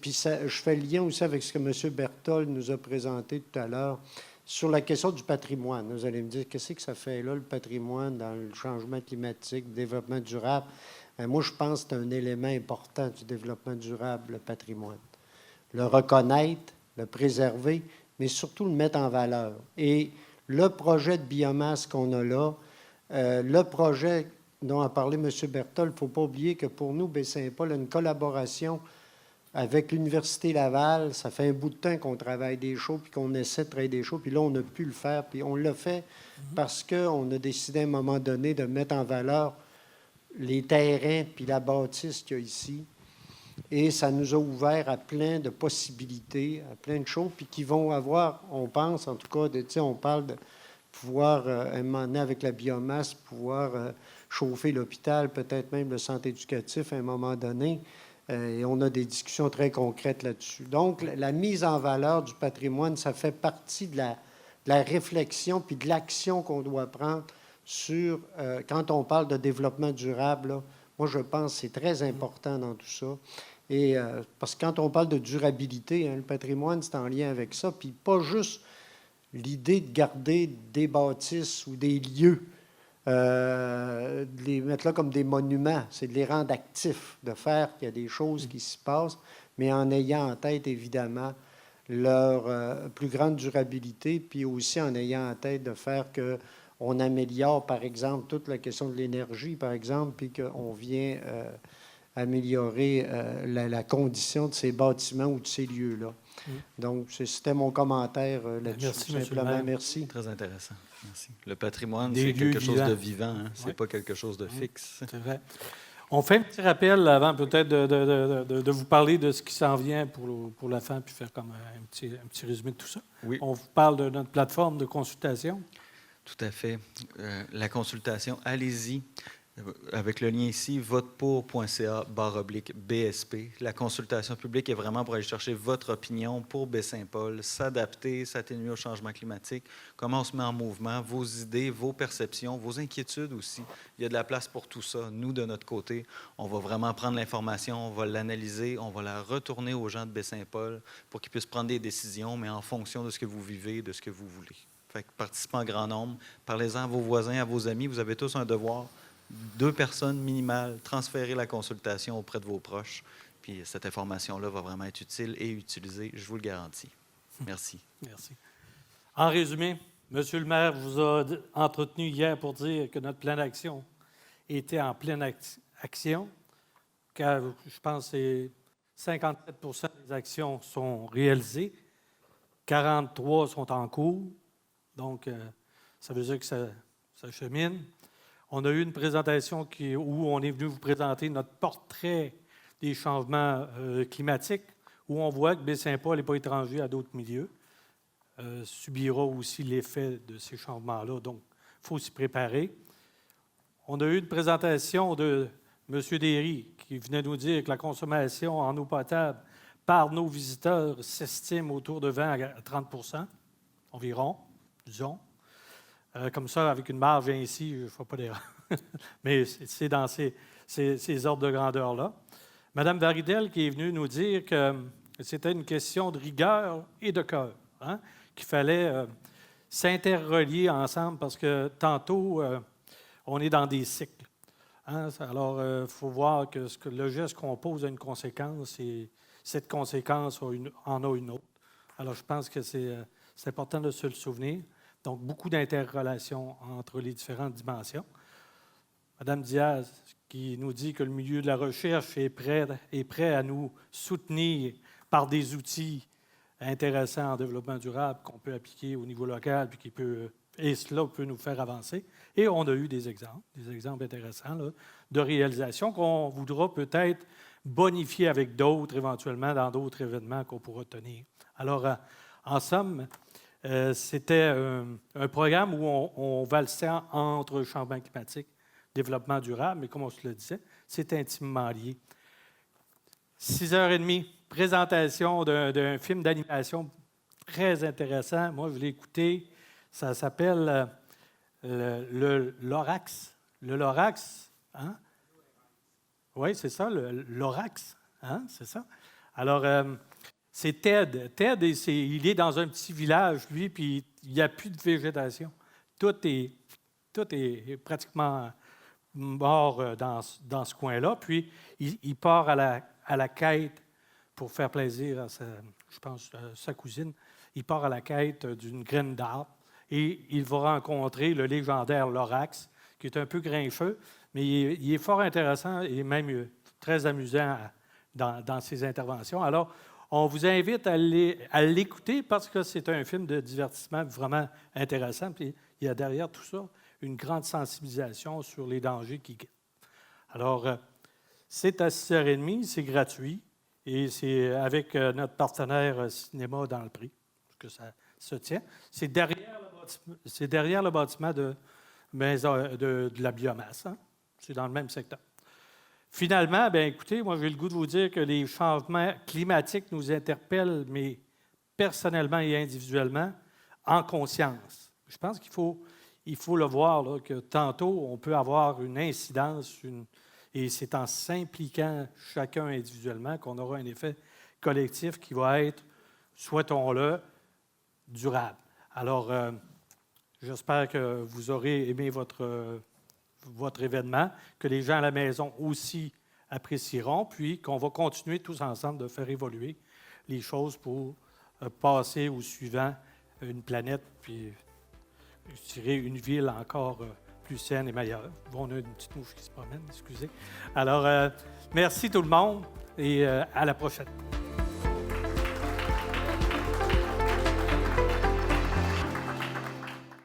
puis je fais le lien aussi avec ce que M. Berthold nous a présenté tout à l'heure sur la question du patrimoine. Vous allez me dire, qu'est-ce que ça fait là, le patrimoine, dans le changement climatique, le développement durable? Moi, je pense que c'est un élément important du développement durable, le patrimoine. Le reconnaître, le préserver, mais surtout le mettre en valeur. Et le projet de biomasse qu'on a là, le projet dont a parlé M. Berthold, il ne faut pas oublier que pour nous, Baie-Saint-Paul a une collaboration avec l'Université Laval. Ça fait un bout de temps qu'on travaille des shows, puis qu'on essaie de travailler des shows, puis là, on a pu le faire. Puis on l'a fait parce qu'on a décidé à un moment donné de mettre en valeur les terrains puis la bâtisse qu'il y a ici. Et ça nous a ouvert à plein de possibilités, à plein de choses, puis qui vont avoir, on pense en tout cas, on parle de pouvoir, à un moment donné, avec la biomasse, pouvoir chauffer l'hôpital, peut-être même le centre éducatif à un moment donné. Et on a des discussions très concrètes là-dessus. Donc, la mise en valeur du patrimoine, ça fait partie de la réflexion puis de l'action qu'on doit prendre sur, quand on parle de développement durable, là, moi, je pense que c'est très important dans tout ça. Et, parce que quand on parle de durabilité, le patrimoine, c'est en lien avec ça. Puis pas juste l'idée de garder des bâtisses ou des lieux, de les mettre là comme des monuments. C'est de les rendre actifs, de faire qu'il y a des choses qui s'y passent, mais en ayant en tête, évidemment, leur plus grande durabilité, puis aussi en ayant en tête de faire que on améliore, par exemple, toute la question de l'énergie, par exemple, puis qu'on vient améliorer la condition de ces bâtiments ou de ces lieux-là. Donc, c'était mon commentaire là-dessus. Merci, simplement. Merci. Très intéressant. Merci. Le patrimoine, Des c'est quelque chose vivants. de vivant. Hein? C'est Oui. pas quelque chose de fixe. C'est vrai. On fait un petit rappel avant peut-être de vous parler de ce qui s'en vient pour la fin, puis faire comme un petit résumé de tout ça. Oui. On vous parle de notre plateforme de consultation. Tout à fait. La consultation, allez-y. Avec le lien ici, votepour.ca/BSP. La consultation publique est vraiment pour aller chercher votre opinion pour Baie-Saint-Paul, s'adapter, s'atténuer au changement climatique, comment on se met en mouvement, vos idées, vos perceptions, vos inquiétudes aussi. Il y a de la place pour tout ça. Nous, de notre côté, on va vraiment prendre l'information, on va l'analyser, on va la retourner aux gens de Baie-Saint-Paul pour qu'ils puissent prendre des décisions, mais en fonction de ce que vous vivez, de ce que vous voulez. Fait que participez en grand nombre, parlez-en à vos voisins, à vos amis. Vous avez tous un devoir. 2 personnes minimales, transférez la consultation auprès de vos proches. Puis cette information-là va vraiment être utile et utilisée, je vous le garantis. Merci. Merci. En résumé, M. le maire vous a entretenu hier pour dire que notre plan d'action était en pleine action, car je pense que 57 des actions sont réalisées, 43 sont en cours, donc ça veut dire que ça chemine. On a eu une présentation où on est venu vous présenter notre portrait des changements climatiques, où on voit que Baie-Saint-Paul n'est pas étranger à d'autres milieux, subira aussi l'effet de ces changements-là, donc il faut s'y préparer. On a eu une présentation de M. Derry qui venait nous dire que la consommation en eau potable par nos visiteurs s'estime autour de 20 à 30 environ, disons. Comme ça, avec une marge ainsi, je ne ferai pas d'erreur. Mais c'est dans ces ordres de grandeur-là. Mme Varidel qui est venue nous dire que c'était une question de rigueur et de cœur, hein, qu'il fallait s'interrelier ensemble parce que tantôt, on est dans des cycles. Hein. Alors, il faut voir que le geste qu'on pose a une conséquence et cette conséquence en a une autre. Alors, je pense que c'est important de se le souvenir. Donc, beaucoup d'interrelations entre les différentes dimensions. Mme Diaz, qui nous dit que le milieu de la recherche est prêt à nous soutenir par des outils intéressants en développement durable qu'on peut appliquer au niveau local et cela peut nous faire avancer. Et on a eu des exemples intéressants là, de réalisation qu'on voudra peut-être bonifier avec d'autres, éventuellement, dans d'autres événements qu'on pourra tenir. Alors, en somme, c'était un programme où on valsait entre changement climatique, développement durable, mais comme on se le disait, c'est intimement lié. 6h30, présentation d'un film d'animation très intéressant. Moi, je l'ai écouté. Ça s'appelle le Lorax. Le Lorax, hein? Oui, c'est ça, le Lorax, hein? C'est ça. Alors, c'est Ted. Ted, il est dans un petit village, lui, puis il n'y a plus de végétation. Tout est pratiquement mort dans ce coin-là. Puis, il part à la quête pour faire plaisir à sa cousine. Il part à la quête d'une graine d'arbre et il va rencontrer le légendaire Lorax, qui est un peu grincheux, mais il est fort intéressant et même très amusant dans ses interventions. Alors, on vous invite à l'écouter parce que c'est un film de divertissement vraiment intéressant. Puis, il y a derrière tout ça une grande sensibilisation sur les dangers qui guettent. Alors, c'est à 6h30, c'est gratuit et c'est avec notre partenaire Cinéma dans le prix que ça se tient. C'est derrière le bâtiment de la biomasse. Hein? C'est dans le même secteur. Finalement, bien, écoutez, moi, j'ai le goût de vous dire que les changements climatiques nous interpellent, mais personnellement et individuellement, en conscience. Je pense qu'il faut le voir, là, que tantôt, on peut avoir une incidence, et c'est en s'impliquant chacun individuellement qu'on aura un effet collectif qui va être, souhaitons-le, durable. Alors, j'espère que vous aurez aimé votre événement, que les gens à la maison aussi apprécieront, puis qu'on va continuer tous ensemble de faire évoluer les choses pour passer au suivant une planète, puis je dirais une ville encore plus saine et meilleure. Bon, on a une petite mouche qui se promène, excusez. Alors, merci tout le monde et à la prochaine.